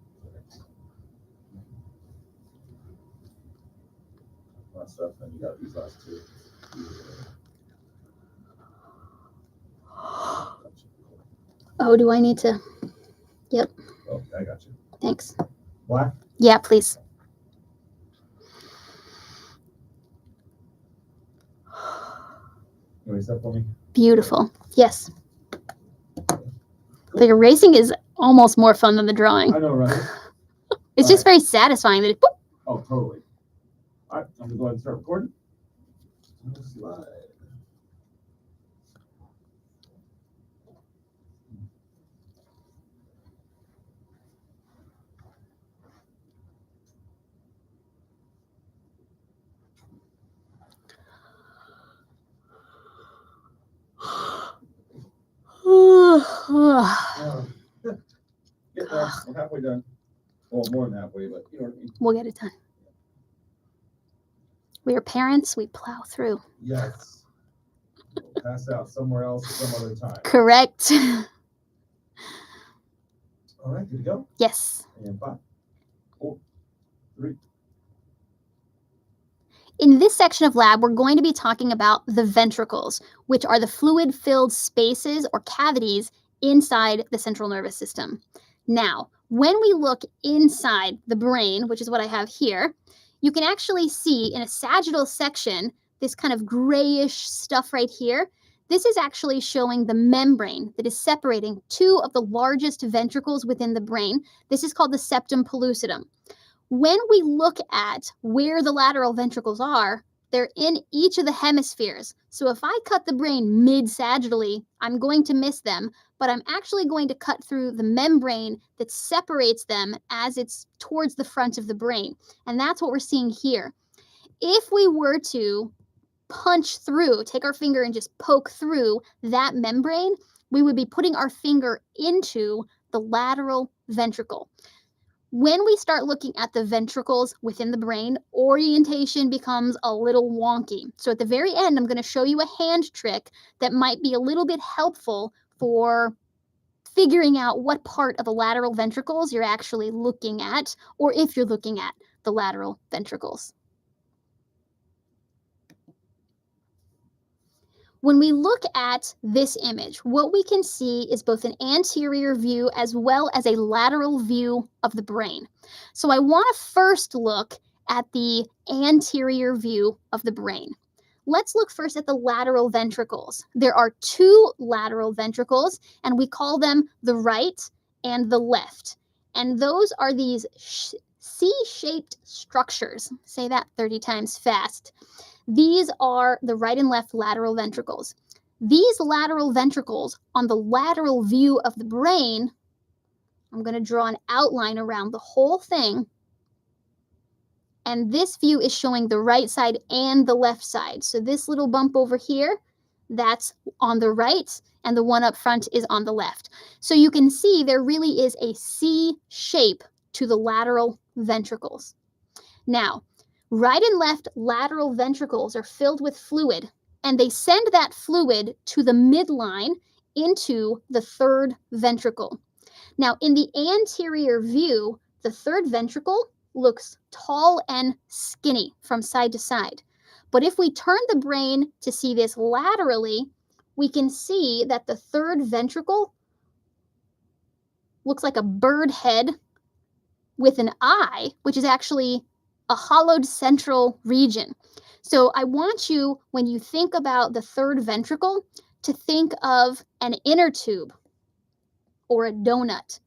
Last stuff, then you got these last two. Oh, do I need to? Oh, I got you. Thanks. Black? Yeah, please. You erase that for me? Beautiful. Yes. Like erasing is almost more fun than the drawing. I know, right? It's just very satisfying that it, boop. Oh, totally. All right, I'm gonna go ahead and start recording. Slide. Get there. We're halfway done. Well, more than halfway, but you know what I mean. We'll get it done. We are parents, we plow through. Yes. We'll pass out somewhere else some other time. Correct. All right, good to go. Yes. And 5, 4, 3. In this section of lab, we're going to be talking about the ventricles, which are the fluid-filled spaces or cavities inside the central nervous system. Now, when we look inside the brain, which is what I have here, you can actually see in a sagittal section, this kind of grayish stuff right here. This is actually showing the membrane that is separating two of the largest ventricles within the brain. This is called the septum pellucidum. When we look at where the lateral ventricles are, they're in each of the hemispheres. So if I cut the brain mid-sagittally, I'm going to miss them, but I'm actually going to cut through the membrane that separates them as it's towards the front of the brain. And that's what we're seeing here. If we were to punch through, take our finger and just poke through that membrane, we would be putting our finger into the lateral ventricle. When we start looking at the ventricles within the brain, orientation becomes a little wonky. So at the very end, I'm going to show you a hand trick that might be a little bit helpful for figuring out what part of the lateral ventricles you're actually looking at, or if you're looking at the lateral ventricles. When we look at this image, what we can see is both an anterior view as well as a lateral view of the brain. So I want to first look at the anterior view of the brain. Let's look first at the lateral ventricles. There are two lateral ventricles, and we call them the right and the left. And those are these C-shaped structures. Say that 30 times fast. These are the right and left lateral ventricles. These lateral ventricles on the lateral view of the brain, I'm going to draw an outline around the whole thing. And this view is showing the right side and the left side. So this little bump over here, that's on the right, and the one up front is on the left. So you can see there really is a C shape to the lateral ventricles. Now, right and left lateral ventricles are filled with fluid, and they send that fluid to the midline into the third ventricle. Now, in the anterior view, the third ventricle looks tall and skinny from side to side. But if we turn the brain to see this laterally, we can see that the third ventricle looks like a bird head with an eye, which is actually a hollowed central region. So I want you, when you think about the third ventricle, to think of an inner tube or a donut.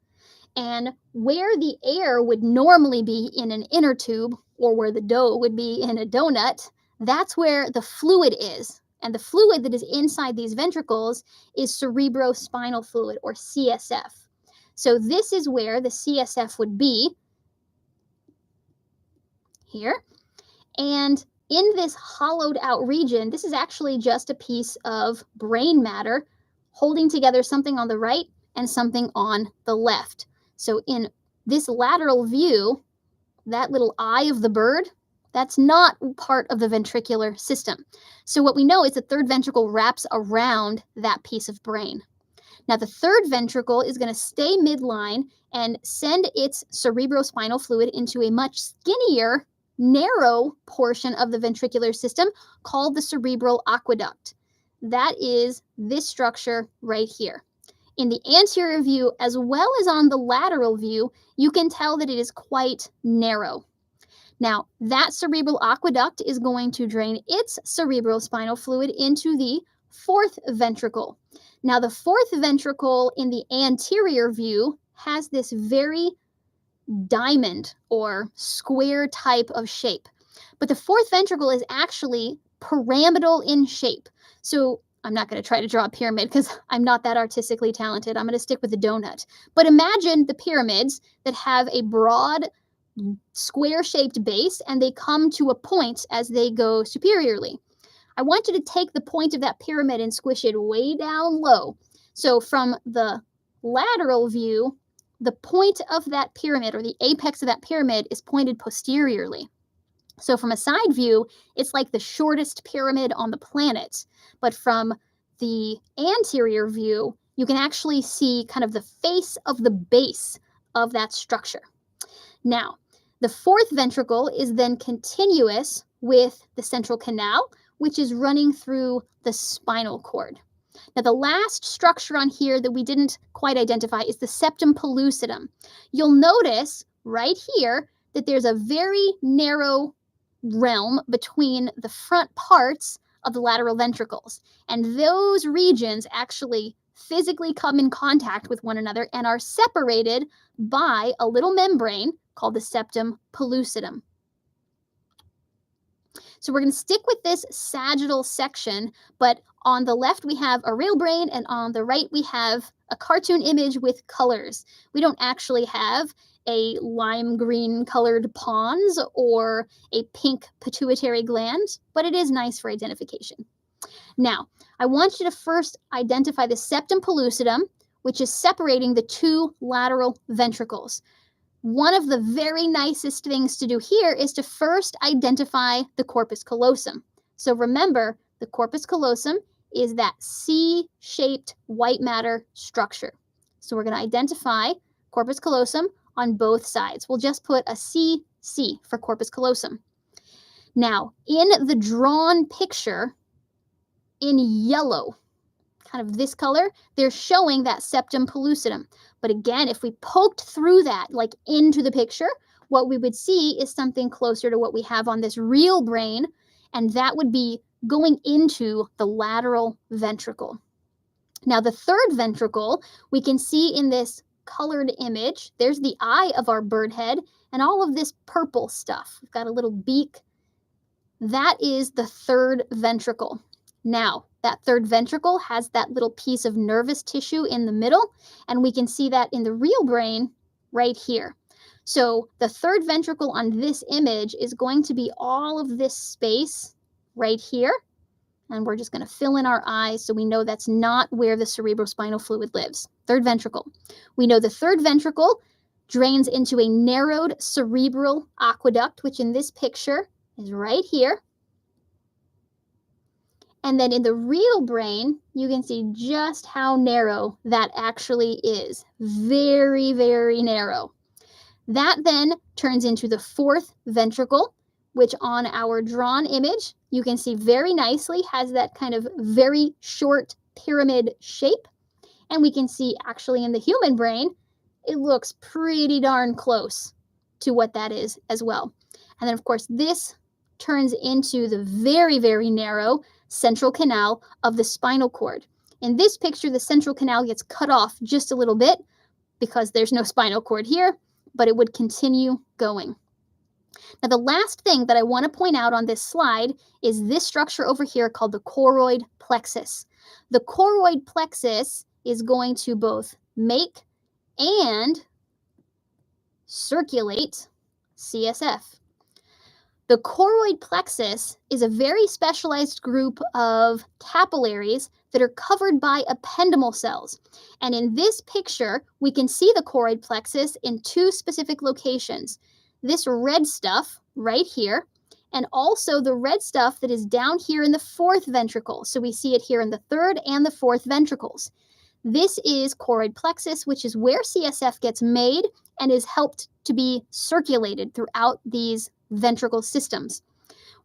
And where the air would normally be in an inner tube, or where the dough would be in a donut, that's where the fluid is. And the fluid that is inside these ventricles is cerebrospinal fluid, or CSF. So this is where the CSF would be, here. And in this hollowed out region, this is actually just a piece of brain matter holding together something on the right and something on the left. So in this lateral view, that little eye of the bird, that's not part of the ventricular system. So what we know is the third ventricle wraps around that piece of brain. Now the third ventricle is going to stay midline and send its cerebrospinal fluid into a much skinnier, narrow portion of the ventricular system called the cerebral aqueduct. That is this structure right here. In the anterior view, as well as on the lateral view, you can tell that it is quite narrow. Now, that cerebral aqueduct is going to drain its cerebrospinal fluid into the fourth ventricle. Now, the fourth ventricle in the anterior view has this very diamond or square type of shape. But the fourth ventricle is actually pyramidal in shape. So I'm not going to try to draw a pyramid because I'm not that artistically talented. I'm going to stick with the donut. But imagine the pyramids that have a broad, square-shaped base, and they come to a point as they go superiorly. I want you to take the point of that pyramid and squish it way down low. So from the lateral view, the point of that pyramid, or the apex of that pyramid, is pointed posteriorly. So from a side view, it's like the shortest pyramid on the planet. But from the anterior view, you can actually see kind of the face of the base of that structure. Now, the fourth ventricle is then continuous with the central canal, which is running through the spinal cord. Now, the last structure on here that we didn't quite identify is the septum pellucidum. You'll notice right here that there's a very narrow realm between the front parts of the lateral ventricles. And those regions actually physically come in contact with one another and are separated by a little membrane called the septum pellucidum. So we're going to stick with this sagittal section, but on the left we have a real brain, and on the right we have a cartoon image with colors. We don't actually have a lime green colored pons or a pink pituitary gland, but it is nice for identification. Now, I want you to first identify the septum pellucidum, which is separating the two lateral ventricles. One of the very nicest things to do here is to first identify the corpus callosum. So remember, the corpus callosum is that C-shaped white matter structure. So we're going to identify corpus callosum on both sides. We'll just put a CC for corpus callosum. Now, in the drawn picture, in yellow, kind of this color, they're showing that septum pellucidum. But again, if we poked through that, like into the picture, what we would see is something closer to what we have on this real brain, and that would be going into the lateral ventricle. Now, the third ventricle, we can see in this colored image, there's the eye of our bird head and all of this purple stuff. We've got a little beak. That is the third ventricle. Now, that third ventricle has that little piece of nervous tissue in the middle, and we can see that in the real brain right here. So the third ventricle on this image is going to be all of this space right here, and we're just going to fill in our eyes so we know that's not where the cerebrospinal fluid lives. Third ventricle. We know the third ventricle drains into a narrowed cerebral aqueduct, which in this picture is right here. And then in the real brain, you can see just how narrow that actually is. Very, very narrow. That then turns into the fourth ventricle, which on our drawn image, you can see very nicely has that kind of very short pyramid shape. And we can see actually in the human brain, it looks pretty darn close to what that is as well. And then of course, this turns into the very, very narrow central canal of the spinal cord. In this picture, the central canal gets cut off just a little bit because there's no spinal cord here, but it would continue going. Now, the last thing that I want to point out on this slide is this structure over here called the choroid plexus. The choroid plexus is going to both make and circulate CSF. The choroid plexus is a very specialized group of capillaries that are covered by ependymal cells. And in this picture, we can see the choroid plexus in two specific locations. This red stuff right here, and also the red stuff that is down here in the fourth ventricle. So we see it here in the third and the fourth ventricles. This is choroid plexus, which is where CSF gets made and is helped to be circulated throughout these ventricle systems.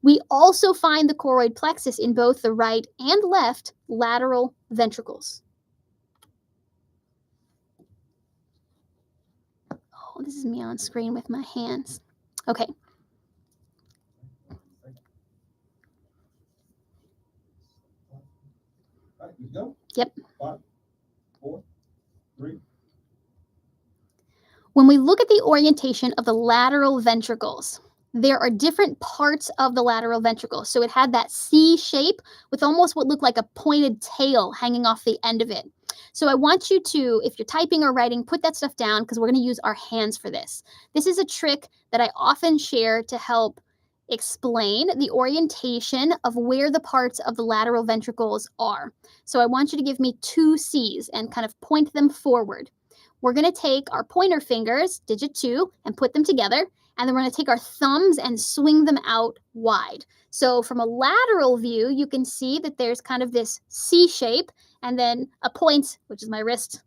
We also find the choroid plexus in both the right and left lateral ventricles. Oh, this is me on screen with my hands. Okay. All right, you go. Yep. 5, 4, 3. When we look at the orientation of the lateral ventricles, there are different parts of the lateral ventricle. So it had that C shape with almost what looked like a pointed tail hanging off the end of it. So I want you to, if you're typing or writing, put that stuff down because we're going to use our hands for this. This is a trick that I often share to help explain the orientation of where the parts of the lateral ventricles are. So I want you to give me 2 C's and kind of point them forward. We're going to take our pointer fingers, digit 2, and put them together. And then we're going to take our thumbs and swing them out wide. So from a lateral view, you can see that there's kind of this C shape and then a point, which is my wrist,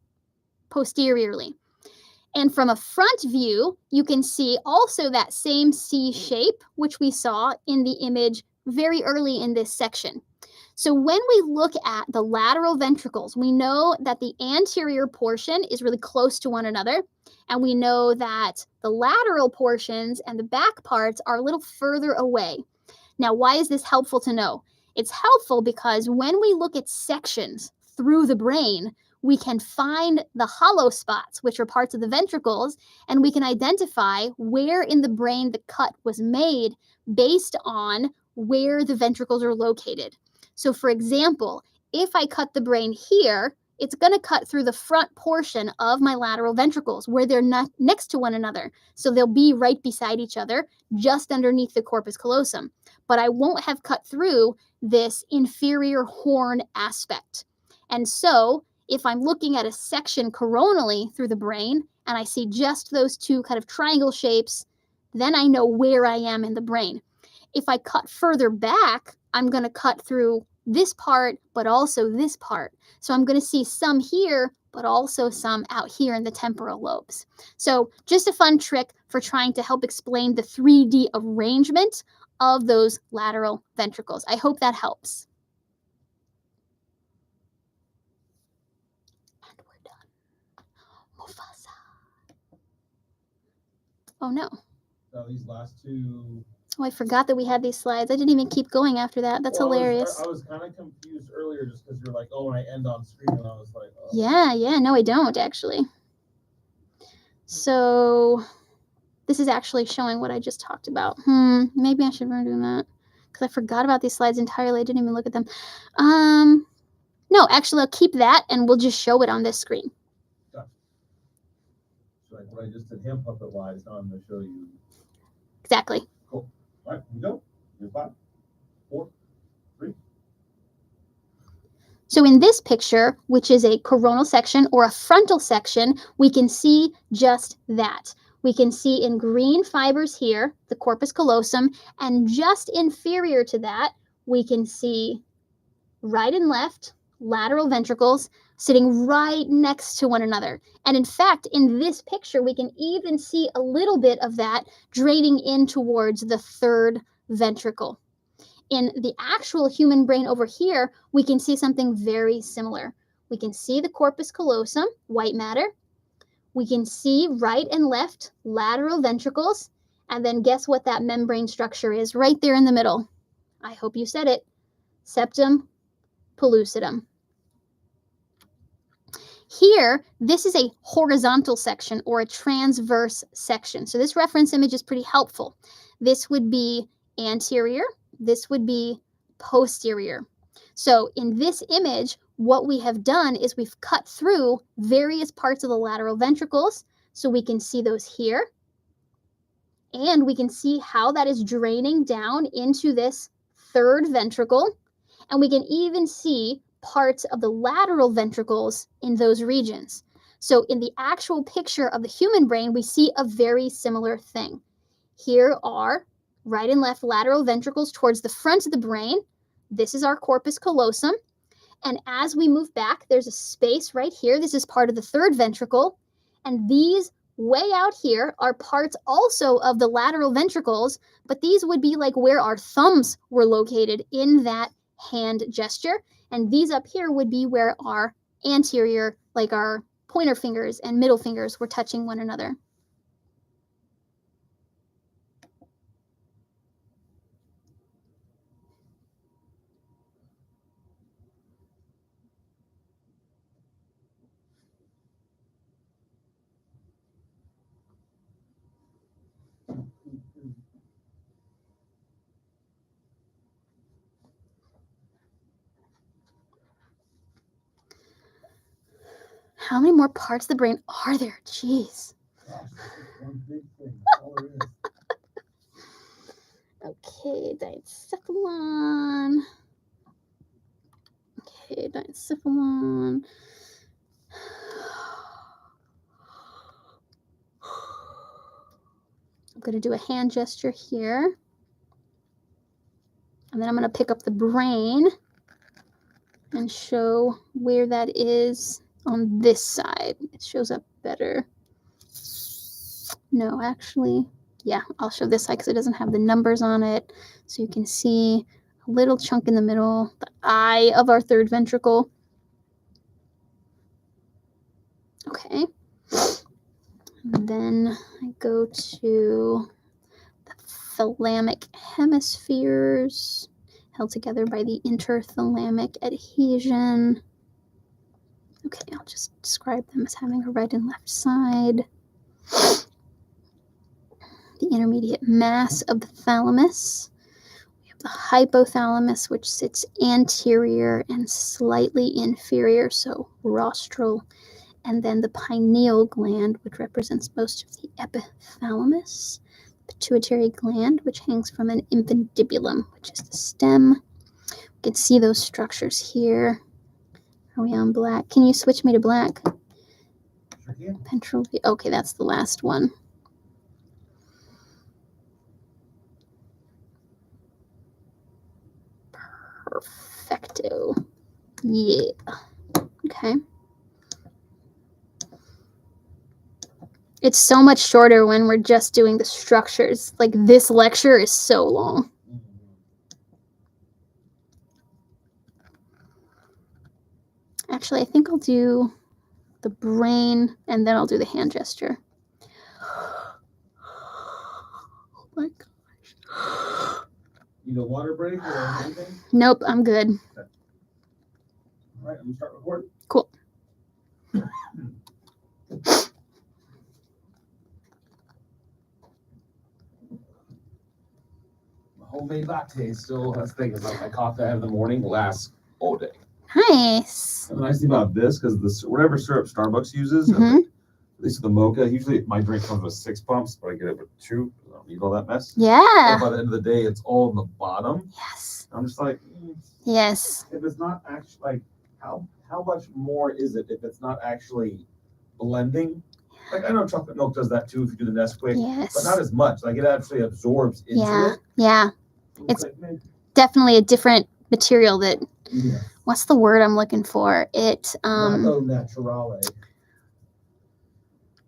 posteriorly. And from a front view, you can see also that same C shape, which we saw in the image very early in this section. So when we look at the lateral ventricles, we know that the anterior portion is really close to one another. And we know that the lateral portions and the back parts are a little further away. Now, why is this helpful to know? It's helpful because when we look at sections through the brain, we can find the hollow spots, which are parts of the ventricles, and we can identify where in the brain the cut was made based on where the ventricles are located. So for example, if I cut the brain here, it's going to cut through the front portion of my lateral ventricles where they're not next to one another. So they'll be right beside each other, just underneath the corpus callosum. But I won't have cut through this inferior horn aspect. And so if I'm looking at a section coronally through the brain and I see just those two kind of triangle shapes, then I know where I am in the brain. If I cut further back, I'm going to cut through this part, but also this part. So I'm going to see some here, but also some out here in the temporal lobes. So just a fun trick for trying to help explain the 3D arrangement of those lateral ventricles. I hope that helps. And we're done. Mufasa. Oh no. So these last 2. Oh, I forgot that we had these slides. I didn't even keep going after that. That's hilarious. I was kind of confused earlier just because you're like, oh, when I end on screen, and I was like, oh. Yeah, no, I don't actually. So this is actually showing what I just talked about. Maybe I should redo that because I forgot about these slides entirely. I didn't even look at them. No, actually, I'll keep that and we'll just show it on this screen. Gotcha. So like what I just did hand puppet wise, now I'm going to show you. Exactly. Cool. All right, here we go. Here's 5, 4, 3. So in this picture, which is a coronal section or a frontal section, we can see just that. We can see in green fibers here, the corpus callosum, and just inferior to that, we can see right and left lateral ventricles sitting right next to one another. And in fact, in this picture, we can even see a little bit of that draining in towards the third ventricle. In the actual human brain over here, we can see something very similar. We can see the corpus callosum, white matter. We can see right and left lateral ventricles. And then guess what that membrane structure is right there in the middle? I hope you said it. Septum pellucidum. Here, this is a horizontal section or a transverse section. So this reference image is pretty helpful. This would be anterior. This would be posterior. So in this image, what we have done is we've cut through various parts of the lateral ventricles. So we can see those here. And we can see how that is draining down into this third ventricle. And we can even see parts of the lateral ventricles in those regions. So in the actual picture of the human brain, we see a very similar thing. Here are right and left lateral ventricles towards the front of the brain. This is our corpus callosum. And as we move back, there's a space right here. This is part of the third ventricle. And these way out here are parts also of the lateral ventricles, but these would be like where our thumbs were located in that hand gesture. And these up here would be where our anterior, like our pointer fingers and middle fingers, were touching one another. How many more parts of the brain are there? Jeez. Gosh, that's one big thing. That's all there is. Okay, diencephalon. Okay, diencephalon. I'm going to do a hand gesture here. And then I'm going to pick up the brain and show where that is on this side. It shows up better. No, actually, yeah, I'll show this side because it doesn't have the numbers on it. So you can see a little chunk in the middle, the eye of our third ventricle. Okay. And then I go to the thalamic hemispheres, held together by the interthalamic adhesion. Okay, I'll just describe them as having a right and left side. The intermediate mass of the thalamus. We have the hypothalamus, which sits anterior and slightly inferior, so rostral. And then the pineal gland, which represents most of the epithalamus. Pituitary gland, which hangs from an infundibulum, which is the stem. We can see those structures here. Are we on black? Can you switch me to black? Sure can. Ventral. Okay, that's the last one. Perfecto. Yeah. Okay. It's so much shorter when we're just doing the structures. Like this lecture is so long. Actually, I think I'll do the brain and then I'll do the hand gesture. Oh my gosh. Need a water break or anything? Nope, I'm good. All right, let me start recording. Cool. Homemade latte still, that's the thing, is like my coffee I have in the morning lasts all day. Nice. And the nice thing about this, because this whatever syrup Starbucks uses, Mhm. at least with the mocha, usually my drink comes with 6 pumps, but I get it with 2. I don't need all that mess. Yeah. So by the end of the day, it's all in the bottom. Yes. I'm just like, Yes. if it's not actually like, how much more is it if it's not actually blending? Like I know chocolate milk does that too if you do the Nesquik, Yes. but not as much. Like it actually absorbs into Yeah. it. Yeah. It's like, man, definitely a different material that, yeah. what's the word I'm looking for? It Not au naturale.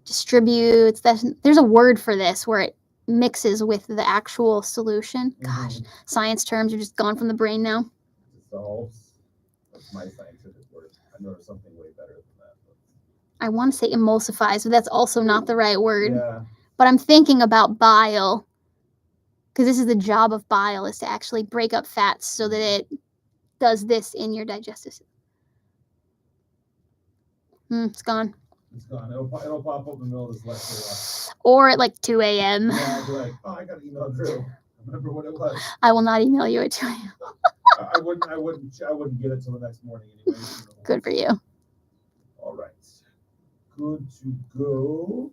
distributes. There's a word for this where it mixes with the actual solution. Gosh, science terms are just gone from the brain now. Dissolves. That's my scientific word. I know there's something way better than that. I want to say emulsifies, but that's also not the right word. Yeah. But I'm thinking about bile, because this is the job of bile, is to actually break up fats so that it does this in your digestive system. It's gone. It's gone. It'll pop up in the middle of this lecture. Or at like 2 a.m. Yeah, I'll be like, oh, I got to email Drew. Remember what it was? I will not email you at 2 a.m. I wouldn't get it till the next morning anyway. Good for you. All right. Good to go.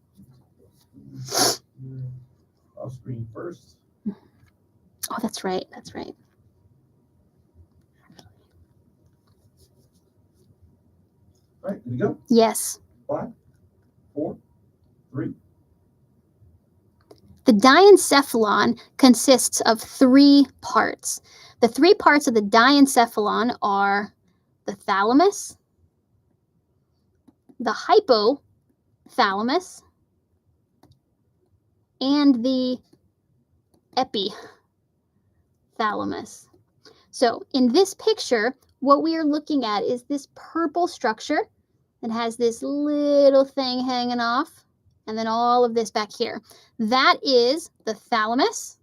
off screen first. Oh, that's right. That's right. All right, good to go. Yes. 5, 4, 3. The diencephalon consists of 3 parts. The 3 parts of the diencephalon are the thalamus, the hypothalamus, and the epithalamus. So in this picture, what we are looking at is this purple structure that has this little thing hanging off, and then all of this back here. That is the thalamus,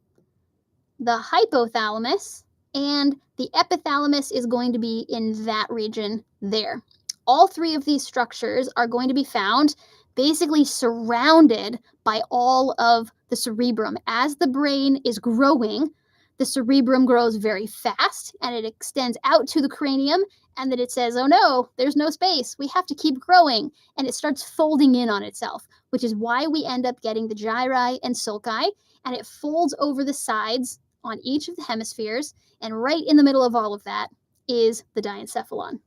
the hypothalamus, and the epithalamus is going to be in that region there. All 3 of these structures are going to be found basically surrounded by all of the cerebrum. As the brain is growing, the cerebrum grows very fast and it extends out to the cranium, and then it says, oh no, there's no space. We have to keep growing. And it starts folding in on itself, which is why we end up getting the gyri and sulci, and it folds over the sides on each of the hemispheres, and right in the middle of all of that is the diencephalon.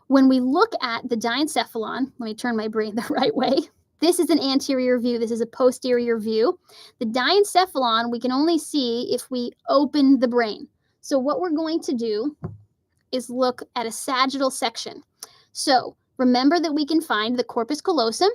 When we look at the diencephalon, let me turn my brain the right way. This is an anterior view. This is a posterior view. The diencephalon we can only see if we open the brain. So what we're going to do is look at a sagittal section. So remember that we can find the corpus callosum,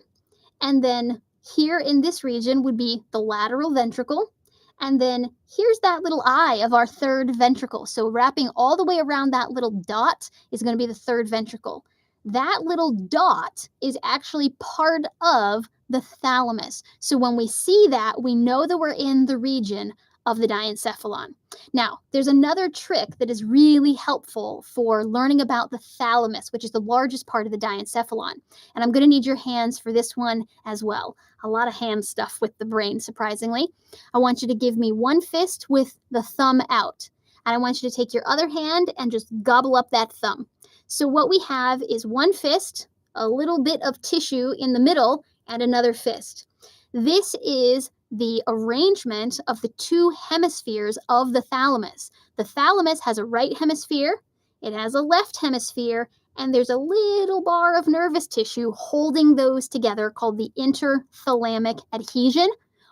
and then here in this region would be the lateral ventricle. And then here's that little eye of our third ventricle. So wrapping all the way around that little dot is going to be the third ventricle. That little dot is actually part of the thalamus. So when we see that, we know that we're in the region of the diencephalon. Now, there's another trick that is really helpful for learning about the thalamus, which is the largest part of the diencephalon. And I'm going to need your hands for this one as well. A lot of hand stuff with the brain, surprisingly. I want you to give me one fist with the thumb out. And I want you to take your other hand and just gobble up that thumb. So what we have is one fist, a little bit of tissue in the middle, and another fist. This is the arrangement of the 2 hemispheres of the thalamus. The thalamus has a right hemisphere, it has a left hemisphere, and there's a little bar of nervous tissue holding those together called the interthalamic adhesion,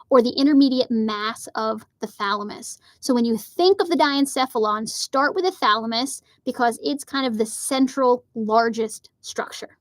or the intermediate mass of the thalamus. So when you think of the diencephalon, start with the thalamus because it's kind of the central largest structure.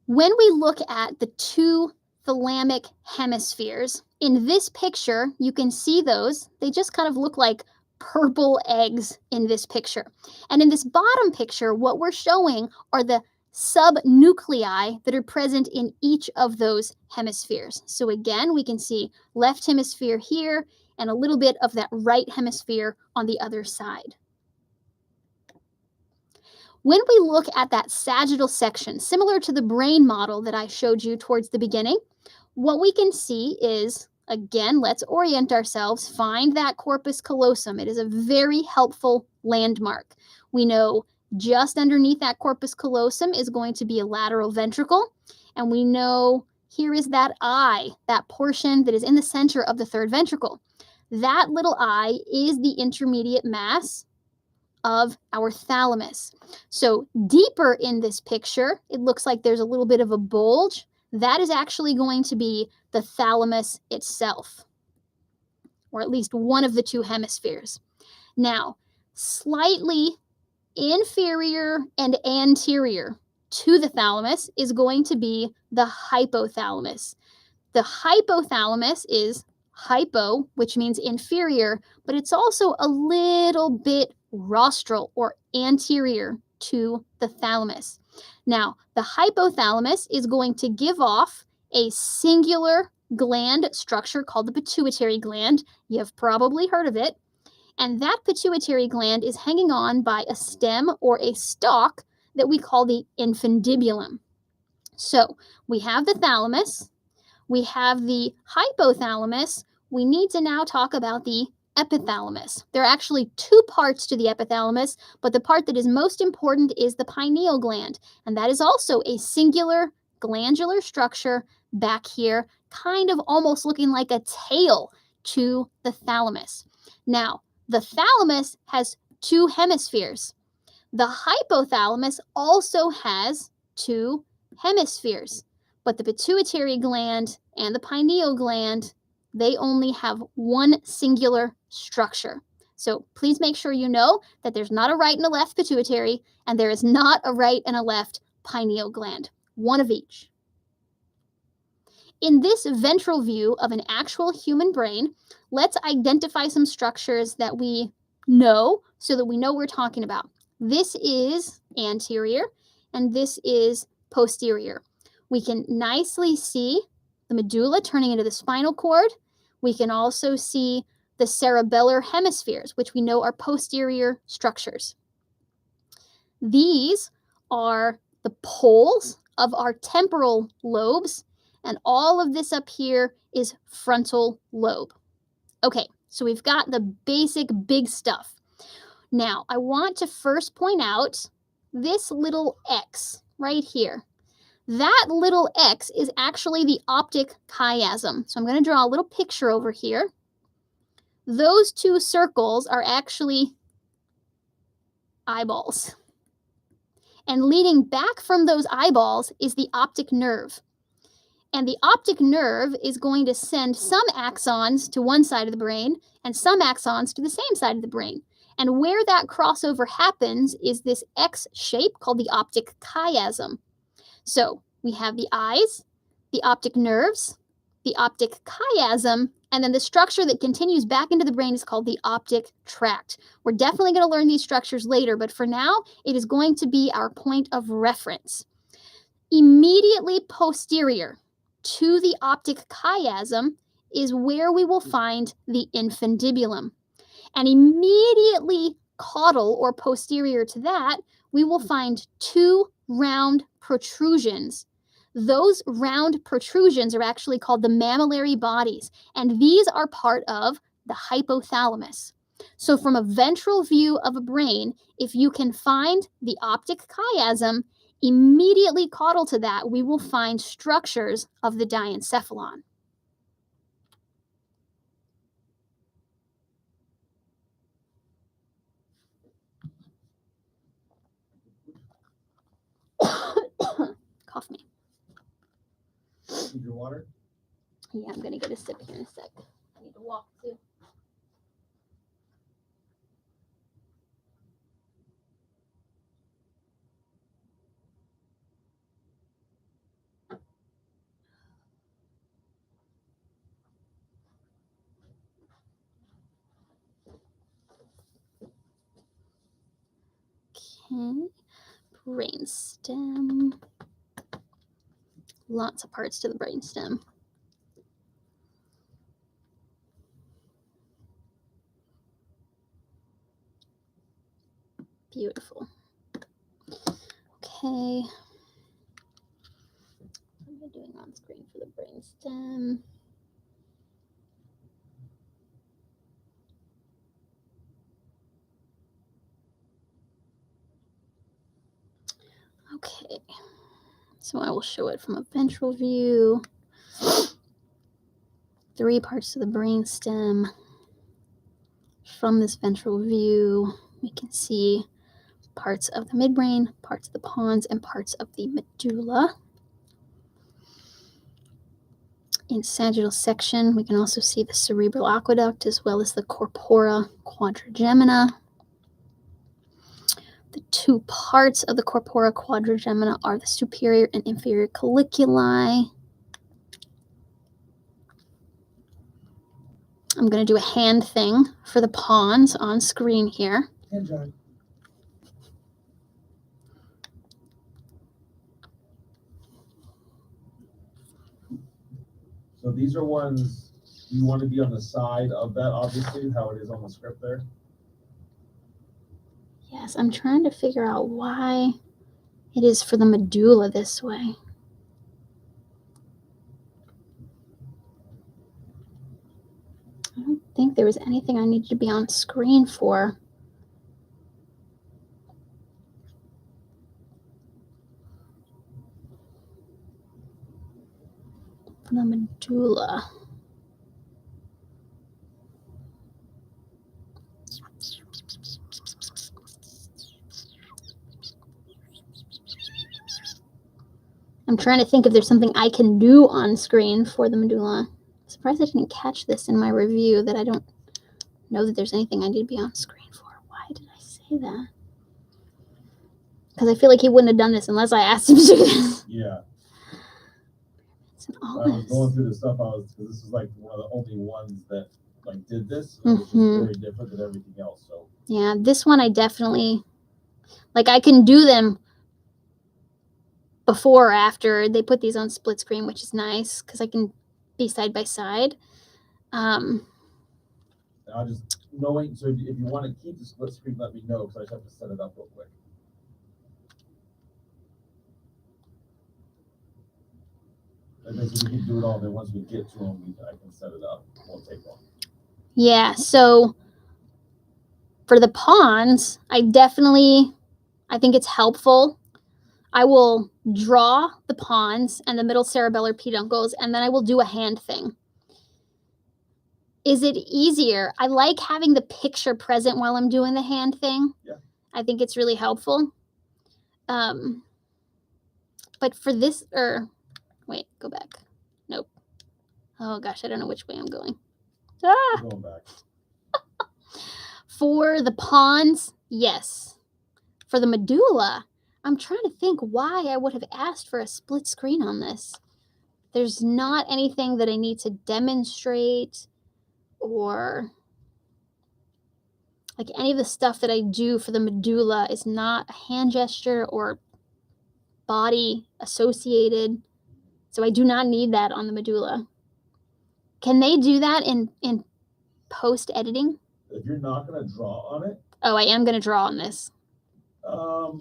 When we look at the 2 thalamic hemispheres, in this picture, you can see those. They just kind of look like purple eggs in this picture. And in this bottom picture, what we're showing are the subnuclei that are present in each of those hemispheres. So again, we can see left hemisphere here and a little bit of that right hemisphere on the other side. When we look at that sagittal section, similar to the brain model that I showed you towards the beginning, what we can see is, again, let's orient ourselves, find that corpus callosum. It is a very helpful landmark. We know just underneath that corpus callosum is going to be a lateral ventricle, and we know here is that eye, that portion that is in the center of the third ventricle. That little eye is the intermediate mass of our thalamus. So deeper in this picture, it looks like there's a little bit of a bulge. That is actually going to be the thalamus itself, or at least one of the 2 hemispheres. Now, slightly inferior and anterior to the thalamus is going to be the hypothalamus. The hypothalamus is hypo, which means inferior, but it's also a little bit rostral or anterior to the thalamus. Now, the hypothalamus is going to give off a singular gland structure called the pituitary gland. You've probably heard of it. And that pituitary gland is hanging on by a stem or a stalk that we call the infundibulum. So we have the thalamus, we have the hypothalamus. We need to now talk about the epithalamus. There are actually 2 parts to the epithalamus, but the part that is most important is the pineal gland, and that is also a singular glandular structure back here, kind of almost looking like a tail to the thalamus. Now, the thalamus has two hemispheres. The hypothalamus also has two hemispheres, but the pituitary gland and the pineal gland, they only have one singular structure. So please make sure you know that there's not a right and a left pituitary, and there is not a right and a left pineal gland, one of each. In this ventral view of an actual human brain, let's identify some structures that we know so that we know what we're talking about. This is anterior, and this is posterior. We can nicely see the medulla turning into the spinal cord. We can also see the cerebellar hemispheres, which we know are posterior structures. These are the poles of our temporal lobes, and all of this up here is frontal lobe. Okay, so we've got the basic big stuff. Now, I want to first point out this little X right here. That little X is actually the optic chiasm. So I'm going to draw a little picture over here. Those two circles are actually eyeballs. And leading back from those eyeballs is the optic nerve. And the optic nerve is going to send some axons to one side of the brain and some axons to the same side of the brain. And where that crossover happens is this X shape called the optic chiasm. So we have the eyes, the optic nerves, the optic chiasm, and then the structure that continues back into the brain is called the optic tract. We're definitely going to learn these structures later, but for now, it is going to be our point of reference. Immediately posterior to the optic chiasm is where we will find the infundibulum. And immediately caudal or posterior to that, we will find two round protrusions. Those round protrusions are actually called the mammillary bodies, and these are part of the hypothalamus. So from a ventral view of a brain, if you can find the optic chiasm, immediately caudal to that, we will find structures of the diencephalon. Cough me. Need your water? Yeah, I'm gonna get a sip here in a sec. I need to walk too. Okay, brainstem. Lots of parts to the brainstem. Beautiful. Okay. What am I doing on screen for the brainstem? Okay. So I will show it from a ventral view. 3 parts to the brainstem. From this ventral view, we can see parts of the midbrain, parts of the pons, and parts of the medulla. In sagittal section, we can also see the cerebral aqueduct as well as the corpora quadrigemina. The 2 parts of the corpora quadrigemina are the superior and inferior colliculi. I'm going to do a hand thing for the pons on screen here. Enjoy. So these are ones you want to be on the side of that, obviously, how it is on the script there. Yes, I'm trying to figure out why it is for the medulla this way. I don't think there was anything I needed to be on screen for. The medulla. I'm trying to think if there's something I can do on screen for the medulla. I'm surprised I didn't catch this in my review, that I don't know that there's anything I need to be on screen for. Why did I say that? Because I feel like he wouldn't have done this unless I asked him to do this. Yeah. It's an I was going olive. through the stuff. Because this is like one of the only ones that like did this. And it was just very different than everything else. So Yeah, this one I definitely like. I can do them before or after. They put these on split screen, which is nice because I can be side by side. I'll just knowing. So if you want to keep the split screen, let me know because I just have to set it up real quick. And then so we can do it all. Then once we get to them, I can set it up. It won't take long. Yeah, so for the pawns, I think it's helpful. I will draw the pawns and the middle cerebellar peduncles, and then I will do a hand thing. Is it easier? I like having the picture present while I'm doing the hand thing. Yeah. I think it's really helpful. But for this, wait, go back. Nope. Oh gosh, I don't know which way I'm going. Ah! Going back. For the pawns, yes. For the medulla, I'm trying to think why I would have asked for a split screen on this. There's not anything that I need to demonstrate, or like any of the stuff that I do for the medulla is not a hand gesture or body associated. So I do not need that on the medulla. Can they do that in post editing? If you're not going to draw on it. Oh, I am going to draw on this. Let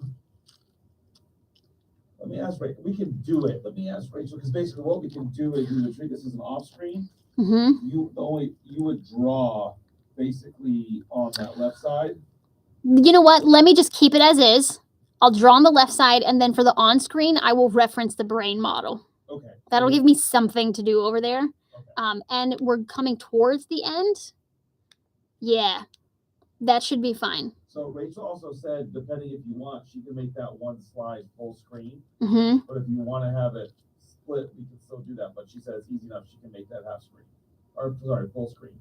me ask Rachel. We can do it. Let me ask Rachel, because basically what we can do is we would treat this as an off screen. Mm-hmm. You would draw basically on that left side. You know what? Let me just keep it as is. I'll draw on the left side, and then for the on screen, I will reference the brain model. Okay. That'll give me something to do over there. Okay. And we're coming towards the end. Yeah, that should be fine. So Rachel also said, depending if you want, she can make that one slide full screen. Mm-hmm. But if you want to have it split, we can still do that. But she says easy enough. She can make that half screen, or sorry, full screen.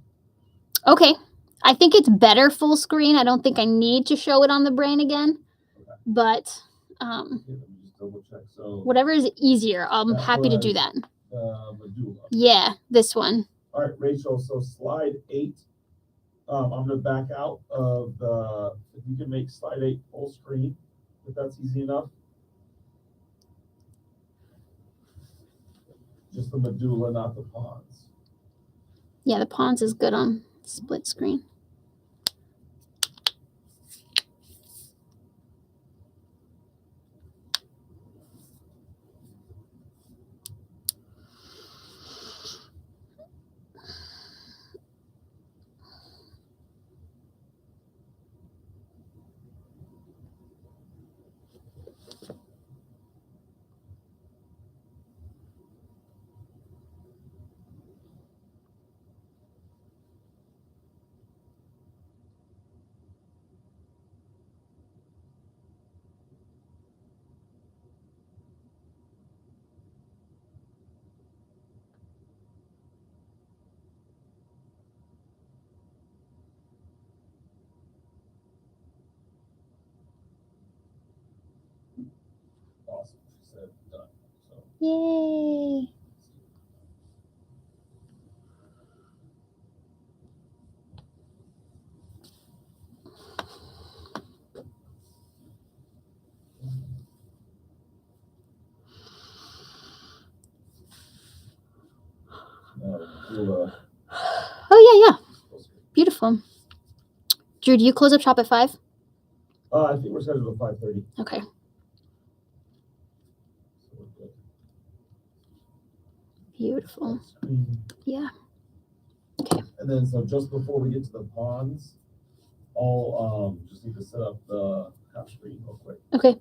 Okay. I think it's better full screen. I don't think I need to show it on the brain again. Okay. But let me just double check. So whatever is easier, I'm happy to do that. Medulla. Yeah, this one. All right, Rachel. So slide 8. I'm gonna back out of the. If you can make slide 8 full screen, if that's easy enough. Just the medulla, not the pawns. Yeah, the pawns is good on split screen. Awesome. She said done. So. Yay. Oh, yeah. Beautiful. Drew, do you close up shop at 5? I think we're scheduled at 5:30. Okay. So we're good. Beautiful. Yeah. Okay. And then, so just before we get to the pawns, I'll just need to set up the half screen real quick. Okay.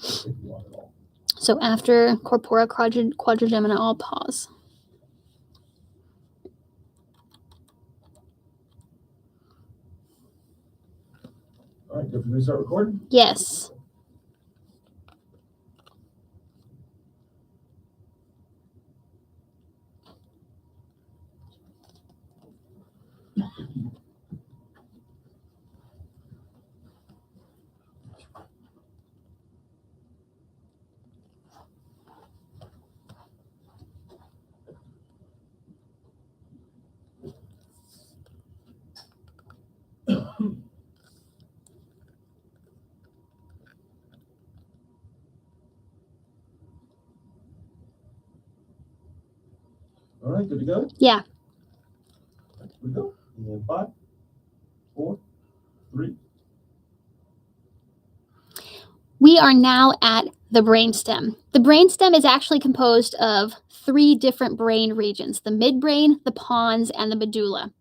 If you want it all. So after corpora quadrigemina, I'll pause. All right, good for me to start recording? Yes. All right, good to go? Yeah. Here we go. And 5, 4, 3. We are now at the brainstem. The brainstem is actually composed of 3 different brain regions: the midbrain, the pons, and the medulla.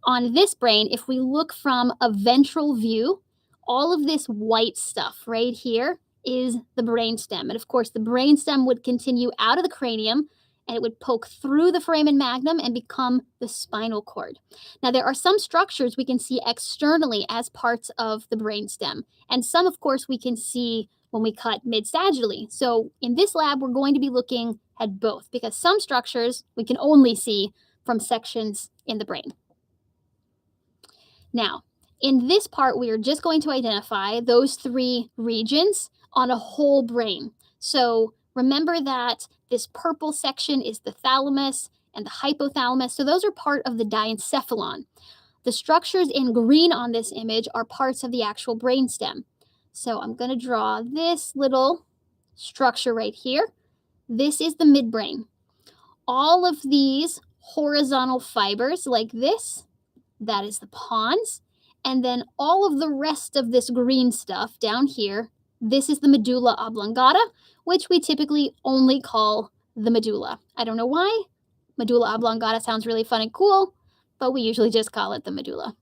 On this brain, if we look from a ventral view, all of this white stuff right here is the brainstem. And of course, the brainstem would continue out of the cranium and it would poke through the foramen magnum and become the spinal cord. Now, there are some structures we can see externally as parts of the brainstem, and some, of course, we can see when we cut mid-sagittally. So in this lab, we're going to be looking at both because some structures we can only see from sections in the brain. Now, in this part, we are just going to identify those 3 regions on a whole brain. So remember that this purple section is the thalamus and the hypothalamus. So those are part of the diencephalon. The structures in green on this image are parts of the actual brainstem. So I'm going to draw this little structure right here. This is the midbrain. All of these horizontal fibers like this, that is the pons. And then all of the rest of this green stuff down here, this is the medulla oblongata, which we typically only call the medulla. I don't know why. Medulla oblongata sounds really fun and cool, but we usually just call it the medulla.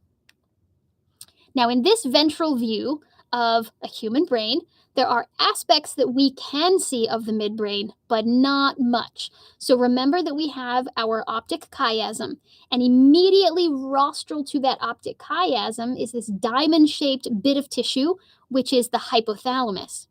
Now, in this ventral view of a human brain, there are aspects that we can see of the midbrain, but not much. So remember that we have our optic chiasm, and immediately rostral to that optic chiasm is this diamond-shaped bit of tissue, which is the hypothalamus.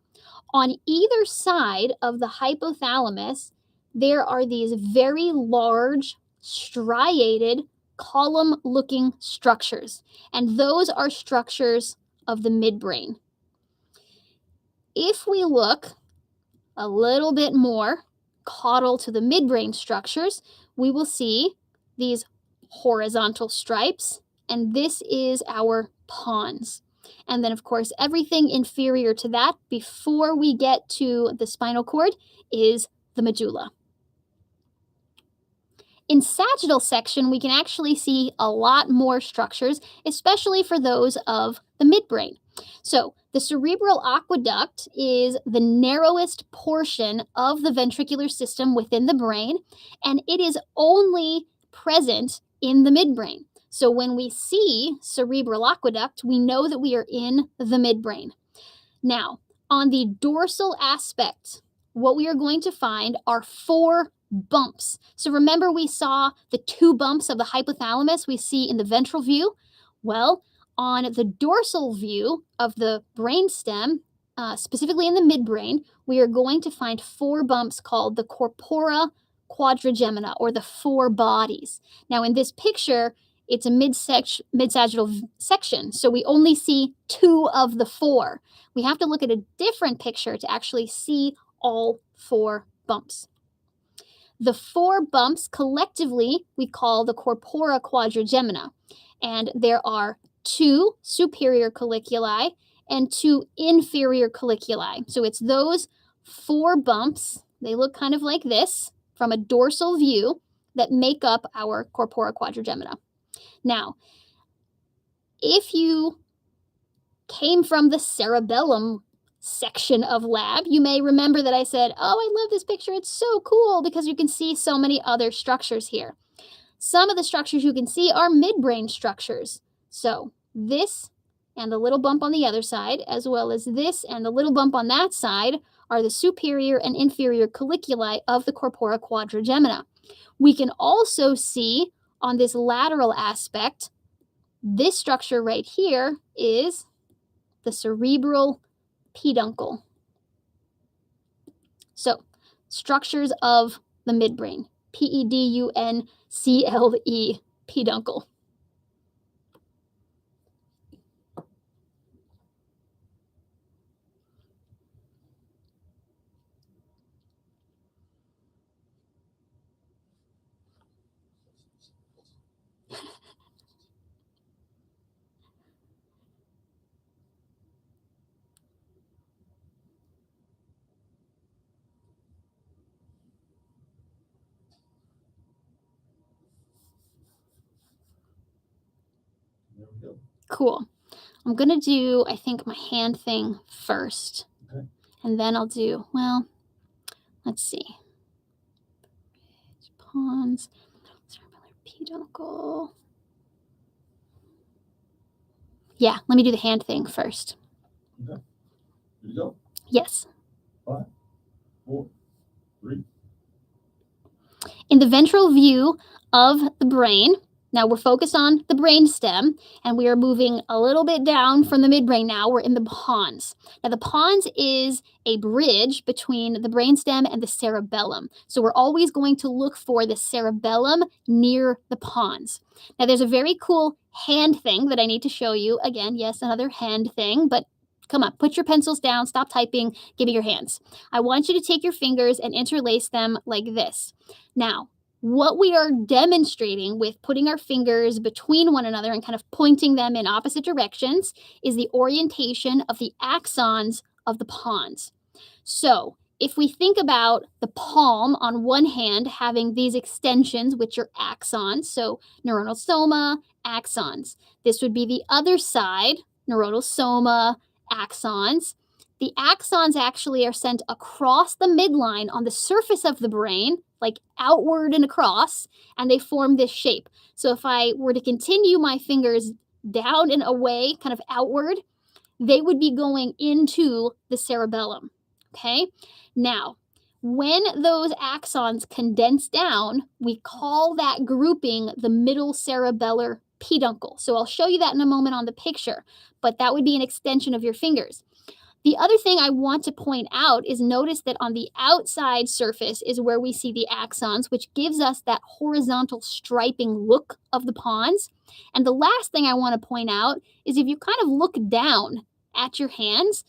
On either side of the hypothalamus, there are these very large, striated, column-looking structures, and those are structures of the midbrain. If we look a little bit more caudal to the midbrain structures, we will see these horizontal stripes, and this is our pons. And then, of course, everything inferior to that before we get to the spinal cord is the medulla. In sagittal section, we can actually see a lot more structures, especially for those of the midbrain. So the cerebral aqueduct is the narrowest portion of the ventricular system within the brain, and it is only present in the midbrain. So when we see cerebral aqueduct, we know that we are in the midbrain. Now, on the dorsal aspect, what we are going to find are 4 bumps. So remember we saw the 2 bumps of the hypothalamus we see in the ventral view? Well, on the dorsal view of the brainstem, specifically in the midbrain, we are going to find 4 bumps called the corpora quadrigemina, or the 4 bodies. Now in this picture, it's a mid-sagittal section, so we only see 2 of the 4. We have to look at a different picture to actually see all 4 bumps. The 4 bumps collectively we call the corpora quadrigemina, and there are 2 superior colliculi and 2 inferior colliculi. So it's those 4 bumps, they look kind of like this from a dorsal view, that make up our corpora quadrigemina. Now, if you came from the cerebellum section of lab, you may remember that I said, oh, I love this picture. It's so cool because you can see so many other structures here. Some of the structures you can see are midbrain structures. So this and the little bump on the other side, as well as this and the little bump on that side, are the superior and inferior colliculi of the corpora quadrigemina. We can also see on this lateral aspect, this structure right here is the cerebral peduncle. So, structures of the midbrain. Peduncle, peduncle. There we go. Cool. I'm going to do, I think, my hand thing first. Okay. And then I'll do, well, let's see. Pons, cerebellar peduncle. Yeah, let me do the hand thing first. Okay. Here we go. Yes. 5, 4, 3. In the ventral view of the brain, now we're focused on the brain stem, and we are moving a little bit down from the midbrain now. We're in the pons. Now, the pons is a bridge between the brainstem and the cerebellum. So we're always going to look for the cerebellum near the pons. Now, there's a very cool hand thing that I need to show you. Again, yes, another hand thing, but come on, put your pencils down, stop typing, give me your hands. I want you to take your fingers and interlace them like this. Now, what we are demonstrating with putting our fingers between one another and kind of pointing them in opposite directions is the orientation of the axons of the pons. So if we think about the palm on one hand having these extensions, which are axons, so neuronal soma, axons. This would be the other side, neuronal soma, axons. The axons actually are sent across the midline on the surface of the brain, like outward and across, and they form this shape. So if I were to continue my fingers down and away, kind of outward, they would be going into the cerebellum. Okay? Now, when those axons condense down, we call that grouping the middle cerebellar peduncle. So I'll show you that in a moment on the picture, but that would be an extension of your fingers. The other thing I want to point out is notice that on the outside surface is where we see the axons, which gives us that horizontal striping look of the pons. And the last thing I want to point out is if you kind of look down at your hands,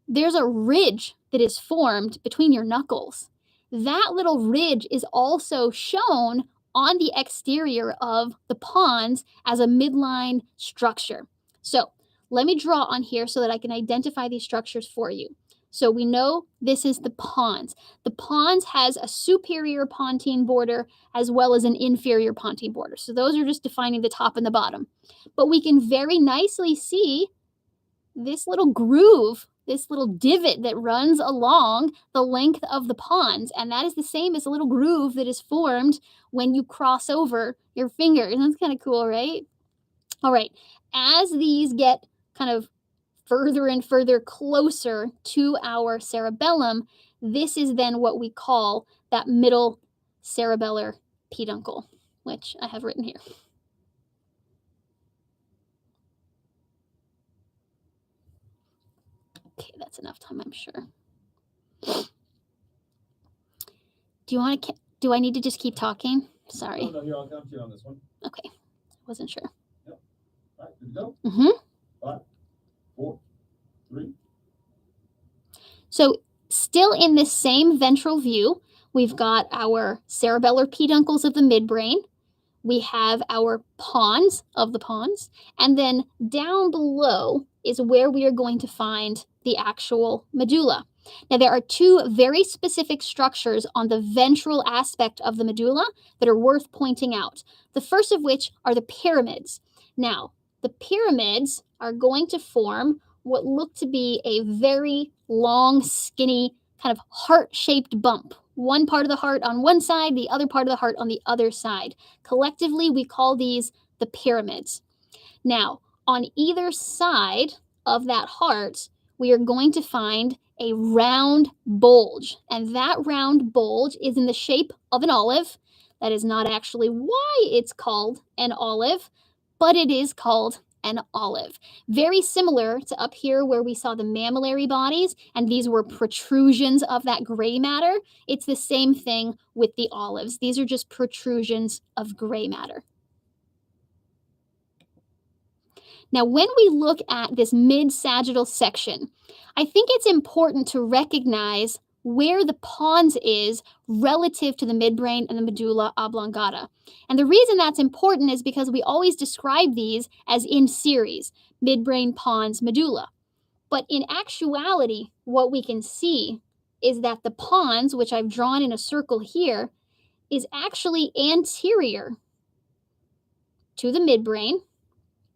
there's a ridge that is formed between your knuckles. That little ridge is also shown on the exterior of the pons as a midline structure. So let me draw on here so that I can identify these structures for you. So we know this is the pons. The pons has a superior pontine border as well as an inferior pontine border. So those are just defining the top and the bottom. But we can very nicely see this little groove, this little divot that runs along the length of the pons. And that is the same as a little groove that is formed when you cross over your fingers. That's kind of cool, right? All right. As these get kind of further and further closer to our cerebellum, this is then what we call that middle cerebellar peduncle, which I have written here. Okay, that's enough time, I'm sure. Do I need to just keep talking? Sorry. No, here, I'll come to you on this one. Okay, wasn't sure. All right, good to go. Mm-hmm. 5, 4, 3. So still in this same ventral view, we've got our cerebellar peduncles of the midbrain. We have our pons of the pons. And then down below is where we are going to find the actual medulla. Now, there are two very specific structures on the ventral aspect of the medulla that are worth pointing out. The first of which are the pyramids. Now, the pyramids are going to form what look to be a very long, skinny, kind of heart-shaped bump. One part of the heart on one side, the other part of the heart on the other side. Collectively, we call these the pyramids. Now, on either side of that heart, we are going to find a round bulge. And that round bulge is in the shape of an olive. That is not actually why it's called an olive, but it is called and olive. Very similar to up here where we saw the mammillary bodies, and these were protrusions of that gray matter. It's the same thing with the olives. These are just protrusions of gray matter. Now, when we look at this mid-sagittal section, I think it's important to recognize where the pons is relative to the midbrain and the medulla oblongata. And the reason that's important is because we always describe these as in series, midbrain, pons, medulla. But in actuality, what we can see is that the pons, which I've drawn in a circle here, is actually anterior to the midbrain,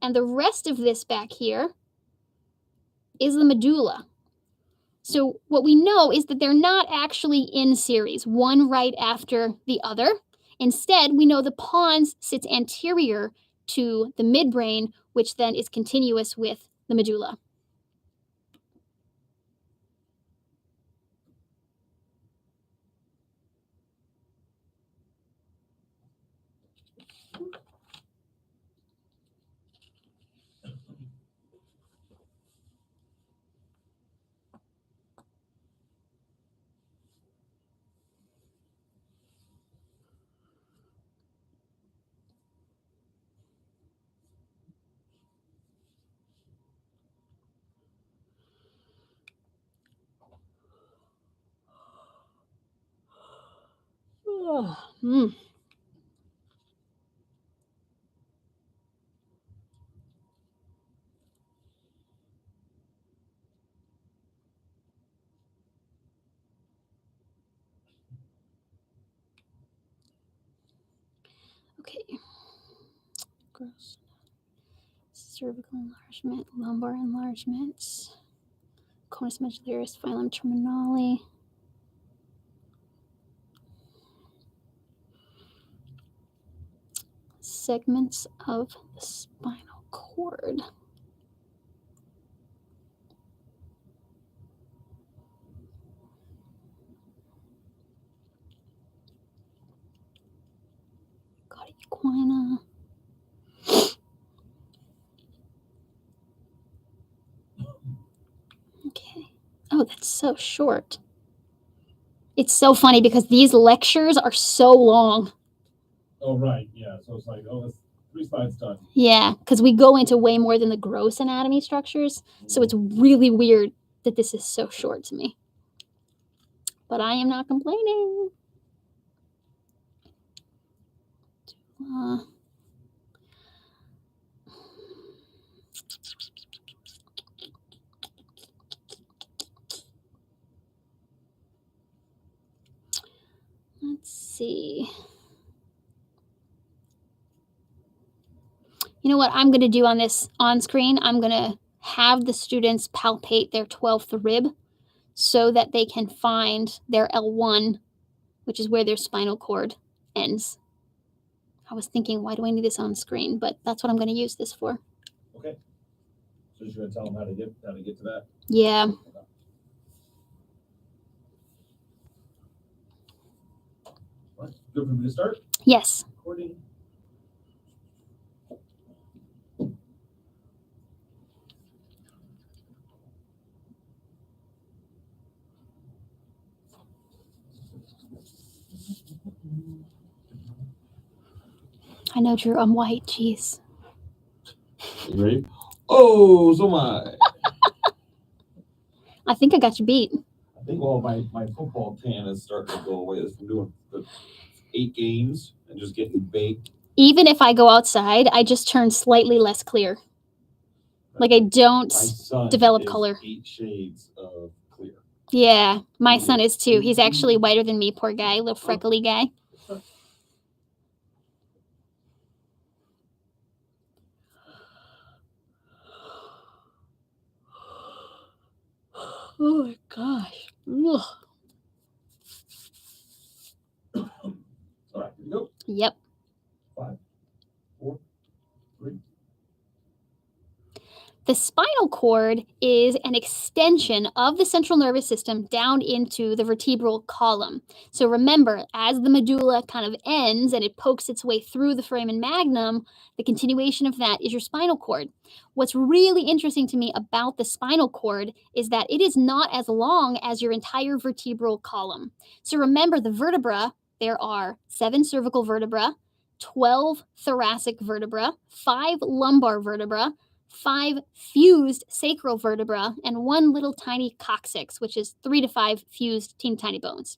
and the rest of this back here is the medulla. So what we know is that they're not actually in series, one right after the other. Instead, we know the pons sits anterior to the midbrain, which then is continuous with the medulla. Mm. Okay. Gross. Cervical enlargement, lumbar enlargement, conus medullaris, phylum terminale. Segments of the spinal cord. Got equina. Okay. Oh, that's so short. It's so funny because these lectures are so long. Oh, right, yeah, so it's like, oh, that's 3 slides done. Yeah, because we go into way more than the gross anatomy structures. So it's really weird that this is so short to me. But I am not complaining. Let's see. You know what I'm going to do on this on screen? I'm going to have the students palpate their 12th rib so that they can find their L1, which is where their spinal cord ends. I was thinking, why do I need this on screen? But that's what I'm going to use this for. Okay. So you're gonna tell them how to get to that? Yeah. All right. Good for me to start? Yes. Recording. I know, Drew. I'm white. Jeez. You ready? Oh, so my. I think I got you beat. I think, well, my football tan is starting to go away. It's from doing the 8 games and just getting baked. Even if I go outside, I just turn slightly less clear. Like I don't My son develop is color. 8 shades of clear. Yeah, my son is too. He's actually whiter than me, poor guy, little freckly guy. Oh my gosh. Ugh. All right, here we go. Yep. 5, 4, 3. The spinal cord is an extension of the central nervous system down into the vertebral column. So remember, as the medulla kind of ends and it pokes its way through the foramen magnum, the continuation of that is your spinal cord. What's really interesting to me about the spinal cord is that it is not as long as your entire vertebral column. So remember, the vertebra, there are 7 cervical vertebra, 12 thoracic vertebra, 5 lumbar vertebra, 5 fused sacral vertebra, and 1 little tiny coccyx, which is 3 to 5 fused teeny tiny bones.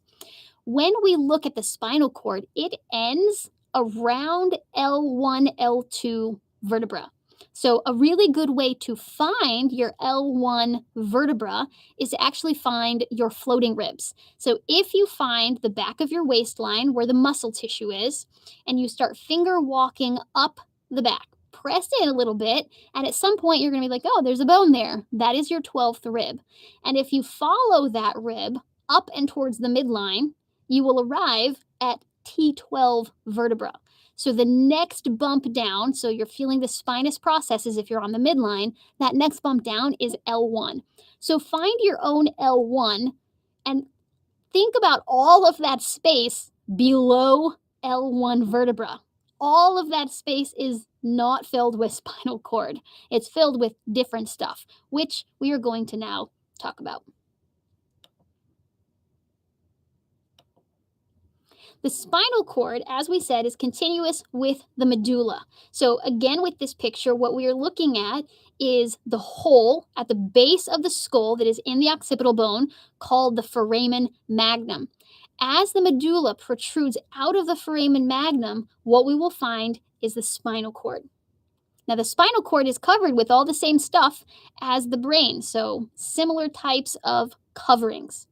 When we look at the spinal cord, it ends around L1, L2 vertebra. So a really good way to find your L1 vertebra is to actually find your floating ribs. So if you find the back of your waistline where the muscle tissue is, and you start finger walking up the back, press in a little bit, and at some point you're going to be like, oh, there's a bone there. That is your 12th rib. And if you follow that rib up and towards the midline, you will arrive at T12 vertebra. So the next bump down, so you're feeling the spinous processes if you're on the midline, that next bump down is L1. So find your own L1 and think about all of that space below L1 vertebra. All of that space is not filled with spinal cord. It's filled with different stuff, which we are going to now talk about. The spinal cord, as we said, is continuous with the medulla. So again, with this picture, what we are looking at is the hole at the base of the skull that is in the occipital bone called the foramen magnum. As the medulla protrudes out of the foramen magnum, what we will find is the spinal cord. Now, the spinal cord is covered with all the same stuff as the brain, so similar types of coverings.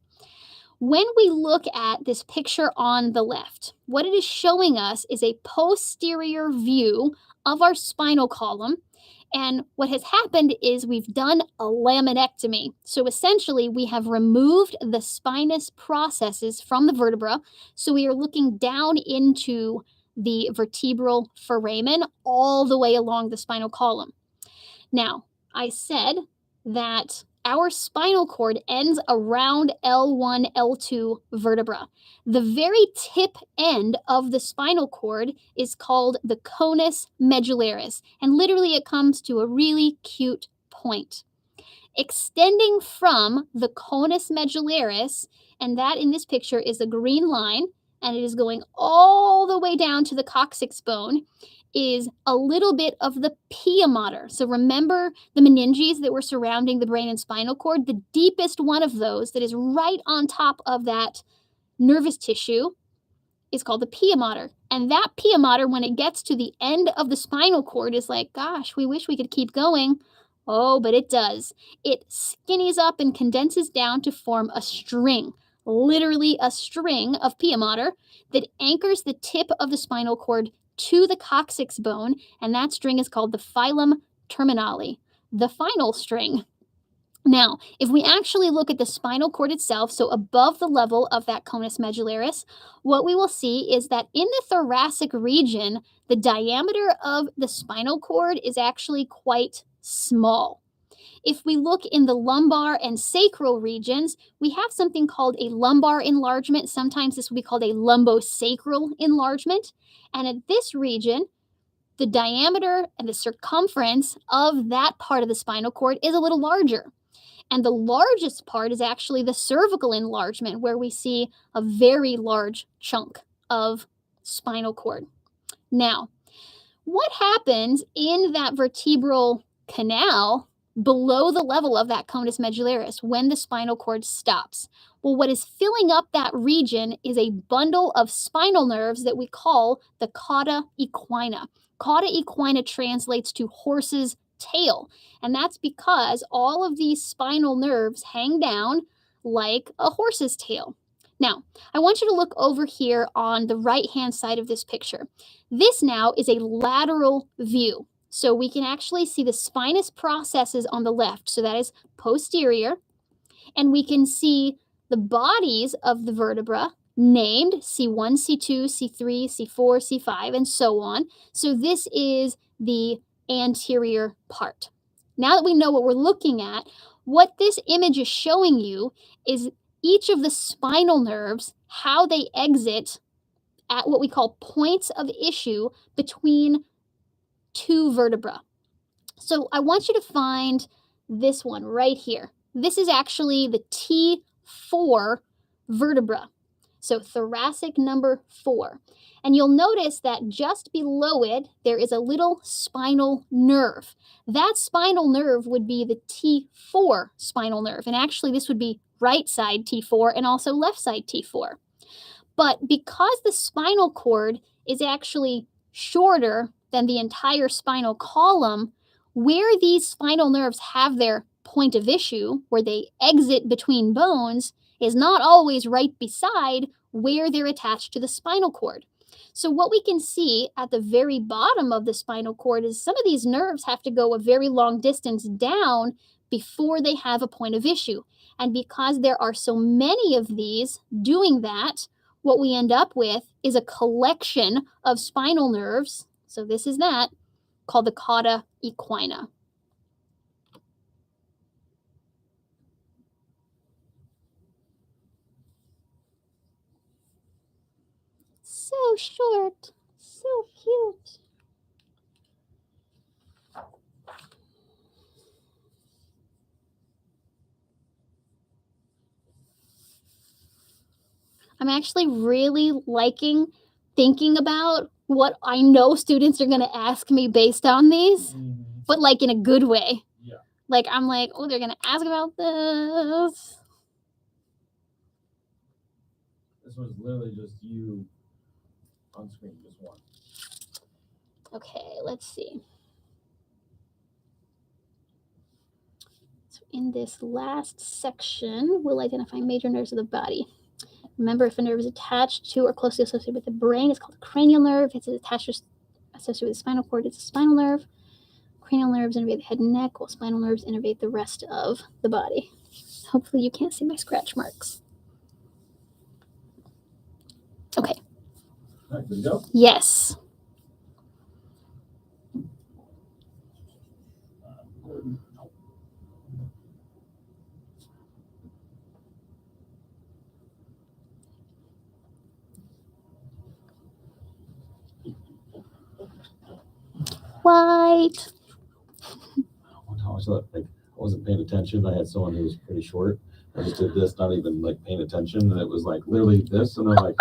When we look at this picture on the left, what it is showing us is a posterior view of our spinal column. And what has happened is we've done a laminectomy. So essentially, we have removed the spinous processes from the vertebra. So we are looking down into the vertebral foramen all the way along the spinal column. Now, I said that our spinal cord ends around L1, L2 vertebra. The very tip end of the spinal cord is called the conus medullaris, and literally it comes to a really cute point. Extending from the conus medullaris, and that in this picture is a green line, and it is going all the way down to the coccyx bone, is a little bit of the pia mater. So remember the meninges that were surrounding the brain and spinal cord? The deepest one of those that is right on top of that nervous tissue is called the pia mater. And that pia mater, when it gets to the end of the spinal cord, is like, gosh, we wish we could keep going. Oh, but it does. It skinnies up and condenses down to form a string, literally a string of pia mater that anchors the tip of the spinal cord to the coccyx bone, and that string is called the filum terminale, the final string. Now, if we actually look at the spinal cord itself, so above the level of that conus medullaris, what we will see is that in the thoracic region, the diameter of the spinal cord is actually quite small. If we look in the lumbar and sacral regions, we have something called a lumbar enlargement. Sometimes this will be called a lumbosacral enlargement. And at this region, the diameter and the circumference of that part of the spinal cord is a little larger. And the largest part is actually the cervical enlargement, where we see a very large chunk of spinal cord. Now, what happens in that vertebral canal below the level of that conus medullaris when the spinal cord stops? Well, what is filling up that region is a bundle of spinal nerves that we call the cauda equina. Cauda equina translates to horse's tail, and that's because all of these spinal nerves hang down like a horse's tail. Now, I want you to look over here on the right-hand side of this picture. This now is a lateral view. So we can actually see the spinous processes on the left. So that is posterior. And we can see the bodies of the vertebra named C1, C2, C3, C4, C5, and so on. So this is the anterior part. now that we know what we're looking at, what this image is showing you is each of the spinal nerves, how they exit at what we call points of issue between two vertebrae. So I want you to find this one right here. This is actually the T4 vertebra. So thoracic number 4. And you'll notice that just below it, there is a little spinal nerve. That spinal nerve would be the T4 spinal nerve. And actually, this would be right side T4 and also left side T4. But because the spinal cord is actually shorter than the entire spinal column, where these spinal nerves have their point of issue, where they exit between bones, is not always right beside where they're attached to the spinal cord. So what we can see at the very bottom of the spinal cord is some of these nerves have to go a very long distance down before they have a point of issue. And because there are so many of these doing that, what we end up with is a collection of spinal nerves, so this is that, called the cauda equina. So short, so cute. I'm actually really liking thinking about what I know students are going to ask me based on these, but like in a good way. Yeah. Like I'm like, oh, they're going to ask about this. This was literally just you on screen, just one. Okay, let's see. So in this last section, we'll identify major nerves of the body. Remember, if a nerve is attached to or closely associated with the brain, it's called a cranial nerve. If it's attached or associated with the spinal cord, it's a spinal nerve. Cranial nerves innervate the head and neck, while spinal nerves innervate the rest of the body. Hopefully you can't see my scratch marks. Okay. All right, good to go. Yes. White. One time I saw that, like, I wasn't paying attention. I had someone who was pretty short. I just did this, not even like paying attention, and it was like literally this, and they're like,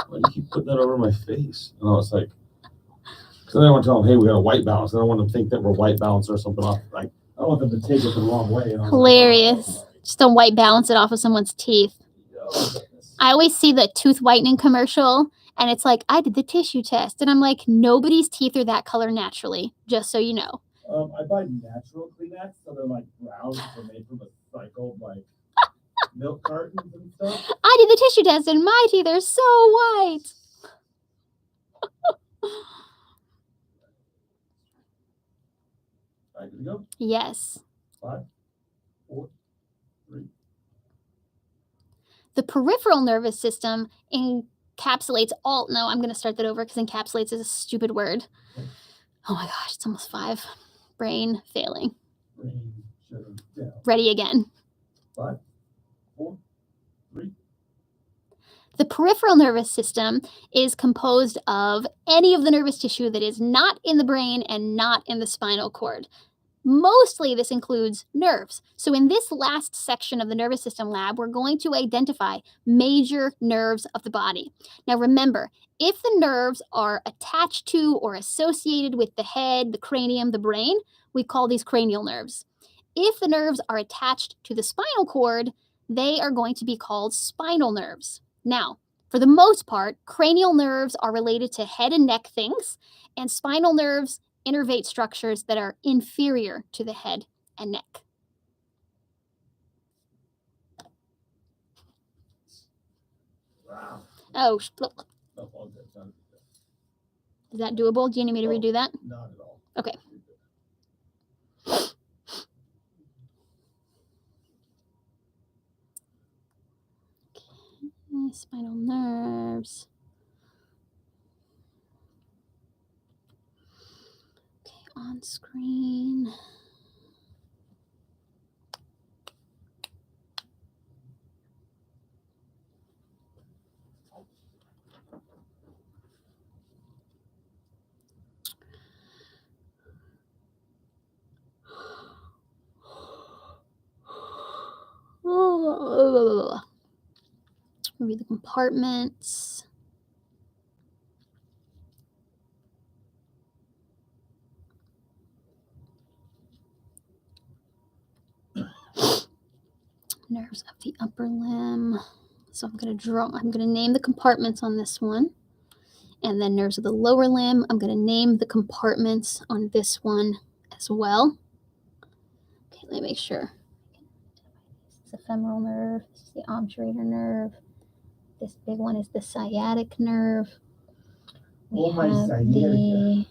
"Why do you keep putting that over my face?" And I was like, "Because I didn't want to tell them, hey, we got a white balance. I don't want them to think that we're white balance or something off. Like, I don't want them to take it the wrong way." And I was Hilarious. Like, Just don't white balance it off of someone's teeth. oh, I always see the tooth whitening commercial, and it's like, I did the tissue test. And I'm like, nobody's teeth are that color naturally, just so you know. I buy natural Kleenex, so they're like brown. They're made from recycled like milk cartons and stuff. I did the tissue test, and my teeth are so white. All right, good to go. Yes. 5, 4, 3. The peripheral nervous system encapsulates all. No, I'm going to start that over because encapsulates is a stupid word. Oh my gosh, it's almost 5. Brain failing. Brain shutting down. Ready again. 5, 4, 3. The peripheral nervous system is composed of any of the nervous tissue that is not in the brain and not in the spinal cord. Mostly this includes nerves. So in this last section of the nervous system lab, we're going to identify major nerves of the body. Now remember, if the nerves are attached to or associated with the head, the cranium, the brain, we call these cranial nerves. If the nerves are attached to the spinal cord, they are going to be called spinal nerves. Now, for the most part, cranial nerves are related to head and neck things, and spinal nerves innervate structures that are inferior to the head and neck. Wow. Oh, look. No, all good. Sounds good. Is that doable? Do you need me to redo that? Not at all. Okay. Spinal nerves. Okay, on screen. the compartments. Nerves of the upper limb. So I'm going to name the compartments on this one. And then nerves of the lower limb, I'm going to name the compartments on this one as well. Okay, let me make sure. This is the femoral nerve. This is the obturator nerve. This big one is the sciatic nerve. We have the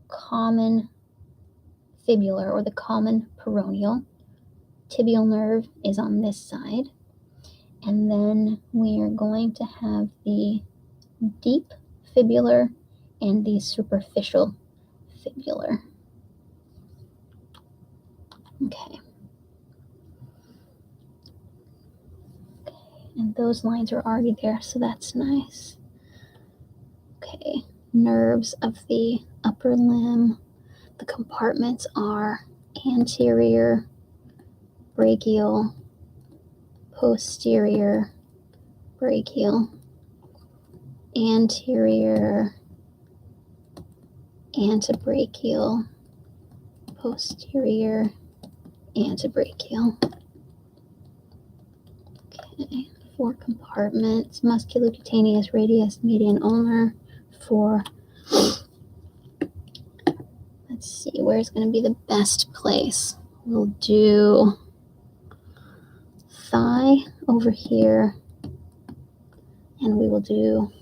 common fibular or the common peroneal. Tibial nerve is on this side. And then we are going to have the deep fibular and the superficial fibular. Okay. And those lines are already there, so that's nice. Okay, nerves of the upper limb. The compartments are anterior, brachial, posterior, brachial, anterior, antebrachial, posterior, antebrachial. Okay, 4 compartments, musculocutaneous, radius, median, ulnar. 4. Let's see, where's going to be the best place? We'll do thigh over here, and we will do,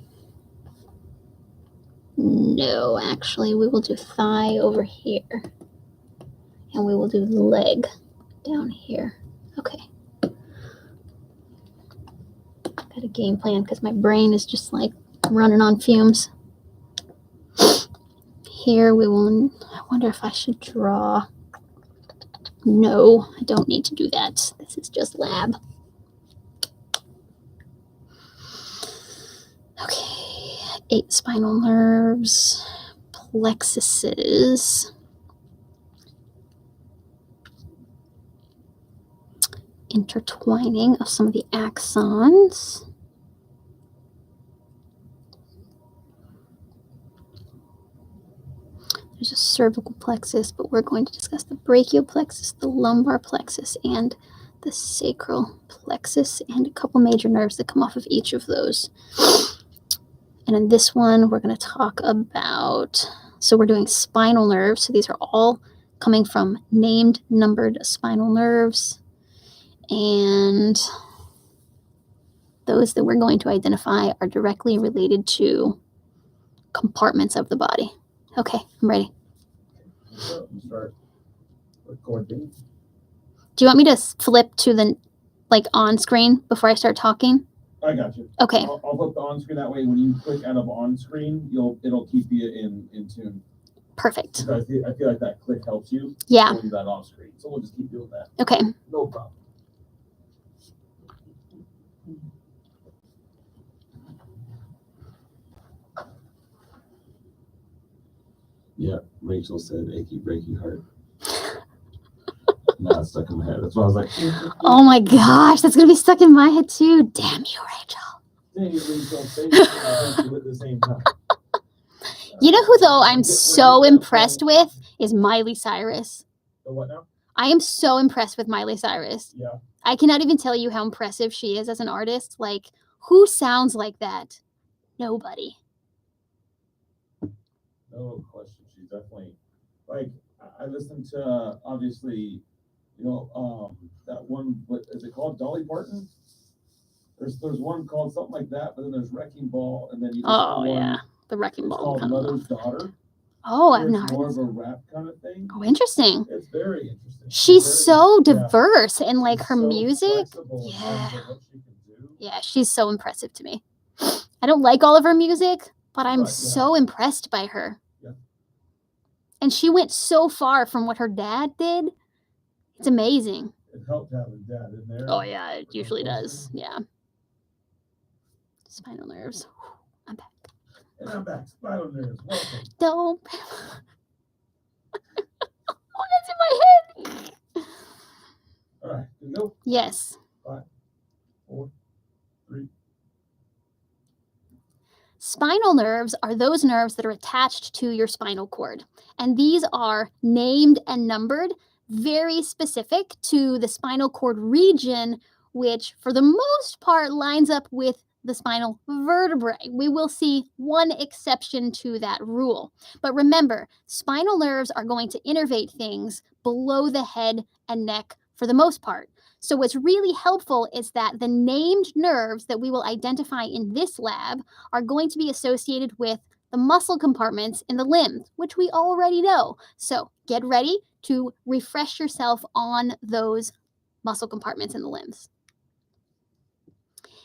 no, actually, we will do thigh over here, and we will do leg down here. Okay. Got a game plan because my brain is just like running on fumes. Here we will, I wonder if I should draw. No, I don't need to do that. This is just lab. Okay, 8 spinal nerves, plexuses, intertwining of some of the axons. There's a cervical plexus, but we're going to discuss the brachial plexus, the lumbar plexus, and the sacral plexus, and a couple major nerves that come off of each of those. And in this one, we're going to talk about, so we're doing spinal nerves. So these are all coming from named, numbered spinal nerves. And those that we're going to identify are directly related to compartments of the body. Okay, I'm ready. So start recording. Do you want me to flip to the, like, on screen before I start talking? I got you. Okay, I'll flip the on screen that way. When you click out of on screen, it'll keep you in tune. perfect. So I feel like that click helps you. Yeah. Doing that off screen. So we'll just keep doing that. Okay. No problem. Yeah, Rachel said achy breaky heart. Now it's stuck in my head. That's why I was like, Oh my gosh, that's going to be stuck in my head too. Damn you, Rachel. dang it, Rachel, say it at the same time. You know who, though, I'm so impressed with is Miley Cyrus. The what now? I am so impressed with Miley Cyrus. Yeah. I cannot even tell you how impressive she is as an artist. Like, who sounds like that? Nobody. No question. She's definitely, like, I listened to, obviously, you know, that one, what is it called? Dolly Parton? There's one called something like that, but then there's Wrecking Ball, and then you just Oh, yeah. The Wrecking It's Ball. called Kind of Mother's Daughter. Oh, I've It's not more heard of of a rap kind of thing. Oh, interesting. It's very interesting. She's Very- so yeah. diverse in, like, She's her so music. flexible in Yeah. terms of what she can do. Yeah, she's so impressive to me. I don't like all of her music, but I'm Right, yeah. so impressed by her. Yeah. And she went so far from what her dad did. It's amazing. It helped having dad in there. Oh, yeah, it With usually those does. things. Yeah. Spinal nerves. I'm back. And I'm back. Spinal nerves. Welcome. Don't. Oh, that's in my head. All right. Here we go. Yes. 5, 4, 3, Spinal nerves are those nerves that are attached to your spinal cord. And these are named and numbered, very specific to the spinal cord region, which for the most part lines up with the spinal vertebrae. We will see one exception to that rule. But remember, spinal nerves are going to innervate things below the head and neck for the most part. So what's really helpful is that the named nerves that we will identify in this lab are going to be associated with the muscle compartments in the limbs, which we already know. So get ready to refresh yourself on those muscle compartments in the limbs.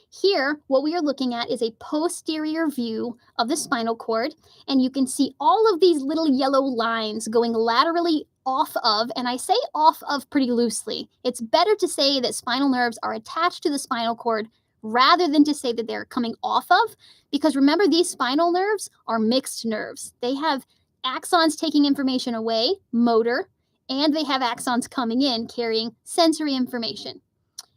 Here, what we are looking at is a posterior view of the spinal cord, and you can see all of these little yellow lines going laterally off of, and I say off of pretty loosely. It's better to say that spinal nerves are attached to the spinal cord rather than to say that they're coming off of, because remember, these spinal nerves are mixed nerves. They have axons taking information away, motor, and they have axons coming in carrying sensory information.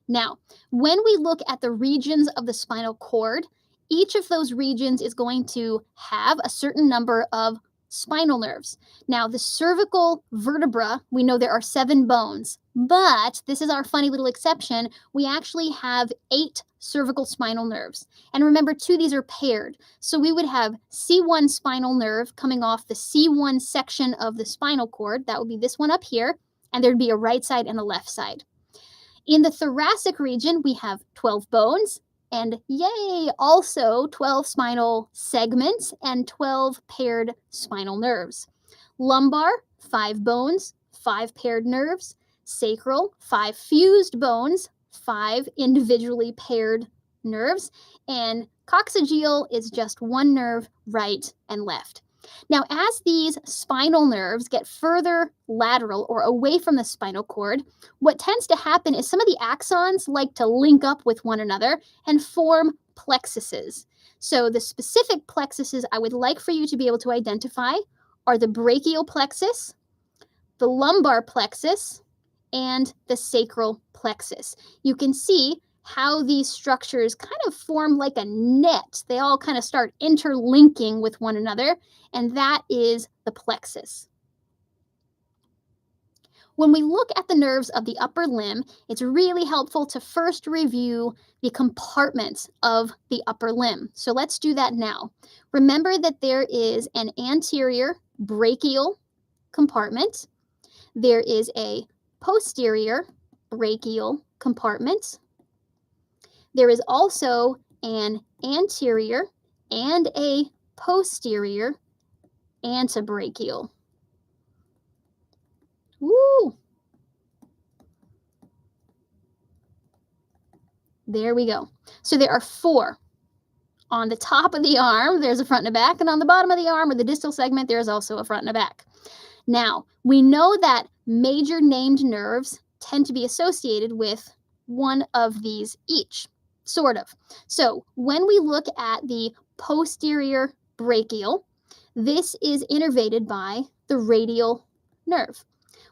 Now, when we look at the regions of the spinal cord, each of those regions is going to have a certain number of spinal nerves. Now, the cervical vertebra, we know there are 7 bones, but this is our funny little exception. We actually have 8 cervical spinal nerves. And remember, too, these are paired. So we would have C1 spinal nerve coming off the C1 section of the spinal cord. That would be this one up here, and there'd be a right side and a left side. In the thoracic region, we have 12 bones, and yay, also 12 spinal segments and 12 paired spinal nerves. Lumbar, 5 bones, 5 paired nerves. Sacral, 5 fused bones, 5 individually paired nerves. And coccygeal is just 1 nerve, right and left. Now, as these spinal nerves get further lateral or away from the spinal cord, what tends to happen is some of the axons like to link up with one another and form plexuses. So the specific plexuses I would like for you to be able to identify are the brachial plexus, the lumbar plexus, and the sacral plexus. You can see how these structures kind of form like a net. They all kind of start interlinking with one another, and that is the plexus. When we look at the nerves of the upper limb, it's really helpful to first review the compartments of the upper limb. So let's do that now. Remember that there is an anterior brachial compartment. There is a posterior brachial compartment. There is also an anterior and a posterior antebrachial. Woo! There we go. So there are 4. On the top of the arm, there's a front and a back, and on the bottom of the arm, or the distal segment, there's also a front and a back. Now, we know that major named nerves tend to be associated with one of these each, sort of. So when we look at the posterior brachial, this is innervated by the radial nerve.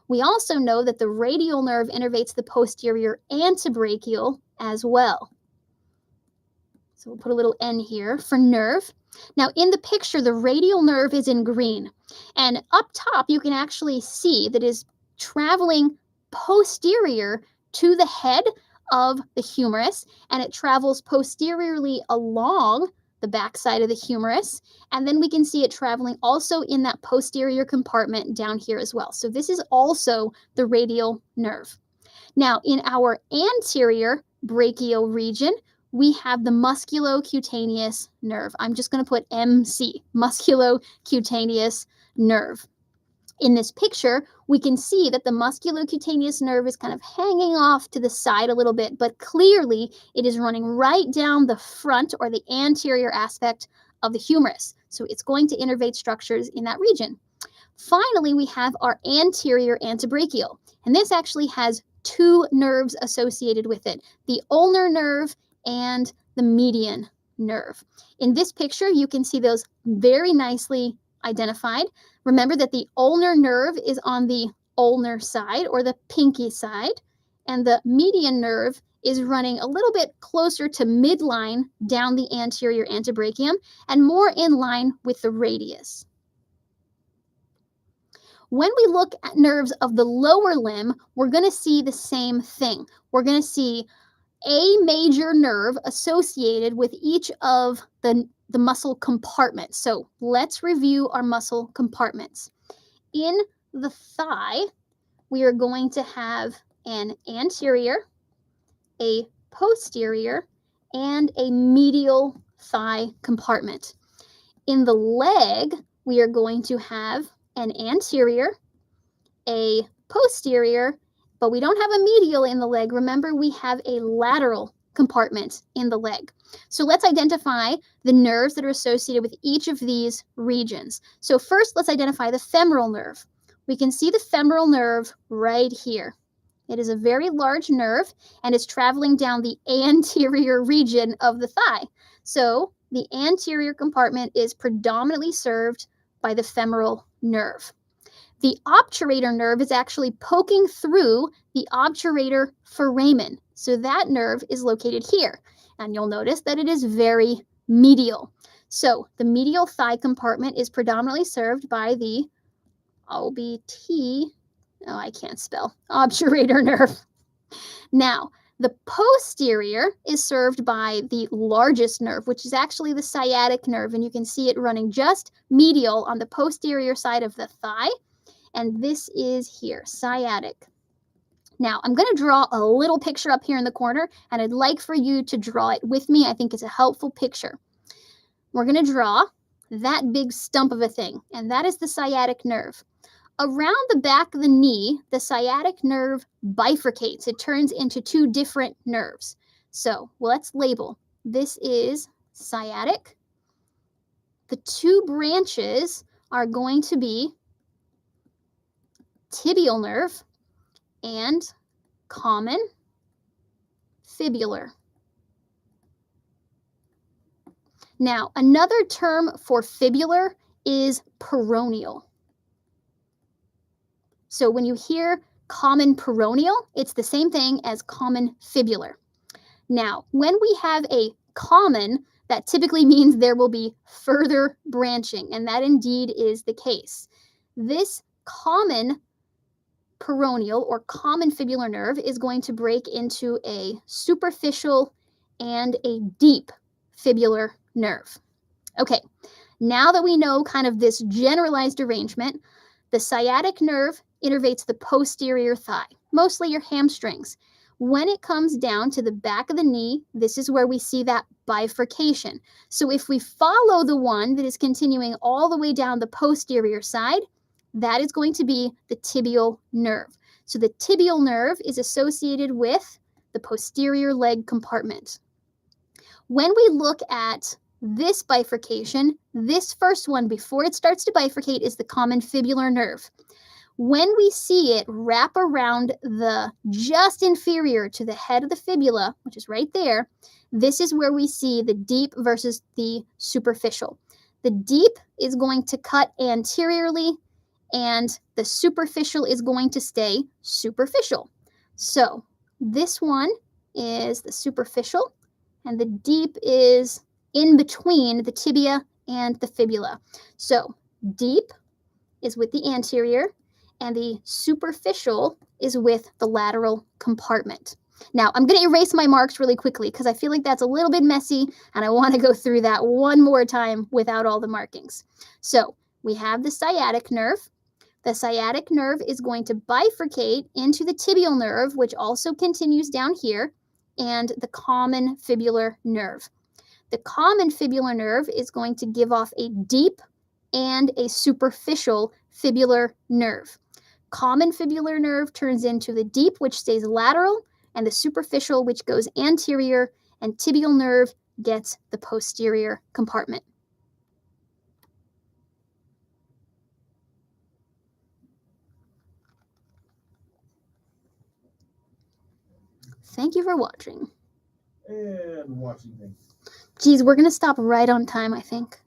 We also know that the radial nerve innervates the posterior antebrachial as well. So we'll put a little N here for nerve. Now in the picture, the radial nerve is in green. And up top, you can actually see that it is traveling posterior to the head of the humerus, and it travels posteriorly along the backside of the humerus, and then we can see it traveling also in that posterior compartment down here as well. So this is also the radial nerve. Now, in our anterior brachial region, we have the musculocutaneous nerve. I'm just going to put MC, musculocutaneous nerve. In this picture, we can see that the musculocutaneous nerve is kind of hanging off to the side a little bit, but clearly it is running right down the front or the anterior aspect of the humerus. So it's going to innervate structures in that region. Finally, we have our anterior antebrachial, and this actually has 2 nerves associated with it, the ulnar nerve and the median nerve. In this picture, you can see those very nicely identified. Remember that the ulnar nerve is on the ulnar side or the pinky side, and the median nerve is running a little bit closer to midline down the anterior antebrachium and more in line with the radius. When we look at nerves of the lower limb, we're going to see the same thing. We're going to see a major nerve associated with each of the muscle compartments. So let's review our muscle compartments. In the thigh, we are going to have an anterior, a posterior, and a medial thigh compartment. In the leg, we are going to have an anterior, a posterior, but we don't have a medial in the leg. Remember, we have a lateral compartment in the leg. So let's identify the nerves that are associated with each of these regions. So first, let's identify the femoral nerve. We can see the femoral nerve right here. It is a very large nerve and is traveling down the anterior region of the thigh. So the anterior compartment is predominantly served by the femoral nerve. The obturator nerve is actually poking through the obturator foramen. So that nerve is located here. And you'll notice that it is very medial. So the medial thigh compartment is predominantly served by the obturator nerve. Now, the posterior is served by the largest nerve, which is actually the sciatic nerve. And you can see it running just medial on the posterior side of the thigh. And this is here, sciatic. Now, I'm going to draw a little picture up here in the corner, and I'd like for you to draw it with me. I think it's a helpful picture. We're going to draw that big stump of a thing, and that is the sciatic nerve. Around the back of the knee, the sciatic nerve bifurcates. It turns into two different nerves. So let's label. This is sciatic. The two branches are going to be tibial nerve and common fibular. Now, another term for fibular is peroneal. So when you hear common peroneal, it's the same thing as common fibular. Now, when we have a common, that typically means there will be further branching, and that indeed is the case. This common peroneal or common fibular nerve is going to break into a superficial and a deep fibular nerve. Okay, now that we know kind of this generalized arrangement, the sciatic nerve innervates the posterior thigh, mostly your hamstrings. When it comes down to the back of the knee, this is where we see that bifurcation. So if we follow the one that is continuing all the way down the posterior side, that is going to be the tibial nerve. So the tibial nerve is associated with the posterior leg compartment. When we look at this bifurcation, this first one before it starts to bifurcate is the common fibular nerve. When we see it wrap around the just inferior to the head of the fibula, which is right there, this is where we see the deep versus the superficial. The deep is going to cut anteriorly, and the superficial is going to stay superficial. So this one is the superficial, and the deep is in between the tibia and the fibula. So deep is with the anterior, and the superficial is with the lateral compartment. Now, I'm going to erase my marks really quickly because I feel like that's a little bit messy, and I want to go through that one more time without all the markings. So we have the sciatic nerve. The sciatic nerve is going to bifurcate into the tibial nerve, which also continues down here, and the common fibular nerve. The common fibular nerve is going to give off a deep and a superficial fibular nerve. Common fibular nerve turns into the deep, which stays lateral, and the superficial, which goes anterior, and tibial nerve gets the posterior compartment. Thank you for watching. And watching things. Geez, we're going to stop right on time, I think.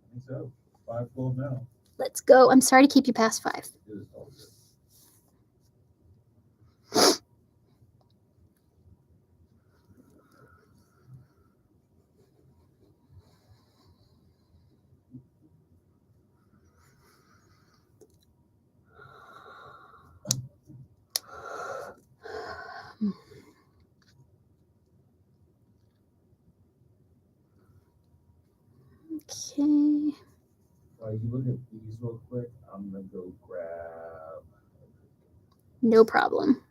I think so. 5:12 now. Let's go. I'm sorry to keep you past 5. It is all good. Okay. You look at these real quick. I'm gonna go grab. No problem.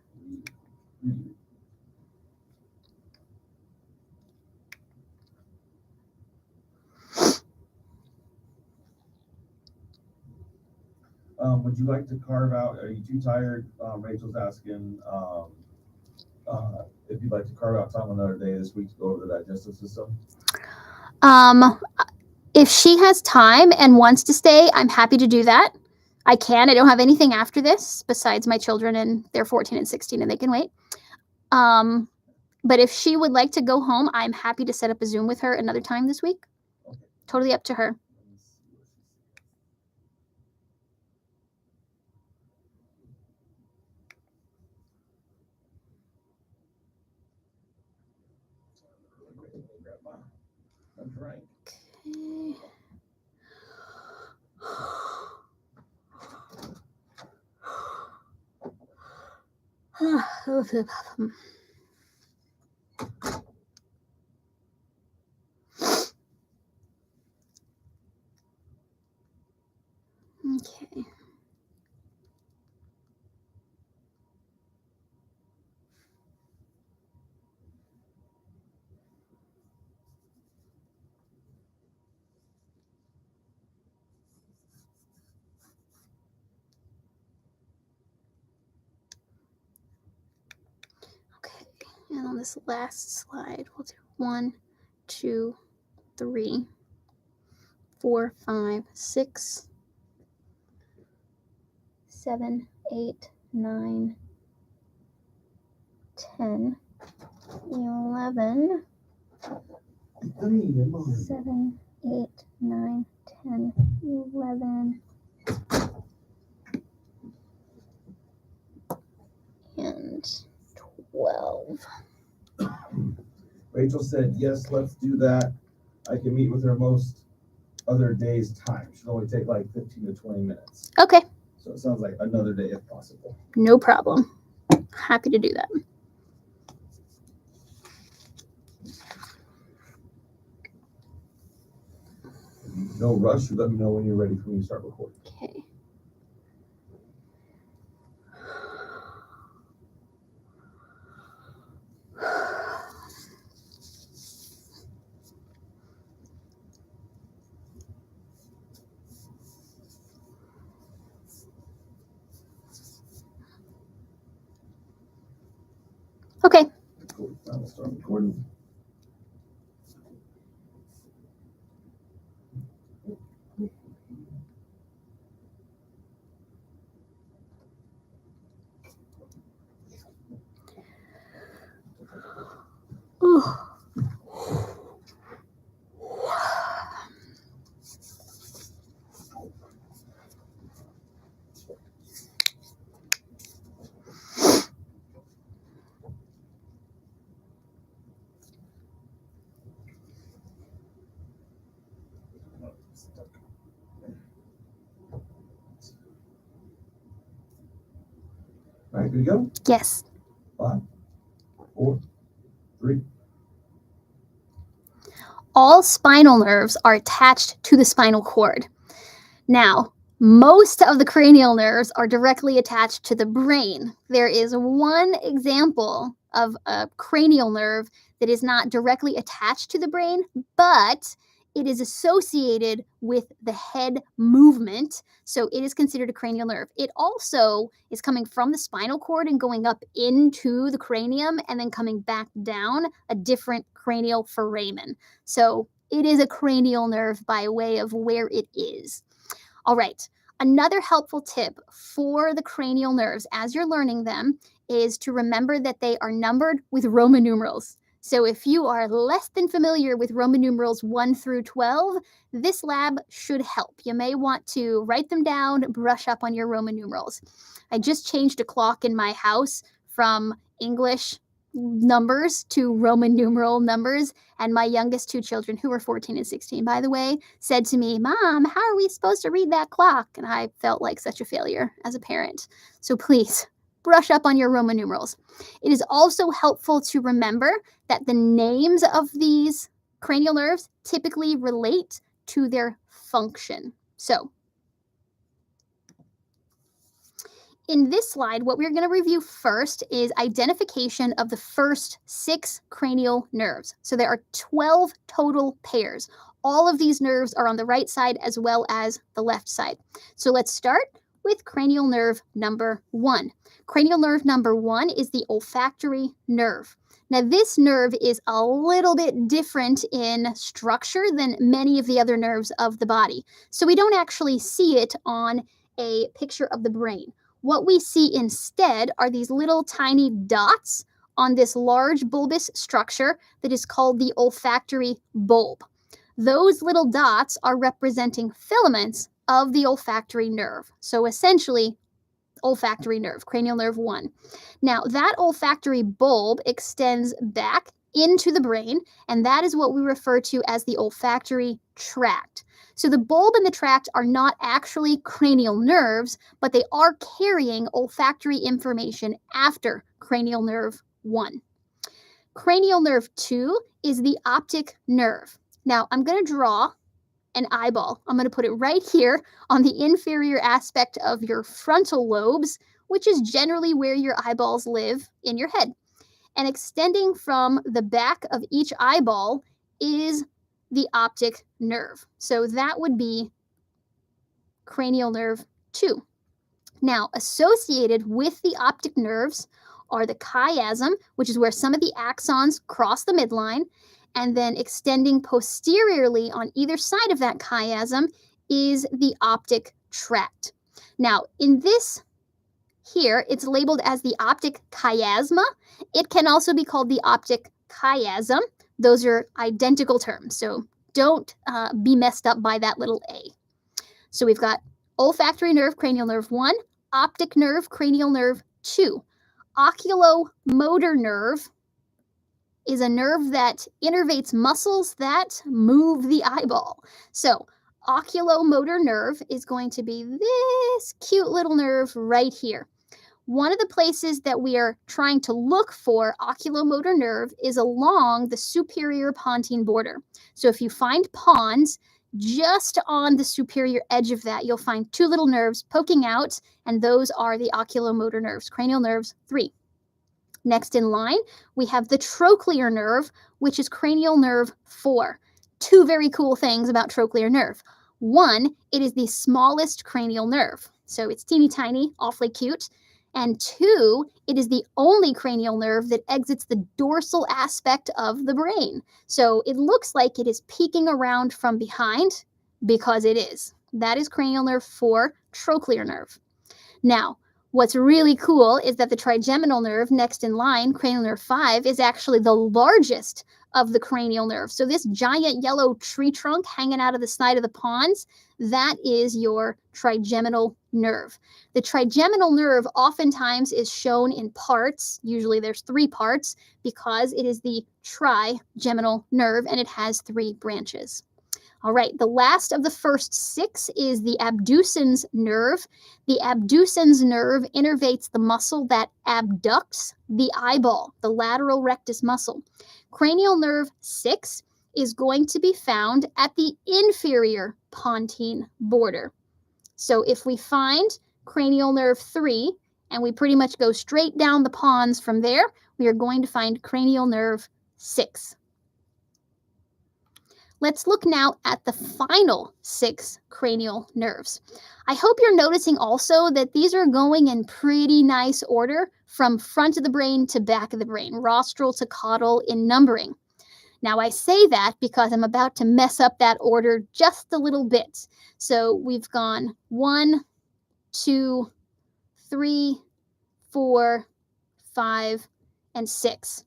Would you like to carve out? Are you too tired? Rachel's asking if you'd like to carve out time another day this week to go over the digestive system. If she has time and wants to stay, I'm happy to do that. I can. I don't have anything after this besides my children, and they're 14 and 16 and they can wait. But if she would like to go home, I'm happy to set up a Zoom with her another time this week. Okay. Totally up to her. Grab my drink. Okay. Okay. Okay. And on this last slide, we'll do 1, 2, 3, 4, 5, 6, 7, 8, 9, 10, 11, 7, 8, 9, 10, 11, and 12. Rachel said, yes, let's do that. I can meet with her most other days' time. Should only take like 15 to 20 minutes. Okay, So it sounds like another day if possible. no problem. Happy to do that. No rush. You let me know when you're ready for me to start recording. Okay. Okay. Cool. Now we'll start recording. Ooh. All right, good to go? Yes. 5, 4, 3. All spinal nerves are attached to the spinal cord. Now, most of the cranial nerves are directly attached to the brain. There is one example of a cranial nerve that is not directly attached to the brain, but it is associated with the head movement, so it is considered a cranial nerve. It also is coming from the spinal cord and going up into the cranium and then coming back down, a different cranial foramen. So it is a cranial nerve by way of where it is. All right, another helpful tip for the cranial nerves as you're learning them is to remember that they are numbered with Roman numerals. So if you are less than familiar with Roman numerals 1 through 12, this lab should help. You may want to write them down, brush up on your Roman numerals. I just changed a clock in my house from English numbers to Roman numeral numbers, and my youngest 2 children, who are 14 and 16, by the way, said to me, "Mom, how are we supposed to read that clock?" And I felt like such a failure as a parent. So please, brush up on your Roman numerals. It is also helpful to remember that the names of these cranial nerves typically relate to their function. So in this slide, what we're going to review first is identification of the first 6 cranial nerves. So there are 12 total pairs. All of these nerves are on the right side as well as the left side. So let's start with cranial nerve number 1. Cranial nerve number 1 is the olfactory nerve. Now, this nerve is a little bit different in structure than many of the other nerves of the body. So we don't actually see it on a picture of the brain. What we see instead are these little tiny dots on this large bulbous structure that is called the olfactory bulb. Those little dots are representing filaments of the olfactory nerve. So essentially, olfactory nerve, cranial nerve 1. Now, that olfactory bulb extends back into the brain, and that is what we refer to as the olfactory tract. So the bulb and the tract are not actually cranial nerves, but they are carrying olfactory information after cranial nerve 1. Cranial nerve 2 is the optic nerve. Now, I'm going to draw an eyeball. I'm going to put it right here on the inferior aspect of your frontal lobes, which is generally where your eyeballs live in your head. And extending from the back of each eyeball is the optic nerve. So that would be cranial nerve 2. Now, associated with the optic nerves are the chiasm, which is where some of the axons cross the midline, and then extending posteriorly on either side of that chiasm is the optic tract. Now, in this here, it's labeled as the optic chiasma. It can also be called the optic chiasm. Those are identical terms, so don't be messed up by that little a. So we've got olfactory nerve, cranial nerve 1, optic nerve, cranial nerve 2. Oculomotor nerve is a nerve that innervates muscles that move the eyeball. So oculomotor nerve is going to be this cute little nerve right here. One of the places that we are trying to look for oculomotor nerve is along the superior pontine border. So if you find pons, just on the superior edge of that, you'll find 2 little nerves poking out, and those are the oculomotor nerves, cranial nerves 3. Next in line, we have the trochlear nerve, which is cranial nerve 4. 2 very cool things about trochlear nerve. 1, it is the smallest cranial nerve. So it's teeny tiny, awfully cute. And 2, it is the only cranial nerve that exits the dorsal aspect of the brain. So it looks like it is peeking around from behind because it is. That is cranial nerve 4, trochlear nerve. Now, what's really cool is that the trigeminal nerve next in line, cranial nerve 5, is actually the largest of the cranial nerves. So this giant yellow tree trunk hanging out of the side of the pons, that is your trigeminal nerve. The trigeminal nerve oftentimes is shown in parts. Usually there's 3 parts because it is the trigeminal nerve and it has 3 branches. All right, the last of the first 6 is the abducens nerve. The abducens nerve innervates the muscle that abducts the eyeball, the lateral rectus muscle. Cranial nerve 6 is going to be found at the inferior pontine border. So if we find cranial nerve 3 and we pretty much go straight down the pons from there, we are going to find cranial nerve 6. Let's look now at the final 6 cranial nerves. I hope you're noticing also that these are going in pretty nice order from front of the brain to back of the brain, rostral to caudal in numbering. Now I say that because I'm about to mess up that order just a little bit. So we've gone 1, 2, 3, 4, 5, and 6.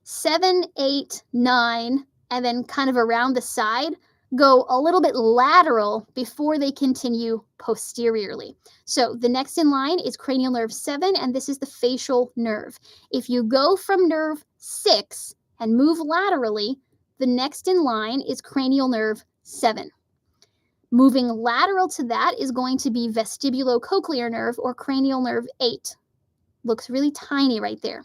7, 8, 9, and then kind of around the side, go a little bit lateral before they continue posteriorly. So the next in line is cranial nerve 7, and this is the facial nerve. If you go from nerve 6 and move laterally, the next in line is cranial nerve 7. Moving lateral to that is going to be vestibulocochlear nerve or cranial nerve 8. Looks really tiny right there.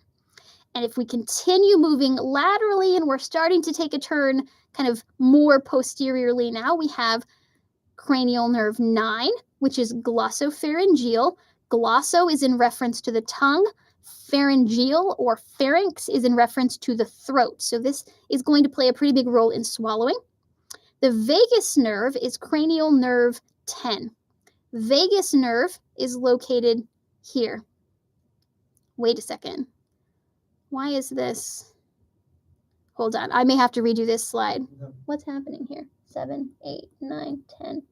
And if we continue moving laterally and we're starting to take a turn kind of more posteriorly now, we have cranial nerve 9, which is glossopharyngeal. Glosso is in reference to the tongue. Pharyngeal or pharynx is in reference to the throat. So this is going to play a pretty big role in swallowing. The vagus nerve is cranial nerve 10. Vagus nerve is located here. Wait a second. Why is this? Hold on. I may have to redo this slide. What's happening here? 7, 8, 9, 10.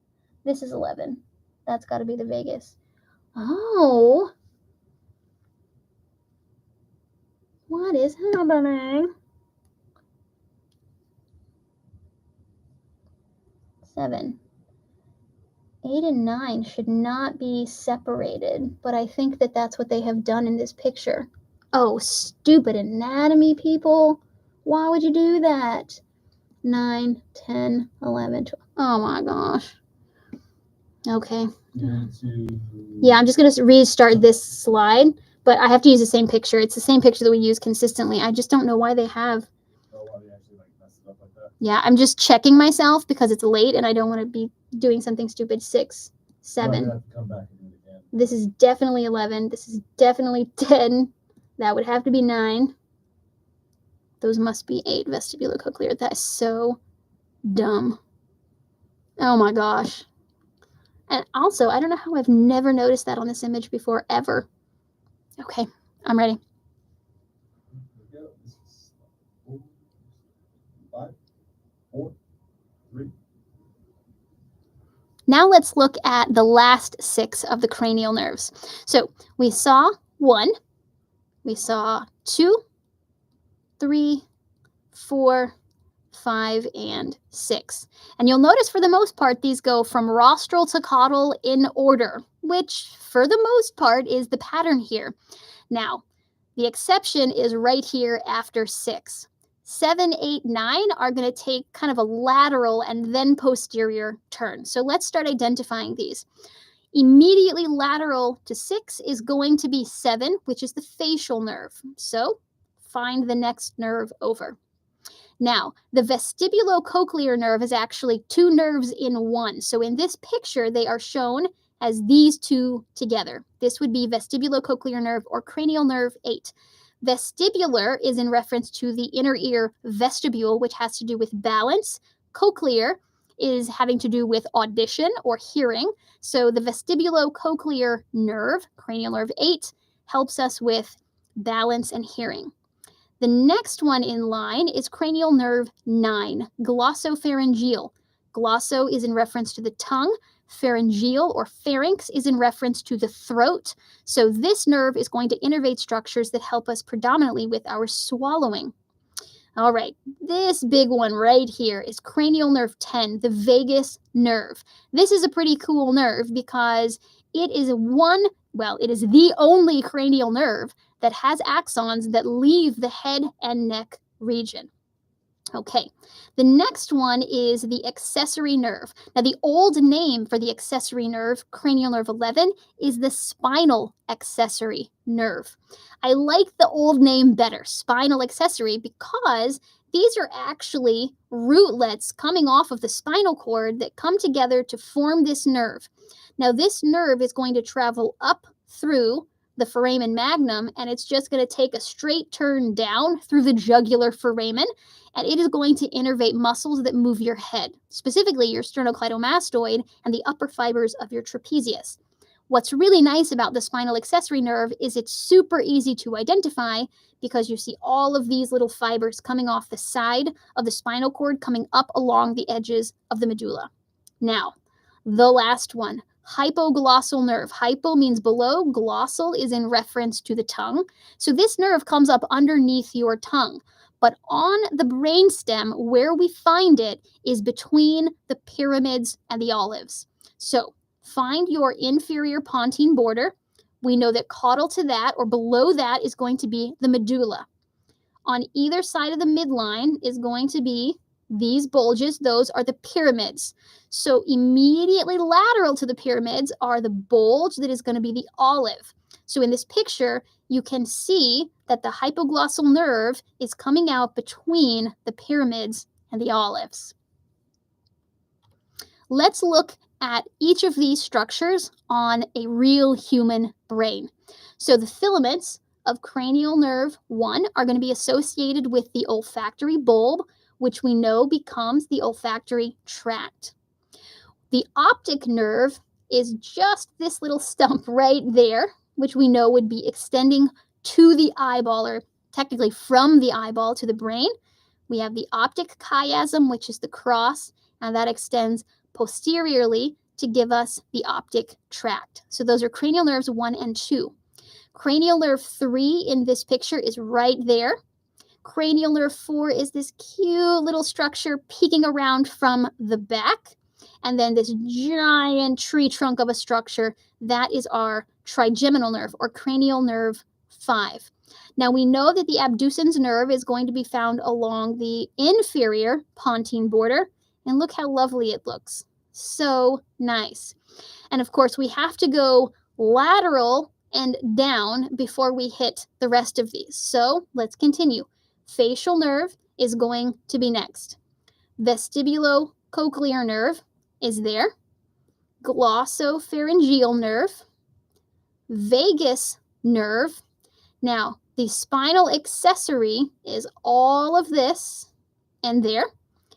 This is 11. That's got to be the vagus. Oh. What is happening? 7, 8, and 9 should not be separated, but I think that that's what they have done in this picture. Oh, stupid anatomy, people. Why would you do that? 9, 10, 11, 12. Oh my gosh. Okay. Yeah, I'm just going to restart this slide, but I have to use the same picture. It's the same picture that we use consistently. I just don't know why they have. Oh, why they actually like mess it up like that? Yeah, I'm just checking myself because it's late and I don't want to be doing something stupid. 6, 7. Well, you have to come back and do it again. This is definitely 11. This is definitely 10. That would have to be 9. Those must be 8 vestibulocochlear. That is so dumb. Oh my gosh. And also, I don't know how I've never noticed that on this image before, ever. Okay, I'm ready. Here we go. This is 5, 4, 3. Now let's look at the last 6 of the cranial nerves. So we saw 1, we saw 2, 3, 4, 5, and 6. And you'll notice for the most part, these go from rostral to caudal in order, which for the most part is the pattern here. Now, the exception is right here after 6. 7, 8, 9 are going to take kind of a lateral and then posterior turn. So let's start identifying these. Immediately lateral to 6 is going to be 7, which is the facial nerve. So find the next nerve over. Now, the vestibulocochlear nerve is actually 2 nerves in one. So in this picture, they are shown as these 2 together. This would be vestibulocochlear nerve or cranial nerve 8. Vestibular is in reference to the inner ear vestibule, which has to do with balance. Cochlear is having to do with audition or hearing. So the vestibulocochlear nerve, cranial nerve 8, helps us with balance and hearing. The next one in line is cranial nerve 9, glossopharyngeal. Glosso is in reference to the tongue. Pharyngeal or pharynx is in reference to the throat. So this nerve is going to innervate structures that help us predominantly with our swallowing. All right, this big one right here is cranial nerve 10, the vagus nerve. This is a pretty cool nerve because it is it is the only cranial nerve that has axons that leave the head and neck region. Okay, the next one is the accessory nerve. Now, the old name for the accessory nerve, cranial nerve 11, is the spinal accessory nerve. I like the old name better, spinal accessory, because these are actually rootlets coming off of the spinal cord that come together to form this nerve. Now, this nerve is going to travel up through the foramen magnum, and it's just going to take a straight turn down through the jugular foramen, and it is going to innervate muscles that move your head, specifically your sternocleidomastoid and the upper fibers of your trapezius. What's really nice about the spinal accessory nerve is it's super easy to identify because you see all of these little fibers coming off the side of the spinal cord, coming up along the edges of the medulla. Now, the last one, hypoglossal nerve. Hypo means below, glossal is in reference to the tongue. So this nerve comes up underneath your tongue. But on the brainstem, where we find it is between the pyramids and the olives. So find your inferior pontine border. We know that caudal to that or below that is going to be the medulla. On either side of the midline is going to be these bulges. Those are the pyramids. So immediately lateral to the pyramids are the bulge that is going to be the olive. So in this picture, you can see that the hypoglossal nerve is coming out between the pyramids and the olives. Let's look at each of these structures on a real human brain. So the filaments of cranial nerve 1 are going to be associated with the olfactory bulb, which we know becomes the olfactory tract. The optic nerve is just this little stump right there, which we know would be extending to the eyeball, or technically from the eyeball to the brain. We have the optic chiasm, which is the cross, and that extends posteriorly to give us the optic tract. So those are cranial nerves 1 and 2. Cranial nerve 3 in this picture is right there. Cranial nerve 4 is this cute little structure peeking around from the back. And then this giant tree trunk of a structure, that is our trigeminal nerve, or cranial nerve 5. Now we know that the abducens nerve is going to be found along the inferior pontine border. And look how lovely it looks. So nice. And of course, we have to go lateral and down before we hit the rest of these. So let's continue. Facial nerve is going to be next. Vestibulocochlear nerve is there. Glossopharyngeal nerve. Vagus nerve. Now, the spinal accessory is all of this and there.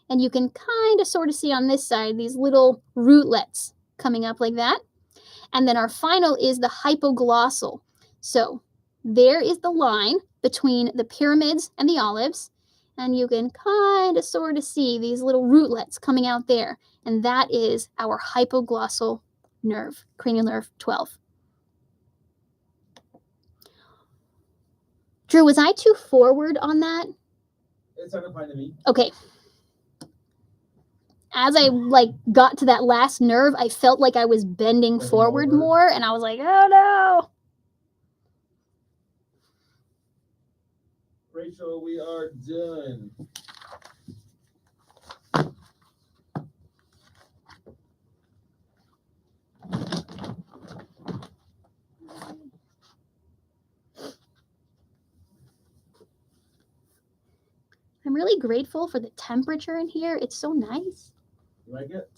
And you can kind of sort of see on this side these little rootlets coming up like that. And then our final is the hypoglossal. So there is the line between the pyramids and the olives. And you can kind of sort of see these little rootlets coming out there. And that is our hypoglossal nerve, cranial nerve 12. Drew, was I too forward on that? It sounded fine to me. Okay. As I got to that last nerve, I felt like I was bending forward more, and I was like, oh no. Rachel, we are done. I'm really grateful for the temperature in here. It's so nice. You like it?